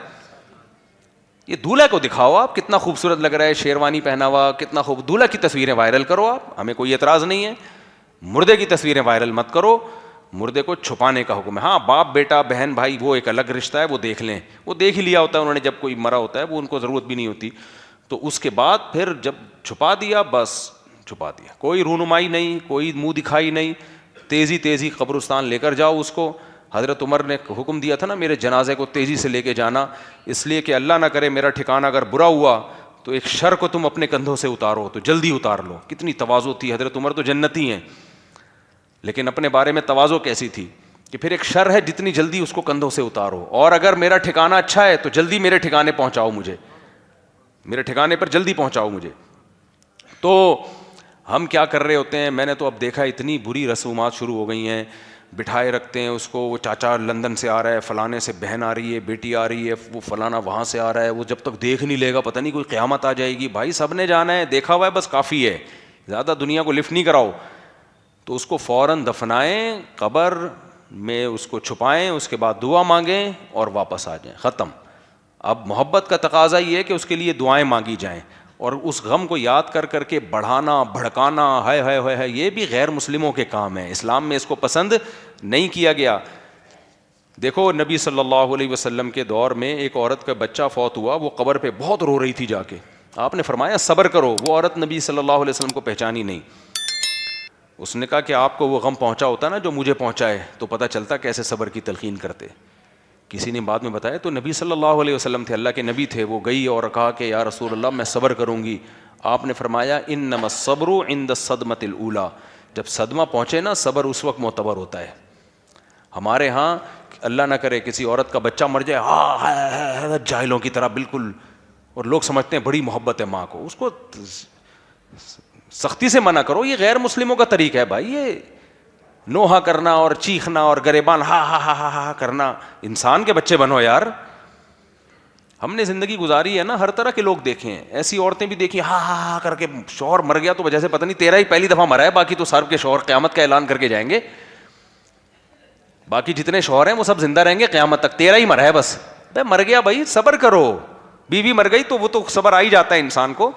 یہ دولہا کو دکھاؤ آپ کتنا خوبصورت لگ رہا ہے, شیروانی پہنا ہوا کتنا خوب, دولہا کی تصویریں وائرل کرو آپ, ہمیں کوئی اعتراض نہیں ہے. مردے کی تصویریں وائرل مت کرو, مردے کو چھپانے کا حکم ہے. ہاں باپ بیٹا بہن بھائی وہ ایک الگ رشتہ ہے, وہ دیکھ لیں, وہ دیکھ ہی لیا ہوتا ہے انہوں نے جب کوئی مرا ہوتا ہے, وہ ان کو ضرورت بھی نہیں ہوتی. تو اس کے بعد پھر جب چھپا دیا بس چھپا دیا, کوئی رونمائی نہیں, کوئی منہ دکھائی نہیں, تیزی قبرستان لے کر جاؤ اس کو. حضرت عمر نے حکم دیا تھا نا میرے جنازے کو تیزی سے لے کے جانا, اس لیے کہ اللہ نہ کرے میرا ٹھکانہ اگر برا ہوا تو ایک شر کو تم اپنے کندھوں سے اتارو تو جلدی اتار لو. کتنی تواضع تھی, حضرت عمر تو جنتی ہیں لیکن اپنے بارے میں تواضع کیسی تھی کہ پھر ایک شر ہے جتنی جلدی اس کو کندھوں سے اتارو, اور اگر میرا ٹھکانہ اچھا ہے تو جلدی میرے ٹھکانے پہنچاؤ مجھے, میرے ٹھکانے پر جلدی پہنچاؤ مجھے. تو ہم کیا کر رہے ہوتے ہیں, میں نے تو اب دیکھا اتنی بری رسومات شروع ہو گئی ہیں, بٹھائے رکھتے ہیں اس کو, وہ چاچا لندن سے آ رہا ہے, فلانے سے بہن آ رہی ہے, بیٹی آ رہی ہے, وہ فلانا وہاں سے آ رہا ہے, وہ جب تک دیکھ نہیں لے گا پتہ نہیں کوئی قیامت آ جائے گی. بھائی سب نے جانا ہے, دیکھا ہوا ہے بس کافی ہے, زیادہ دنیا کو لفٹ نہیں کراؤ. تو اس کو فوراً دفنائیں, قبر میں اس کو چھپائیں, اس کے بعد دعا مانگیں اور واپس آ جائیں, ختم. اب محبت کا تقاضا یہ ہے کہ اس کے لیے دعائیں مانگی جائیں, اور اس غم کو یاد کر کے بڑھانا بھڑکانا ہے یہ بھی غیر مسلموں کے کام ہے. اسلام میں اس کو پسند نہیں کیا گیا. دیکھو نبی صلی اللہ علیہ وسلم کے دور میں ایک عورت کا بچہ فوت ہوا, وہ قبر پہ بہت رو رہی تھی جا کے, آپ نے فرمایا صبر کرو. وہ عورت نبی صلی اللہ علیہ وسلم کو پہچانی نہیں. اس نے کہا کہ آپ کو وہ غم پہنچا ہوتا نا جو مجھے پہنچا ہے تو پتہ چلتا کیسے صبر کی تلقین کرتے. کسی نے بعد میں بتایا تو نبی صلی اللہ علیہ وسلم تھے, اللہ کے نبی تھے. وہ گئی اور کہا کہ یا رسول اللہ میں صبر کروں گی. آپ نے فرمایا انما الصبر عند الصدمۃ الاولی, جب صدمہ پہنچے نا صبر اس وقت معتبر ہوتا ہے. ہمارے ہاں اللہ نہ کرے کسی عورت کا بچہ مر جائے, ہاں جاہلوں کی طرح بالکل, اور لوگ سمجھتے ہیں بڑی محبت ہے ماں کو, اس کو سختی سے منع کرو. یہ غیر مسلموں کا طریقہ ہے بھائی, یہ نوحہ کرنا اور چیخنا اور گریبان ہا کرنا. انسان کے بچے بنو یار. ہم نے زندگی گزاری ہے نا, ہر طرح کے لوگ دیکھے ہیں, ایسی عورتیں بھی دیکھی ہا کر کے شوہر مر گیا تو وجہ سے پتہ نہیں تیرا ہی پہلی دفعہ مرا ہے, باقی تو سب کے شوہر قیامت کا اعلان کر کے جائیں گے. باقی جتنے شوہر ہیں وہ سب زندہ رہیں گے قیامت تک, تیرا ہی مرا ہے بس. بھائی مر گیا بھائی صبر کرو, بیوی مر گئی تو وہ تو صبر آ ہی جاتا ہے انسان کو.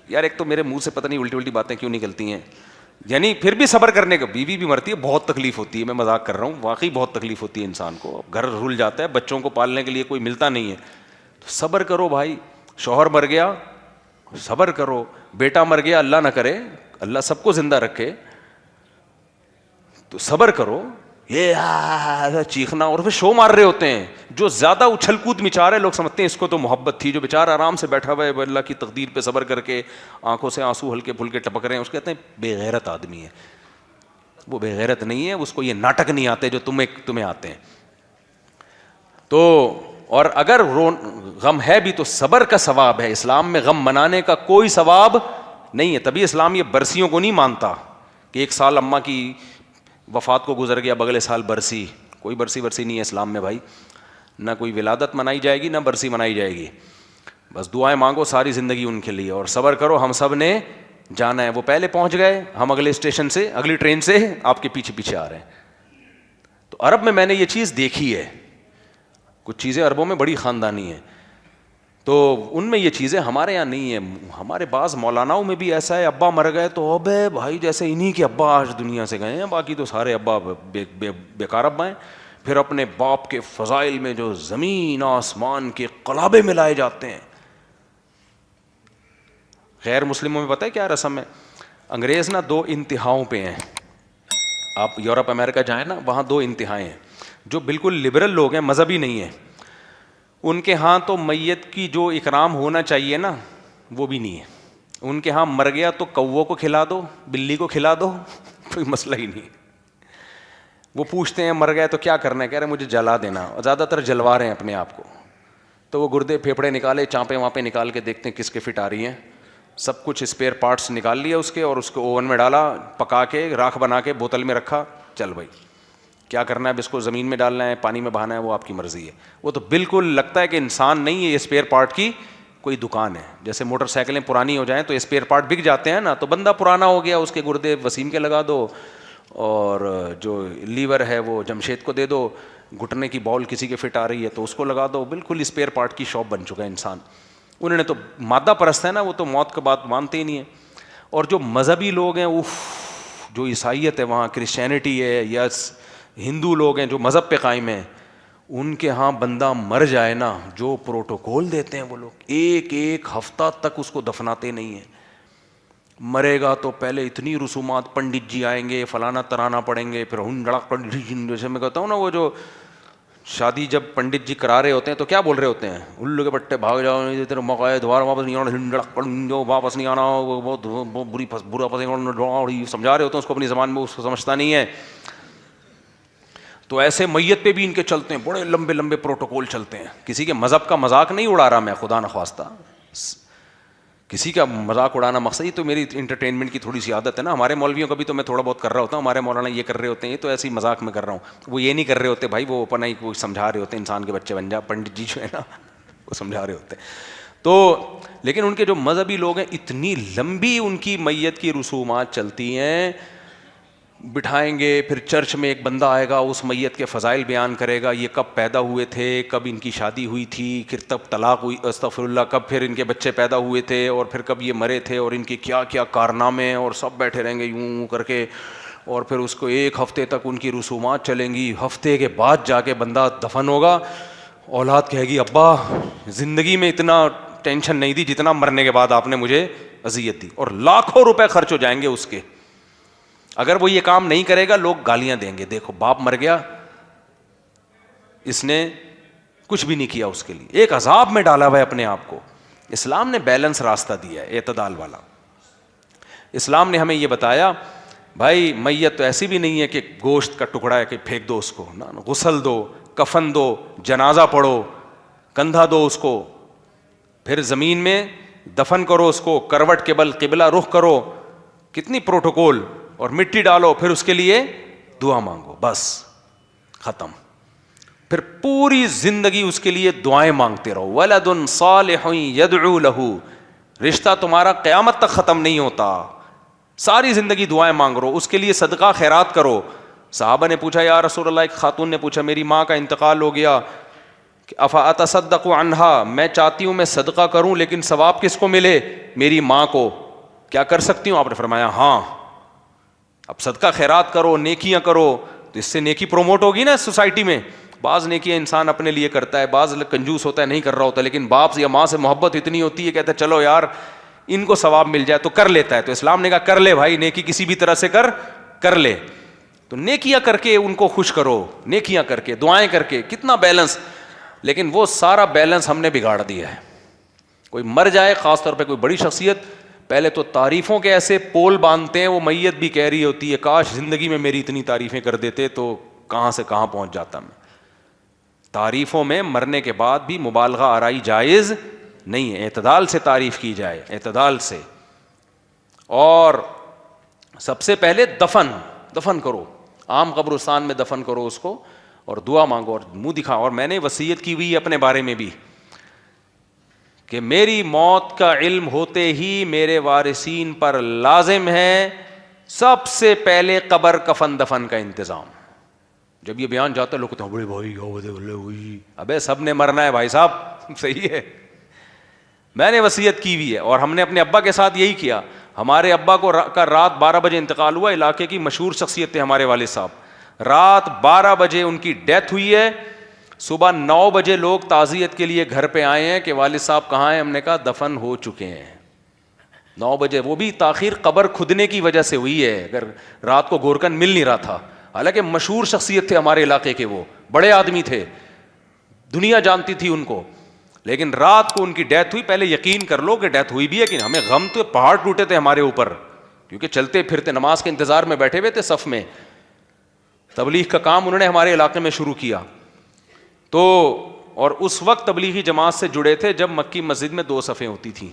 یار ایک تو میرے منہ سے پتہ نہیں الٹی باتیں کیوں نکلتی ہیں, یعنی پھر بھی صبر کرنے کا. بیوی بھی مرتی ہے, بہت تکلیف ہوتی ہے, میں مذاق کر رہا ہوں, واقعی بہت تکلیف ہوتی ہے انسان کو. گھر رول جاتا ہے, بچوں کو پالنے کے لیے کوئی ملتا نہیں ہے, تو صبر کرو بھائی. شوہر مر گیا صبر کرو, بیٹا مر گیا اللہ نہ کرے, اللہ سب کو زندہ رکھے, تو صبر کرو. یہ چیخنا اور پھر شو مار رہے ہوتے ہیں, جو زیادہ اچھل کود مچا رہے, لوگ سمجھتے ہیں اس کو تو محبت تھی. جو بیچارہ آرام سے بیٹھا ہوا ہے اللہ کی تقدیر پہ صبر کر کے آنکھوں سے آنسو ہلکے پھلکے ٹپک رہے ہیں, اس کو کہتے ہیں بے غیرت آدمی ہے. وہ بے غیرت نہیں ہے, اس کو یہ ناٹک نہیں آتے جو تمہیں آتے ہیں. تو اور اگر غم ہے بھی تو صبر کا ثواب ہے. اسلام میں غم منانے کا کوئی ثواب نہیں ہے. تبھی اسلام یہ برسیوں کو نہیں مانتا کہ ایک سال اماں کی وفات کو گزر گیا اگلے سال برسی. کوئی برسی نہیں ہے اسلام میں بھائی, نہ کوئی ولادت منائی جائے گی نہ برسی منائی جائے گی. بس دعائیں مانگو ساری زندگی ان کے لیے, اور صبر کرو, ہم سب نے جانا ہے. وہ پہلے پہنچ گئے, ہم اگلے اسٹیشن سے اگلی ٹرین سے آپ کے پیچھے پیچھے آ رہے ہیں. تو عرب میں نے یہ چیز دیکھی ہے, کچھ چیزیں عربوں میں بڑی خاندانی ہیں, تو ان میں یہ چیزیں ہمارے یہاں نہیں ہیں. ہمارے بعض مولاناؤں میں بھی ایسا ہے, ابا مر گئے تو ابے بھائی جیسے انہی کے ابا آج دنیا سے گئے ہیں, باقی تو سارے ابا بیکار ابا ہیں. پھر اپنے باپ کے فضائل میں جو زمین آسمان کے قلابے ملائے جاتے ہیں. غیر مسلموں میں پتہ ہے کیا رسم ہے؟ انگریز نا دو انتہاؤں پہ ہیں. آپ یورپ امریکہ جائیں نا, وہاں دو انتہائیں ہیں. جو بالکل لبرل لوگ ہیں, مذہبی نہیں ہیں, ان کے ہاں تو میت کی جو اکرام ہونا چاہیے نا وہ بھی نہیں ہے. ان کے ہاں مر گیا تو کووں کو کھلا دو, بلی کو کھلا دو, کوئی مسئلہ ہی نہیں. وہ پوچھتے ہیں مر گئے تو کیا کرنا ہے, کہہ رہے مجھے جلا دینا, اور زیادہ تر جلوا رہے ہیں اپنے آپ کو. تو وہ گردے پھیپڑے نکالے, چانپے وانپے نکال کے دیکھتے ہیں کس کے فٹ آ رہی ہیں, سب کچھ اسپیئر پارٹس نکال لیا اس کے, اور اس کو اوون میں ڈالا, پکا کے راکھ بنا کے بوتل میں رکھا, چل بھائی کیا کرنا ہے, اب اس کو زمین میں ڈالنا ہے, پانی میں بہانا ہے, وہ آپ کی مرضی ہے. وہ تو بالکل لگتا ہے کہ انسان نہیں ہے, یہ اسپیئر پارٹ کی کوئی دکان ہے. جیسے موٹر سائیکلیں پرانی ہو جائیں تو اسپیئر پارٹ بک جاتے ہیں نا, تو بندہ پرانا ہو گیا, اس کے گردے وسیم کے لگا دو, اور جو لیور ہے وہ جمشید کو دے دو, گھٹنے کی بال کسی کے فٹ آ رہی ہے تو اس کو لگا دو. بالکل اسپیئر پارٹ کی شاپ بن چکا ہے انسان. انہوں نے تو مادہ پرست ہے نا, وہ تو موت کا بات مانتے ہی نہیں ہیں. اور جو مذہبی لوگ ہیں, جو عیسائیت ہے وہاں, کرسچینٹی ہے یا ہندو لوگ ہیں جو مذہب پہ قائم ہیں, ان کے ہاں بندہ مر جائے نا, جو پروٹوکول دیتے ہیں وہ لوگ, ایک ایک ہفتہ تک اس کو دفناتے نہیں ہیں. مرے گا تو پہلے اتنی رسومات, پنڈت جی آئیں گے, فلانا ترانا پڑیں گے, پھر جیسے میں کہتا ہوں نا, وہ جو شادی جب پنڈت جی کرا رہے ہوتے ہیں تو کیا بول رہے ہوتے ہیں, الو کے پٹے بھاگ جاؤ, تیرے موقع ہے دوبارہ واپس نہیں آنا, واپس نہیں آنا, بہت بری برا پسند سمجھا رہے ہوتے ہیں اس کو اپنی زبان میں, اس کو سمجھتا نہیں ہے. تو ایسے میت پہ بھی ان کے چلتے ہیں, بڑے لمبے لمبے پروٹوکول چلتے ہیں. کسی کے مذہب کا مذاق نہیں اڑا رہا میں, خدا نخواستہ کسی کا مذاق اڑانا مقصد, یہ تو میری انٹرٹینمنٹ کی تھوڑی سی عادت ہے نا. ہمارے مولویوں کا بھی تو میں تھوڑا بہت کر رہا ہوتا ہوں, ہمارے مولانا یہ کر رہے ہوتے ہیں, یہ تو ایسی مذاق میں کر رہا ہوں. وہ یہ نہیں کر رہے ہوتے بھائی, وہ اپنا ہی کوئی سمجھا رہے ہوتے ہیں, انسان کے بچے بن جا, پنڈت جی جو ہے نا وہ سمجھا رہے ہوتے ہیں. تو لیکن ان کے جو مذہبی لوگ ہیں, اتنی لمبی ان کی میت کی رسومات چلتی ہیں, بٹھائیں گے, پھر چرچ میں ایک بندہ آئے گا, اس میت کے فضائل بیان کرے گا, یہ کب پیدا ہوئے تھے, کب ان کی شادی ہوئی تھی, پھر تب طلاق ہوئی, استغفر اللہ, کب پھر ان کے بچے پیدا ہوئے تھے, اور پھر کب یہ مرے تھے, اور ان کے کیا کیا کارنامے, اور سب بیٹھے رہیں گے یوں کر کے, اور پھر اس کو ایک ہفتے تک ان کی رسومات چلیں گی. ہفتے کے بعد جا کے بندہ دفن ہوگا, اولاد کہے گی ابا زندگی میں اتنا ٹینشن نہیں دی جتنا مرنے کے بعد آپ نے مجھے اذیت دی, اور لاکھوں روپے خرچ ہو جائیں گے اس کے. اگر وہ یہ کام نہیں کرے گا, لوگ گالیاں دیں گے, دیکھو باپ مر گیا, اس نے کچھ بھی نہیں کیا اس کے لیے, ایک عذاب میں ڈالا ہوا ہے اپنے آپ کو. اسلام نے بیلنس راستہ دیا ہے, اعتدال والا. اسلام نے ہمیں یہ بتایا بھائی میت تو ایسی بھی نہیں ہے کہ گوشت کا ٹکڑا ہے کہ پھینک دو اس کو, غسل دو, کفن دو, جنازہ پڑھو, کندھا دو اس کو, پھر زمین میں دفن کرو اس کو, کروٹ کے بل قبلہ رخ کرو, کتنی پروٹوکول, اور مٹی ڈالو, پھر اس کے لیے دعا مانگو, بس ختم. پھر پوری زندگی اس کے لیے دعائیں مانگتے رہو. ولد صالح يدعو له, رشتہ تمہارا قیامت تک ختم نہیں ہوتا, ساری زندگی دعائیں مانگ رہو, اس کے لیے صدقہ خیرات کرو. صحابہ نے پوچھا یا رسول اللہ, ایک خاتون نے پوچھا میری ماں کا انتقال ہو گیا, افا اتصدق عنہا, میں چاہتی ہوں میں صدقہ کروں لیکن ثواب کس کو ملے, میری ماں کو, کیا کر سکتی ہوں؟ آپ نے فرمایا ہاں. اب صدقہ خیرات کرو, نیکیاں کرو, تو اس سے نیکی پروموٹ ہوگی نا سوسائٹی میں. بعض نیکیاں انسان اپنے لیے کرتا ہے, بعض کنجوس ہوتا ہے نہیں کر رہا ہوتا, لیکن باپ یا ماں سے محبت اتنی ہوتی ہے, کہتا ہے چلو یار ان کو ثواب مل جائے تو کر لیتا ہے. تو اسلام نے کہا کر لے بھائی, نیکی کسی بھی طرح سے کر لے. تو نیکیاں کر کے ان کو خوش کرو, نیکیاں کر کے, دعائیں کر کے, کتنا بیلنس. لیکن وہ سارا بیلنس ہم نے بگاڑ دیا ہے. کوئی مر جائے, خاص طور پہ کوئی بڑی شخصیت, پہلے تو تعریفوں کے ایسے پول باندھتے ہیں, وہ میت بھی کہہ رہی ہوتی ہے کاش زندگی میں میری اتنی تعریفیں کر دیتے تو کہاں سے کہاں پہنچ جاتا میں. تعریفوں میں مرنے کے بعد بھی مبالغہ آرائی جائز نہیں ہے, اعتدال سے تعریف کی جائے, اعتدال سے. اور سب سے پہلے دفن کرو, عام قبرستان میں دفن کرو اس کو, اور دعا مانگو اور منہ دکھاؤ. اور میں نے وصیت کی ہوئی اپنے بارے میں بھی کہ میری موت کا علم ہوتے ہی میرے وارثین پر لازم ہے سب سے پہلے قبر کفن دفن کا انتظام. جب یہ بیان جاتا ہے لوگ کہتے ہیں بڑے بھائی ہوئی ابے سب نے مرنا ہے بھائی صاحب. صحیح ہے, میں نے وصیت کی ہوئی ہے اور ہم نے اپنے ابا کے ساتھ یہی کیا. ہمارے ابا کو کا رات 12 بجے انتقال ہوا, علاقے کی مشہور شخصیت تھے ہمارے والد صاحب, رات 12 بجے ان کی ڈیتھ ہوئی ہے. صبح 9 بجے لوگ تعزیت کے لیے گھر پہ آئے ہیں کہ والد صاحب کہاں ہیں, ہم نے کہا دفن ہو چکے ہیں. 9 بجے, وہ بھی تاخیر قبر کھدنے کی وجہ سے ہوئی ہے, اگر رات کو گورکن مل نہیں رہا تھا. حالانکہ مشہور شخصیت تھے ہمارے علاقے کے, وہ بڑے آدمی تھے, دنیا جانتی تھی ان کو, لیکن رات کو ان کی ڈیتھ ہوئی. پہلے یقین کر لو کہ ڈیتھ ہوئی بھی ہے کہ ہمیں غم تو پہاڑ ٹوٹے تھے ہمارے اوپر, کیونکہ چلتے پھرتے نماز کے انتظار میں بیٹھے ہوئے تھے صف میں. تبلیغ کا کام انہوں نے ہمارے علاقے میں شروع کیا تو, اور اس وقت تبلیغی جماعت سے جڑے تھے جب مکی مسجد میں 2 صفیں ہوتی تھیں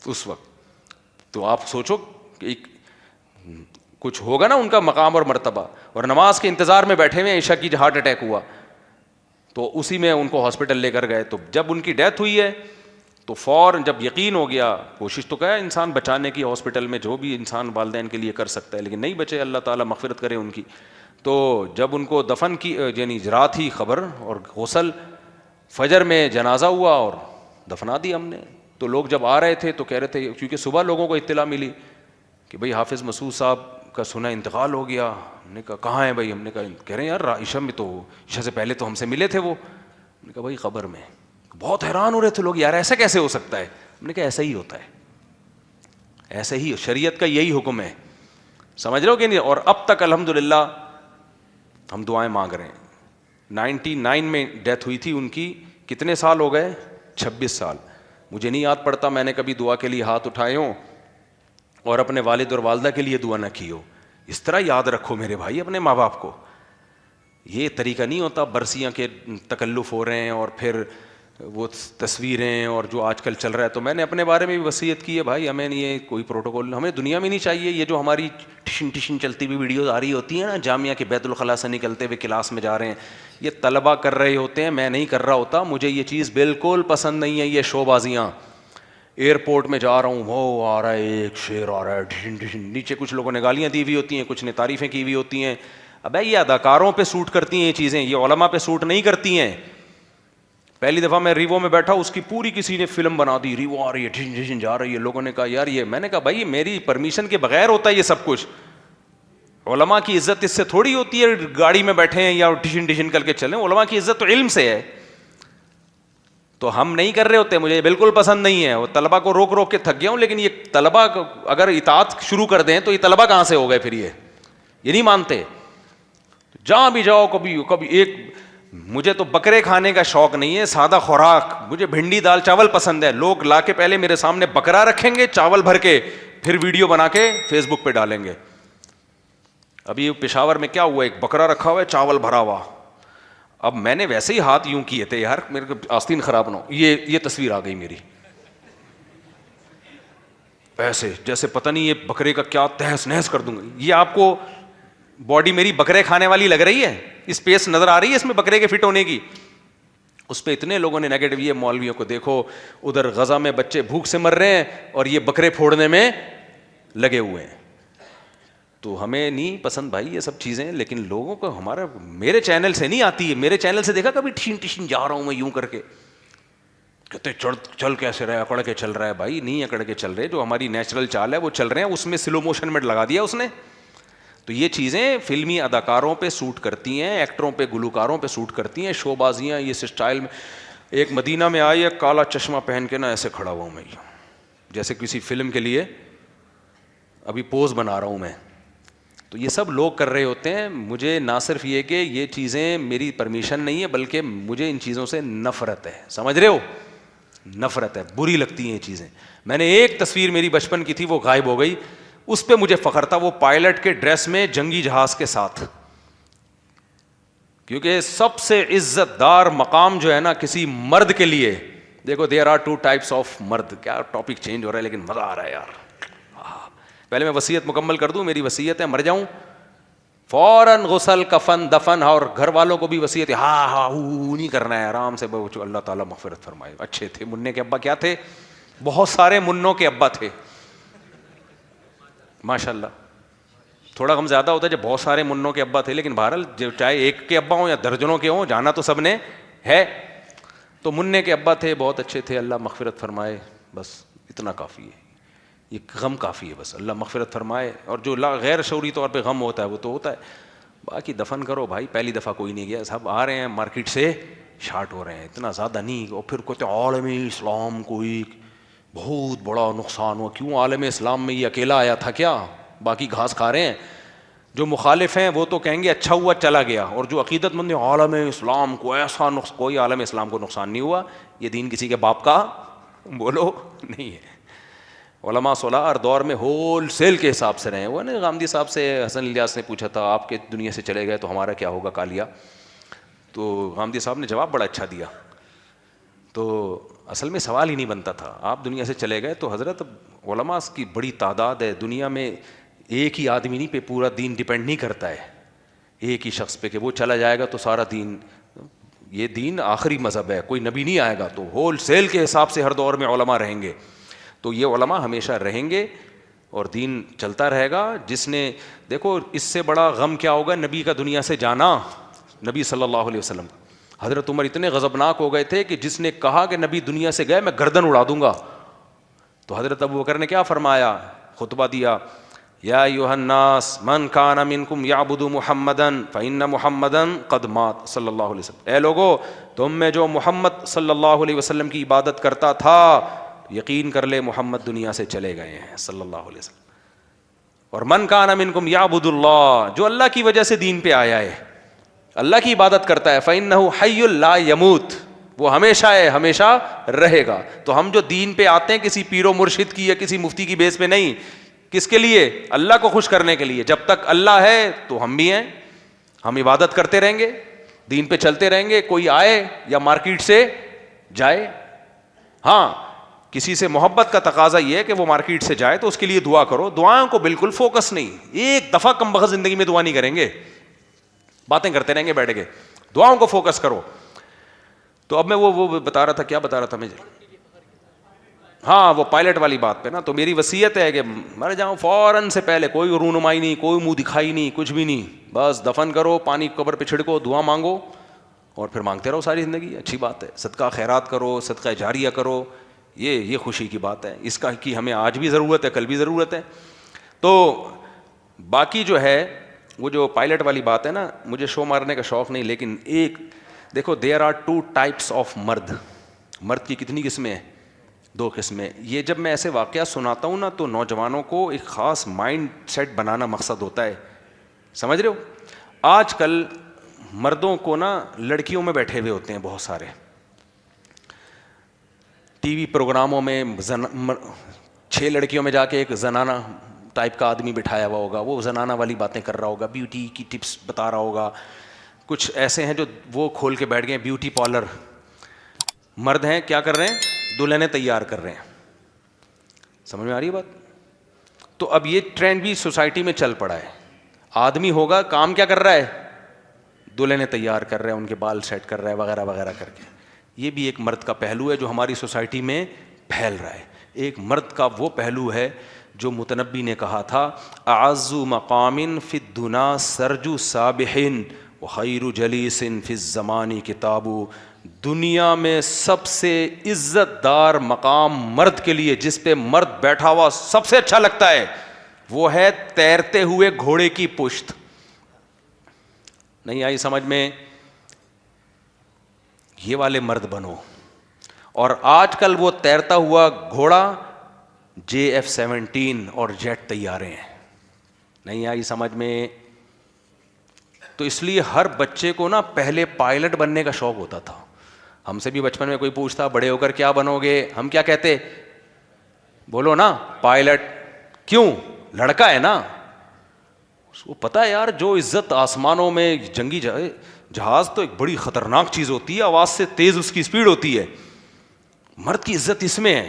اس وقت. تو آپ سوچو کہ کچھ ہوگا نا ان کا مقام اور مرتبہ, اور نماز کے انتظار میں بیٹھے ہوئے, عشاء کی ہارٹ اٹیک ہوا تو اسی میں ان کو ہاسپٹل لے کر گئے. تو جب ان کی ڈیتھ ہوئی ہے تو فوراً جب یقین ہو گیا, کوشش تو کیا انسان بچانے کی ہاسپٹل میں جو بھی انسان والدین کے لیے کر سکتا ہے, لیکن نہیں بچے, اللہ تعالیٰ مغفرت کرے ان کی. تو جب ان کو دفن کی, یعنی رات ہی خبر اور غسل, فجر میں جنازہ ہوا اور دفنا دی ہم نے. تو لوگ جب آ رہے تھے تو کہہ رہے تھے, کیونکہ صبح لوگوں کو اطلاع ملی کہ بھئی حافظ مسعود صاحب کا سنا انتقال ہو گیا. ہم نے کہا کہاں ہے بھائی, ہم نے کہا کہہ رہے ہیں یار عشاء میں, تو عشاء سے پہلے تو ہم سے ملے تھے وہ. ہم نے کہا بھائی قبر میں. بہت حیران ہو رہے تھے لوگ, یار ایسا کیسے ہو سکتا ہے. ہم نے کہا ایسا ہی ہوتا ہے, ایسے ہی شریعت کا یہی حکم ہے, سمجھ رہے ہو کہ نہیں. اور اب تک الحمدللہ ہم دعائیں مانگ رہے ہیں. 99 میں ڈیتھ ہوئی تھی ان کی, کتنے سال ہو گئے, 26 سال. مجھے نہیں یاد پڑتا میں نے کبھی دعا کے لیے ہاتھ اٹھائے ہوں اور اپنے والد اور والدہ کے لیے دعا نہ کی ہو. اس طرح یاد رکھو میرے بھائی اپنے ماں باپ کو. یہ طریقہ نہیں ہوتا برسیاں کے تکلف ہو رہے ہیں اور پھر وہ تصویریں اور جو آج کل چل رہا ہے. تو میں نے اپنے بارے میں بھی وصیت کی ہے بھائی, ہمیں یہ کوئی پروٹوکول ہمیں دنیا میں نہیں چاہیے. یہ جو ہماری ٹشن چلتی ہوئی ویڈیوز آ رہی ہوتی ہیں نا, جامعہ کے بیت الخلاء سے نکلتے ہوئے کلاس میں جا رہے ہیں, یہ طلبہ کر رہے ہوتے ہیں, میں نہیں کر رہا ہوتا. مجھے یہ چیز بالکل پسند نہیں ہے, یہ شو بازیاں. ایئرپورٹ میں جا رہا ہوں, وہ آ رہا ہے ایک شیر آ رہا ہے, نیچے کچھ لوگوں نے گالیاں دی ہوئی ہوتی ہیں, کچھ نے تعریفیں کی ہوئی ہوتی ہیں. ابے یہ اداکاروں پہ سوٹ کرتی ہیں یہ چیزیں, یہ علماء پہ سوٹ نہیں کرتی ہیں. پہلی دفعہ میں ریوو میں بیٹھا, اس کی پوری کسی نے فلم بنا دی, ریوو آ رہی ہے, ڈھن جا رہی ہے. لوگوں نے کہا یار یہ, میں نے کہا بھائی میری پرمیشن کے بغیر ہوتا ہے یہ سب کچھ. علماء کی عزت اس سے تھوڑی ہوتی ہے گاڑی میں بیٹھے ہیں یا ڈھن کر کے چلیں. علماء کی عزت تو علم سے ہے. تو ہم نہیں کر رہے ہوتے, مجھے بالکل پسند نہیں ہے. وہ طلبہ کو روک روک کے تھک گیا ہوں, لیکن یہ طلبہ اگر اطاعت شروع کر دیں تو یہ طلبہ کہاں سے ہو گئے پھر, یہ نہیں مانتے. جہاں بھی جاؤ کبھی ایک, مجھے تو بکرے کھانے کا شوق نہیں ہے, سادہ خوراک, مجھے بھنڈی دال چاول پسند ہے. لوگ لا کے پہلے میرے سامنے بکرا رکھیں گے چاول بھر کے, پھر ویڈیو بنا کے فیس بک پہ ڈالیں گے. ابھی پشاور میں کیا ہوا, ایک بکرا رکھا ہوا ہے چاول بھرا ہوا. اب میں نے ویسے ہی ہاتھ یوں کیے تھے یار, میرے کو آستین خراب نہ ہو, یہ تصویر آ گئی میری ایسے جیسے پتہ نہیں یہ بکرے کا کیا تہس نہس کر دوں گا. یہ آپ کو باڈی میری بکرے کھانے والی لگ رہی ہے, اسپیس نظر آ رہی ہے اس میں بکرے کے فٹ ہونے کی. اس پہ اتنے لوگوں نے نیگیٹو, یہ مولویوں کو دیکھو ادھر غزہ میں بچے بھوک سے مر رہے ہیں اور یہ بکرے پھوڑنے میں لگے ہوئے ہیں. تو ہمیں نہیں پسند بھائی یہ سب چیزیں, لیکن لوگوں کو ہمارا, میرے چینل سے نہیں آتی ہے. میرے چینل سے دیکھا کبھی ٹھین جا رہا ہوں میں یوں کر کے, کہتے چل کیسے رہا ہے, اکڑ کے چل رہا ہے. بھائی نہیں اکڑ کے چل رہے, جو ہماری نیچرل چال ہے وہ چل رہے ہیں, اس میں سلو موشن میں لگا دیا اس نے. تو یہ چیزیں فلمی اداکاروں پہ سوٹ کرتی ہیں, ایکٹروں پہ گلوکاروں پہ سوٹ کرتی ہیں, شو بازیاں یہ اسٹائل میں. ایک مدینہ میں آئی ہے کالا چشمہ پہن کے نا, ایسے کھڑا ہوا ہوں میں جیسے کسی فلم کے لیے ابھی پوز بنا رہا ہوں میں. تو یہ سب لوگ کر رہے ہوتے ہیں. مجھے نہ صرف یہ کہ یہ چیزیں میری پرمیشن نہیں ہے, بلکہ مجھے ان چیزوں سے نفرت ہے, سمجھ رہے ہو, نفرت ہے, بری لگتی ہیں یہ چیزیں. میں نے ایک تصویر میری بچپن کی تھی وہ غائب ہو گئی, اس پہ مجھے فخر تھا, وہ پائلٹ کے ڈریس میں جنگی جہاز کے ساتھ. کیونکہ سب سے عزت دار مقام جو ہے نا کسی مرد کے لیے, دیکھو دیر آر 2 types آف مرد. کیا ٹاپک چینج ہو رہا ہے لیکن مزہ آ رہا ہے یار. پہلے میں وصیت مکمل کر دوں. میری وصیت ہے مر جاؤں فوراً غسل کفن دفن, اور گھر والوں کو بھی وصیت ہاں نہیں کرنا ہے, آرام سے اللہ تعالیٰ مغفرت فرمائے. اچھے تھے منع کے ابا, کیا تھے, بہت سارے منوں کے ابا تھے ماشاء اللہ. تھوڑا غم زیادہ ہوتا ہے جب بہت سارے منوں کے ابا تھے, لیکن بہرحال چاہے ایک کے ابا ہوں یا درجنوں کے ہوں, جانا تو سب نے ہے. تو منع کے ابا تھے, بہت اچھے تھے, اللہ مغفرت فرمائے, بس اتنا کافی ہے, یہ غم کافی ہے, بس اللہ مغفرت فرمائے. اور جو غیر شعوری طور پہ غم ہوتا ہے وہ تو ہوتا ہے, باقی دفن کرو بھائی. پہلی دفعہ کوئی نہیں گیا, سب آ رہے ہیں مارکیٹ سے شارٹ ہو رہے ہیں, اتنا زیادہ نہیں. اور پھر کہتے عالم اسلام کوئی بہت بڑا نقصان ہوا. کیوں عالم اسلام میں یہ اکیلا آیا تھا کیا, باقی گھاس کھا رہے ہیں. جو مخالف ہیں وہ تو کہیں گے اچھا ہوا چلا گیا, اور جو عقیدت مند عالم اسلام کو ایسا کوئی عالم اسلام کو نقصان نہیں ہوا. یہ دین کسی کے باپ کا بولو نہیں ہے. علماء صلاح ہر دور میں ہول سیل کے حساب سے رہے. وہ نے غامدی صاحب سے حسن الیاس نے پوچھا تھا آپ کے دنیا سے چلے گئے تو ہمارا کیا ہوگا کالیا, تو غامدی صاحب نے جواب بڑا اچھا دیا. تو اصل میں سوال ہی نہیں بنتا تھا, آپ دنیا سے چلے گئے تو حضرت علماء کی بڑی تعداد ہے دنیا میں, ایک ہی آدمی نہیں پہ پورا دین ڈیپینڈ نہیں کرتا ہے ایک ہی شخص پہ کہ وہ چلا جائے گا تو سارا دین. یہ دین آخری مذہب ہے, کوئی نبی نہیں آئے گا, تو ہول سیل کے حساب سے ہر دور میں علماء رہیں گے. تو یہ علماء ہمیشہ رہیں گے اور دین چلتا رہے گا. جس نے دیکھو اس سے بڑا غم کیا ہوگا نبی کا دنیا سے جانا. نبی صلی اللہ علیہ وسلم, حضرت عمر اتنے غضبناک ہو گئے تھے کہ جس نے کہا کہ نبی دنیا سے گئے میں گردن اڑا دوں گا, تو حضرت ابوبکر نے کیا فرمایا, خطبہ دیا, یا ایھا الناس من کان منکم یعبد محمدا فإن محمدا قد مات صلی اللہ علیہ وسلم. اے لوگو تم میں جو محمد صلی اللہ علیہ وسلم کی عبادت کرتا تھا, یقین کر لے محمد دنیا سے چلے گئے ہیں صلی اللہ علیہ وسلم. اور من کان منکم یعبد اللہ, جو اللہ کی وجہ سے دین پہ آیا ہے, اللہ کی عبادت کرتا ہے, فإنہ حی لا یموت, وہ ہمیشہ ہے ہمیشہ رہے گا. تو ہم جو دین پہ آتے ہیں کسی پیر و مرشد کی یا کسی مفتی کی بیس پہ نہیں, کس کے لیے, اللہ کو خوش کرنے کے لیے. جب تک اللہ ہے تو ہم بھی ہیں, ہم عبادت کرتے رہیں گے, دین پہ چلتے رہیں گے. کوئی آئے یا مارکیٹ سے جائے, ہاں کسی سے محبت کا تقاضا یہ ہے کہ وہ مارکیٹ سے جائے تو اس کے لیے دعا کرو. دعاؤں کو بالکل فوکس نہیں, ایک دفعہ کم بخت زندگی میں دعا نہیں کریں گے, باتیں کرتے رہیں گے بیٹھ کے, دعاؤں کو فوکس کرو. تو اب میں وہ بتا رہا تھا, کیا بتا رہا تھا میں, ہاں وہ پائلٹ والی بات پہ نا. تو میری وصیت ہے کہ مر جاؤں فوراً سے پہلے کوئی رونمائی نہیں, کوئی منہ دکھائی نہیں, کچھ بھی نہیں, بس دفن کرو, پانی قبر پہ چھڑکو, دعا مانگو اور پھر مانگتے رہو ساری زندگی. اچھی بات ہے, صدقہ خیرات کرو, صدقہ جاریہ کرو, یہ خوشی کی بات ہے. اس کا کی ہمیں آج بھی ضرورت ہے, کل بھی ضرورت ہے. تو باقی جو ہے وہ جو پائلٹ والی بات ہے نا, مجھے شو مارنے کا شوق نہیں, لیکن ایک دیکھو دیر آر 2 types آف مرد. مرد کی کتنی قسمیں ہیں, 2 قسمیں. یہ جب میں ایسے واقعات سناتا ہوں نا تو نوجوانوں کو ایک خاص مائنڈ سیٹ بنانا مقصد ہوتا ہے, سمجھ رہے ہو. آج کل مردوں کو نا لڑکیوں میں بیٹھے ہوئے ہوتے ہیں بہت سارے, ٹی وی پروگراموں میں 6 لڑکیوں میں جا کے ایک زنانہ ٹائپ کا آدمی بٹھایا ہوا ہوگا, وہ زنانہ والی باتیں کر رہا ہوگا, بیوٹی کی ٹپس بتا رہا ہوگا. کچھ ایسے ہیں جو وہ کھول کے بیٹھ گئے ہیں بیوٹی پارلر. مرد ہیں کیا کر رہے ہیں, دلہنیں تیار کر رہے ہیں. سمجھ میں آ رہی ہے بات. تو اب یہ ٹرینڈ بھی سوسائٹی میں چل پڑا ہے. آدمی ہوگا کام کیا کر رہا ہے, دلہنیں تیار کر رہے ہیں, ان کے بال سیٹ کر رہا ہے وغیرہ وغیرہ کر کے. یہ بھی ایک مرد کا پہلو ہے جو ہماری سوسائٹی میں پھیل رہا ہے. ایک مرد کا وہ پہلو ہے جو متنبی نے کہا تھا, اعز مقام فی الدنا سرج سابح وخیر جلیس فی الزمان کتاب. دنیا میں سب سے عزت دار مقام مرد کے لیے جس پہ مرد بیٹھا ہوا سب سے اچھا لگتا ہے وہ ہے تیرتے ہوئے گھوڑے کی پشت. نہیں آئی سمجھ میں, یہ والے مرد بنو. اور آج کل وہ تیرتا ہوا گھوڑا JF-17 اور جیٹ تیارے ہیں. نہیں آئی سمجھ میں. تو اس لیے ہر بچے کو نا پہلے پائلٹ بننے کا شوق ہوتا تھا. ہم سے بھی بچپن میں کوئی پوچھتا بڑے ہو کر کیا بنو گے, ہم کیا کہتے, بولو نا پائلٹ. کیوں, لڑکا ہے نا, اس کو پتا ہے یار جو عزت آسمانوں میں جنگی جہاز تو ایک بڑی خطرناک چیز ہوتی ہے, آواز سے تیز اس کی اسپیڈ ہوتی ہے. مرد کی عزت اس میں ہے.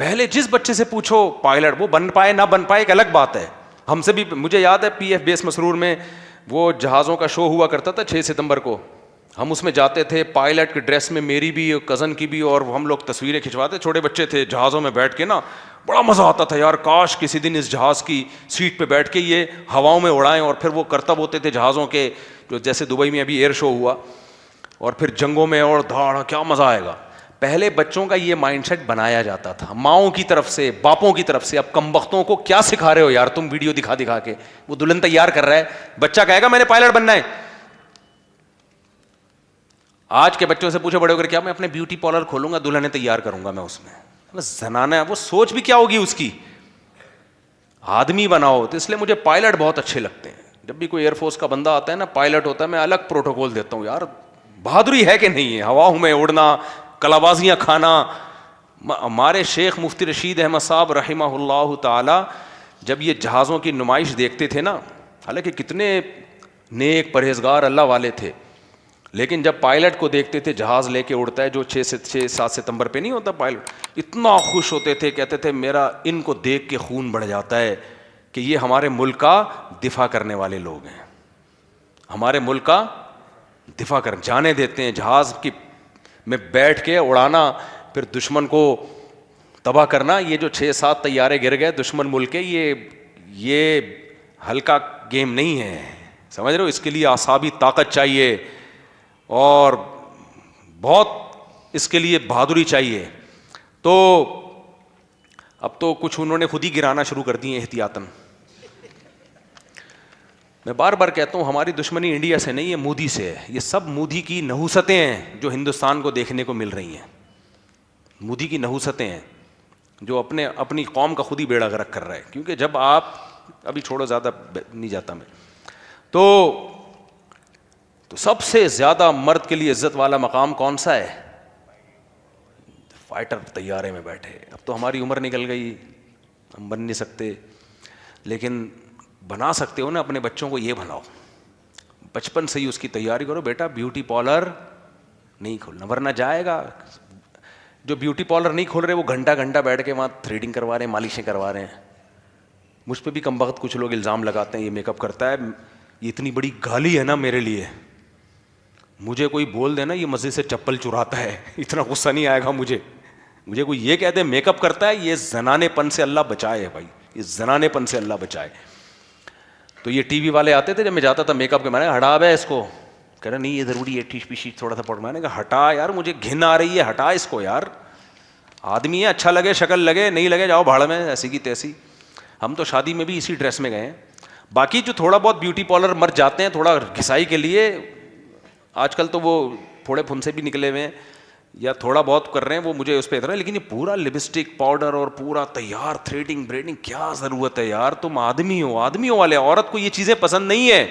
پہلے جس بچے سے پوچھو پائلٹ, وہ بن پائے نہ بن پائے ایک الگ بات ہے, ہم سے بھی, مجھے یاد ہے پی ایف بیس مسرور میں وہ جہازوں کا شو ہوا کرتا تھا 6 ستمبر کو, ہم اس میں جاتے تھے پائلٹ کی ڈریس میں, میری بھی کزن کی بھی, اور ہم لوگ تصویریں کھنچواتے, چھوٹے بچے تھے, جہازوں میں بیٹھ کے نا بڑا مزہ آتا تھا یار, کاش کسی دن اس جہاز کی سیٹ پہ بیٹھ کے یہ ہواؤں میں اڑائیں. اور پھر وہ کرتب ہوتے تھے جہازوں کے, جو جیسے دبئی میں ابھی ایئر شو ہوا, اور پھر جنگوں میں اور دھاڑ, کیا مزہ آئے گا. پہلے بچوں کا یہ مائنڈ سیٹ بنایا جاتا تھا ماؤں کی طرف سے, باپوں کی طرف سے. اب کمبختوں کو کیا سکھا رہے ہو یار تم, ویڈیو دکھا دکھا کے. وہ دلہن تیار کر رہا ہے, بچہ کہے گا میں نے پائلٹ بننا ہے. آج کے بچوں سے پوچھو بڑے ہو کر, کیا میں اپنے بیوٹی پارلر کھولوں گا, دلہنیں تیار کروں گا میں اس میں. زنانہ, وہ سوچ بھی کیا ہوگی اس کی. آدمی بناؤ. تو اس لیے مجھے پائلٹ بہت اچھے لگتے ہیں. جب بھی کوئی ایئر فورس کا بندہ آتا ہے نا, پائلٹ ہوتا ہے, میں الگ پروٹوکول دیتا ہوں یار, بہادری ہے کہ نہیں ہے, ہواؤں میں اڑنا, کلابازیاں کھانا. ہمارے شیخ مفتی رشید احمد صاحب رحمہ اللہ تعالی جب یہ جہازوں کی نمائش دیکھتے تھے نا, حالانکہ کتنے نیک پرہیزگار اللہ والے تھے, لیکن جب پائلٹ کو دیکھتے تھے جہاز لے کے اڑتا ہے جو 6-7 ستمبر پہ نہیں ہوتا پائلٹ, اتنا خوش ہوتے تھے, کہتے تھے میرا ان کو دیکھ کے خون بڑھ جاتا ہے کہ یہ ہمارے ملک کا دفاع کرنے والے لوگ ہیں, ہمارے ملک کا دفاع کر, جانے دیتے ہیں. جہاز کی میں بیٹھ کے اڑانا, پھر دشمن کو تباہ کرنا. یہ جو 6-7 طیارے گر گئے دشمن ملک کے, یہ ہلکا گیم نہیں ہے, سمجھ رہے ہو. اس کے لیے اعصابی طاقت چاہیے اور بہت اس کے لیے بہادری چاہیے. تو اب تو کچھ انہوں نے خود ہی گرانا شروع کر دی ہیں احتیاطاً. میں بار بار کہتا ہوں ہماری دشمنی انڈیا سے نہیں ہے, مودی سے ہے. یہ سب مودی کی نحوستیں ہیں جو ہندوستان کو دیکھنے کو مل رہی ہیں. مودی کی نحوستیں ہیں جو اپنی قوم کا خود ہی بیڑا غرق کر رہا ہے. کیونکہ جب آپ, ابھی چھوڑو زیادہ نہیں جاتا میں, تو سب سے زیادہ مرد کے لیے عزت والا مقام کون سا ہے؟ فائٹر طیارے میں بیٹھے. اب تو ہماری عمر نکل گئی, ہم بن نہیں سکتے, لیکن بنا سکتے ہو نا اپنے بچوں کو. یہ بناؤ بچپن سے ہی, اس کی تیاری کرو, بیٹا بیوٹی پارلر نہیں کھولنا ورنہ جائے گا. جو بیوٹی پارلر نہیں کھول رہے وہ گھنٹہ گھنٹہ بیٹھ کے وہاں تھریڈنگ کروا رہے ہیں, مالشیں کروا رہے ہیں. مجھ پہ بھی کم وقت کچھ لوگ الزام لگاتے ہیں یہ میک اپ کرتا ہے. یہ اتنی بڑی گالی ہے نا میرے لیے, مجھے کوئی بول دینا یہ مسجد سے چپل چراتا ہے, اتنا غصہ نہیں آئے گا مجھے کوئی یہ کہہ دے میک اپ کرتا ہے. یہ زنانے پن سے اللہ بچائے بھائی, یہ زنانے پن سے اللہ بچائے. تو یہ ٹی وی والے آتے تھے جب میں جاتا تھا میک اپ کے, میں نے ہٹا بھائی اس کو, کہہ رہا نہیں یہ ضروری ہے ٹیش پیشی تھوڑا سا پڑ. میں نے کہا ہٹا یار, مجھے گھن آ رہی ہے, ہٹا اس کو یار. آدمی ہے, اچھا لگے شکل لگے, نہیں لگے جاؤ بھاڑ میں, ایسی کی تیسی. ہم تو شادی میں بھی اسی ڈریس میں گئے ہیں. باقی جو تھوڑا بہت بیوٹی پارلر مر جاتے ہیں تھوڑا گھسائی کے لیے, آج کل تو وہ تھوڑے پھنسے بھی نکلے ہوئے ہیں یا تھوڑا بہت کر رہے ہیں, وہ مجھے اس پہ اتنا. لیکن یہ پورا لپسٹک پاؤڈر اور پورا تیار تھریڈنگ بریڈنگ, کیا ضرورت ہے یار. تم آدمیوں والے, عورت کو یہ چیزیں پسند نہیں ہے.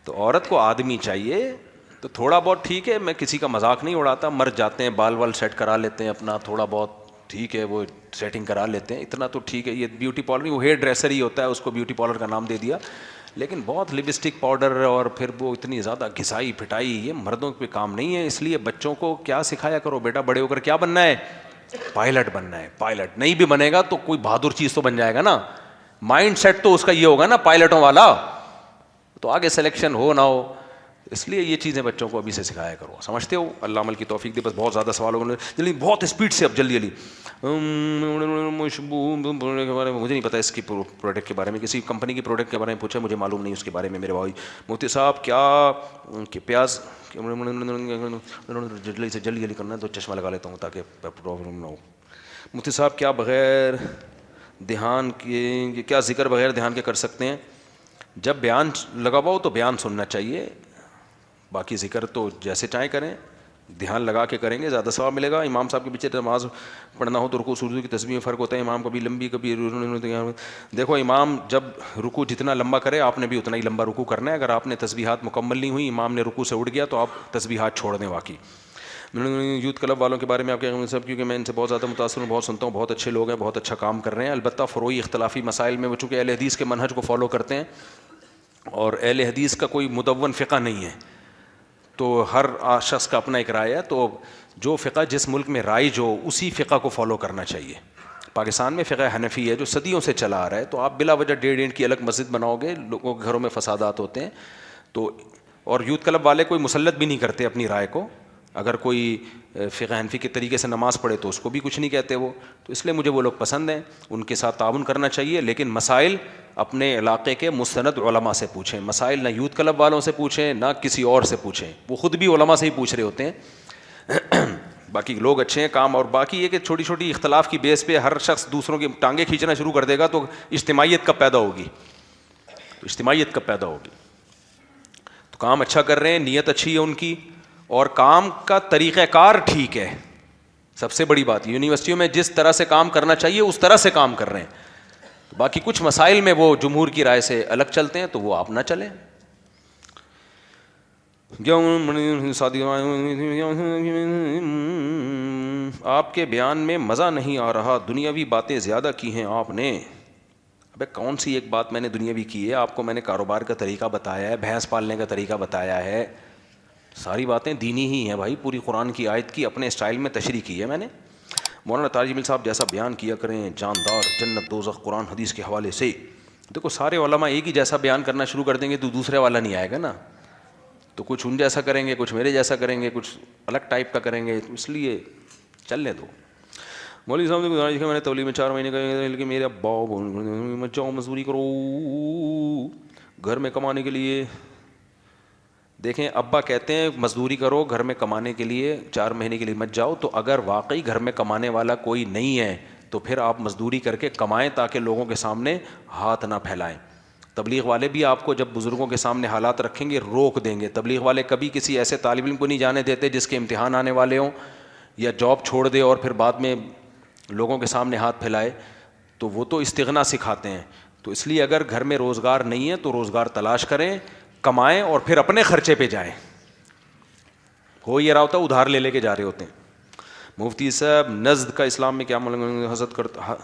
تو عورت کو آدمی چاہیے. تو تھوڑا بہت ٹھیک ہے, میں کسی کا مذاق نہیں اڑاتا, مر جاتے ہیں, بال وال سیٹ کرا لیتے ہیں اپنا, تھوڑا بہت ٹھیک ہے, وہ سیٹنگ کرا لیتے ہیں, اتنا تو ٹھیک ہے. یہ بیوٹی پارلر, وہ ہیئر ڈریسر ہی ہوتا ہے, اس کو بیوٹی پارلر کا نام دے دیا. لیکن بہت لپسٹک پاؤڈر اور پھر وہ اتنی زیادہ گھسائی پھٹائی, یہ مردوں پہ کام نہیں ہے. اس لیے بچوں کو کیا سکھایا کرو, بیٹا بڑے ہو کر کیا بننا ہے, پائلٹ بننا ہے. پائلٹ نہیں بھی بنے گا تو کوئی بہادر چیز تو بن جائے گا نا. مائنڈ سیٹ تو اس کا یہ ہوگا نا پائلٹوں والا, تو آگے سلیکشن ہو نہ ہو. اس لیے یہ چیزیں بچوں کو ابھی سے سکھایا کرو. سمجھتے ہو, اللہ عمل کی توفیق دے. بس بہت زیادہ سوال ہوگا جلدی, بہت اسپیڈ سے, اب جلدی کے بارے میں مجھے نہیں پتا, اس کی پروڈکٹ کے بارے میں, کسی کمپنی کی پروڈکٹ کے بارے میں پوچھا, مجھے معلوم نہیں اس کے بارے میں. میرے بھائی مفتی صاحب کیا پیاز جلدی سے جلدی کرنا ہے, تو چشمہ لگا لیتا ہوں تاکہ پرابلم نہ ہو. مفتی صاحب کیا بغیر دھیان کے, کیا ذکر بغیر دھیان کے کر سکتے ہیں؟ جب بیان لگا پاؤ تو بیان سننا چاہیے, باقی ذکر تو جیسے چاہیں کریں, دھیان لگا کے کریں گے زیادہ ثواب ملے گا. امام صاحب کے پیچھے نماز پڑھنا ہو تو رکوع سجود کی تسبیح میں فرق ہوتا ہے. امام کبھی لمبی کبھی, دیکھو امام جب رکوع جتنا لمبا کرے آپ نے بھی اتنا ہی لمبا رکوع کرنا ہے. اگر آپ نے تسبیحات مکمل نہیں ہوئی, امام نے رکوع سے اٹھ گیا, تو آپ تسبیحات چھوڑ دیں. واقعی یوتھ کلب والوں کے بارے میں آپ کیا سب, کیونکہ میں ان سے بہت زیادہ متاثر ہوں, بہت سنتا ہوں, بہت اچھے لوگ ہیں, بہت اچھا کام کر رہے ہیں. البتہ فروعی اختلافی مسائل میں وہ چونکہ اہل حدیث کے منہج کو فالو کرتے ہیں, اور اہل حدیث کا کوئی مدون فقہ نہیں ہے, تو ہر شخص کا اپنا ایک رائے ہے. تو جو فقہ جس ملک میں رائج ہو اسی فقہ کو فالو کرنا چاہیے. پاکستان میں فقہ حنفی ہے جو صدیوں سے چلا آ رہا ہے, تو آپ بلا وجہ 1.5 اینٹ کی الگ مسجد بناؤ گے, لوگوں کے گھروں میں فسادات ہوتے ہیں. تو اور یوتھ کلب والے کوئی مسلط بھی نہیں کرتے اپنی رائے کو, اگر کوئی فقہ حنفی کے طریقے سے نماز پڑھے تو اس کو بھی کچھ نہیں کہتے وہ. تو اس لیے مجھے وہ لوگ پسند ہیں, ان کے ساتھ تعاون کرنا چاہیے, لیکن مسائل اپنے علاقے کے مستند علماء سے پوچھیں. مسائل نہ یوتھ کلب والوں سے پوچھیں نہ کسی اور سے پوچھیں, وہ خود بھی علماء سے ہی پوچھ رہے ہوتے ہیں. باقی لوگ اچھے ہیں کام, اور باقی یہ کہ چھوٹی چھوٹی اختلاف کی بیس پہ ہر شخص دوسروں کی ٹانگیں کھینچنا شروع کر دے گا تو اجتماعیت کب پیدا ہوگی, اجتماعیت کب پیدا ہوگی. تو کام اچھا کر رہے ہیں, نیت اچھی ہے ان کی, اور کام کا طریقہ کار ٹھیک ہے. سب سے بڑی بات, یونیورسٹیوں میں جس طرح سے کام کرنا چاہیے اس طرح سے کام کر رہے ہیں. باقی کچھ مسائل میں وہ جمہور کی رائے سے الگ چلتے ہیں تو وہ آپ نہ چلیں. آپ کے بیان میں مزہ نہیں آ رہا, دنیاوی باتیں زیادہ کی ہیں آپ نے. ابے کون سی ایک بات میں نے دنیاوی کی ہے؟ آپ کو میں نے کاروبار کا طریقہ بتایا ہے, بھینس پالنے کا طریقہ بتایا ہے, ساری باتیں دینی ہی ہیں بھائی. پوری قرآن کی آیت کی اپنے اسٹائل میں تشریح کی ہے میں نے. مولانا طارق جمیل صاحب جیسا بیان کیا کریں, جاندار, جنت دوزخ قرآن حدیث کے حوالے سے. دیکھو سارے علماء ایک ہی جیسا بیان کرنا شروع کر دیں گے تو دوسرے والا نہیں آئے گا نا. تو کچھ ان جیسا کریں گے, کچھ میرے جیسا کریں گے, کچھ الگ ٹائپ کا کریں گے, اس لیے چلنے دو. مولوی صاحب نے گزارش کیا, میں نے تولیہ میں 4 مہینے کا, لیکن میرے ابا مت جاؤ مزدوری کرو گھر میں کمانے کے لیے. دیکھیں ابا کہتے ہیں مزدوری کرو گھر میں کمانے کے لیے, 4 مہینے کے لیے مت جاؤ. تو اگر واقعی گھر میں کمانے والا کوئی نہیں ہے تو پھر آپ مزدوری کر کے کمائیں تاکہ لوگوں کے سامنے ہاتھ نہ پھیلائیں. تبلیغ والے بھی آپ کو جب بزرگوں کے سامنے حالات رکھیں گے روک دیں گے. تبلیغ والے کبھی کسی ایسے طالب علم کو نہیں جانے دیتے جس کے امتحان آنے والے ہوں یا جاب چھوڑ دے اور پھر بعد میں لوگوں کے سامنے ہاتھ پھیلائے. تو وہ تو استغنا سکھاتے ہیں. تو اس لیے اگر گھر میں روزگار نہیں ہے تو روزگار تلاش کریں, کمائیں اور پھر اپنے خرچے پہ جائیں. ہو یہ رہا ہوتا ادھار لے لے کے جا رہے ہوتے ہیں. مفتی صاحب نزد کا اسلام میں کیا حسد کرتا,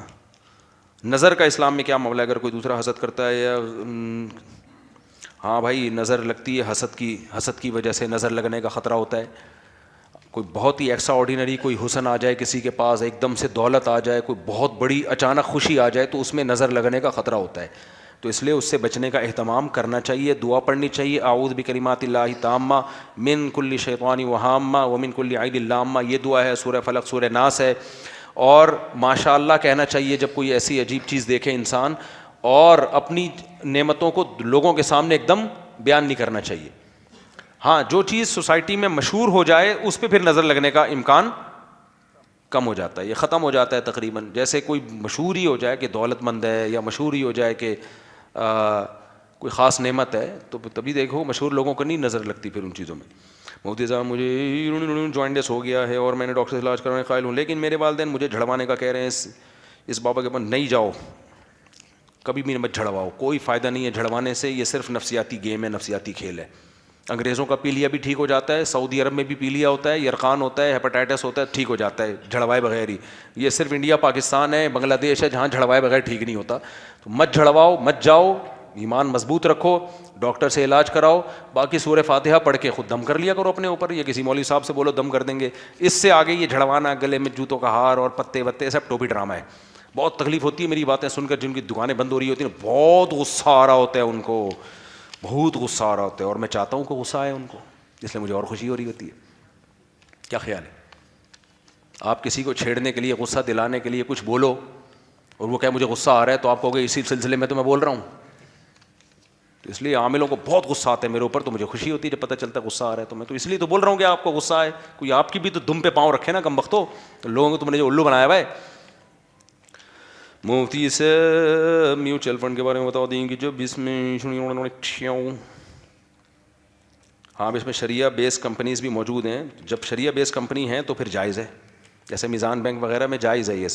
نظر کا اسلام میں کیا معاملہ ہے؟ اگر کوئی دوسرا حسد کرتا ہے یا ہاں بھائی نظر لگتی ہے, حسد کی وجہ سے نظر لگنے کا خطرہ ہوتا ہے. کوئی بہت ہی ایکسٹرا آرڈینری کوئی حسن آ جائے کسی کے پاس, ایک دم سے دولت آ جائے, کوئی بہت بڑی اچانک خوشی آ جائے تو اس میں نظر لگنے کا خطرہ ہوتا ہے. تو اس لیے اس سے بچنے کا اہتمام کرنا چاہیے, دعا پڑھنی چاہیے. اعوذ بکلمات اللہ تامہ من کل شیطان وہامہ ومن کل عین لامہ, یہ دعا ہے. سورہ فلق, سورہ ناس ہے. اور ماشاء اللہ کہنا چاہیے جب کوئی ایسی عجیب چیز دیکھے انسان, اور اپنی نعمتوں کو لوگوں کے سامنے ایک دم بیان نہیں کرنا چاہیے. ہاں جو چیز سوسائٹی میں مشہور ہو جائے اس پہ پھر نظر لگنے کا امکان کم ہو جاتا ہے, یہ ختم ہو جاتا ہے تقریباً. جیسے کوئی مشہور ہی ہو جائے کہ دولت مند ہے, یا مشہور ہی ہو جائے کہ کوئی خاص نعمت ہے, تو تبھی دیکھو مشہور لوگوں کو نہیں نظر لگتی پھر ان چیزوں میں. مفتی صاحب مجھے جوائنٹس ہو گیا ہے اور میں نے ڈاکٹر سے علاج کروانے قائل ہوں, لیکن میرے والدین مجھے جھڑوانے کا کہہ رہے ہیں. اس بابا کے پاس نہیں جاؤ, کبھی بھی مت جھڑواؤ, کوئی فائدہ نہیں ہے جھڑوانے سے. یہ صرف نفسیاتی گیم ہے, نفسیاتی کھیل ہے. انگریزوں کا پی لیا بھی ٹھیک ہو جاتا ہے, سعودی عرب میں بھی پی لیا ہوتا ہے, یرقان ہوتا ہے, ہیپاٹائٹس ہوتا ہے, ٹھیک ہو جاتا ہے جھڑوائے بغیر ہی. یہ صرف انڈیا پاکستان ہے, بنگلہ دیش ہے جہاں جھڑوائے بغیر ٹھیک نہیں ہوتا. تو مت جھڑواؤ, مت جاؤ, ایمان مضبوط رکھو, ڈاکٹر سے علاج کراؤ. باقی سورہ فاتحہ پڑھ کے خود دم کر لیا کرو اپنے اوپر, یا کسی مولوی صاحب سے بولو دم کر دیں گے. اس سے آگے یہ جھڑوانا, گلے میں جوتوں کا ہار اور پتے وتے, سب ٹوپی ڈرامہ ہے. بہت تکلیف ہوتی ہے میری باتیں سن کر, جن کی دکانیں بند ہو رہی ہوتی ہیں, بہت غصہ آ رہا ہوتا ہے ان کو, بہت غصہ آ رہا ہوتا ہے. اور میں چاہتا ہوں کہ غصہ آئے ان کو, اس لیے مجھے اور خوشی ہو رہی ہوتی ہے. کیا خیال ہے؟ آپ کسی کو چھیڑنے کے لیے, غصہ دلانے کے لیے کچھ بولو اور وہ کہے مجھے غصہ آ رہا ہے, تو آپ کہو گے اسی سلسلے میں تو میں بول رہا ہوں. تو اس لیے عاملوں کو بہت غصہ آتا ہے میرے اوپر, تو مجھے خوشی ہوتی ہے جب پتہ چلتا ہے غصہ آ رہا ہے. تو میں تو اس لیے تو بول رہا ہوں کہ آپ کو غصہ آئے. کوئی آپ کی بھی تو دم پہ پاؤں رکھے نا کم بختو, تو لوگوں کو تم نے جو الو بنایا ہوا ہے. مفتی سے میوچل فنڈ کے بارے میں بتا دیں کہ جب اس میں ہاں اس میں شریعہ بیس کمپنیز بھی موجود ہیں. جب شریعہ بیس کمپنی ہیں تو پھر جائز ہے, جیسے میزان بینک وغیرہ میں جائز ہے یہ.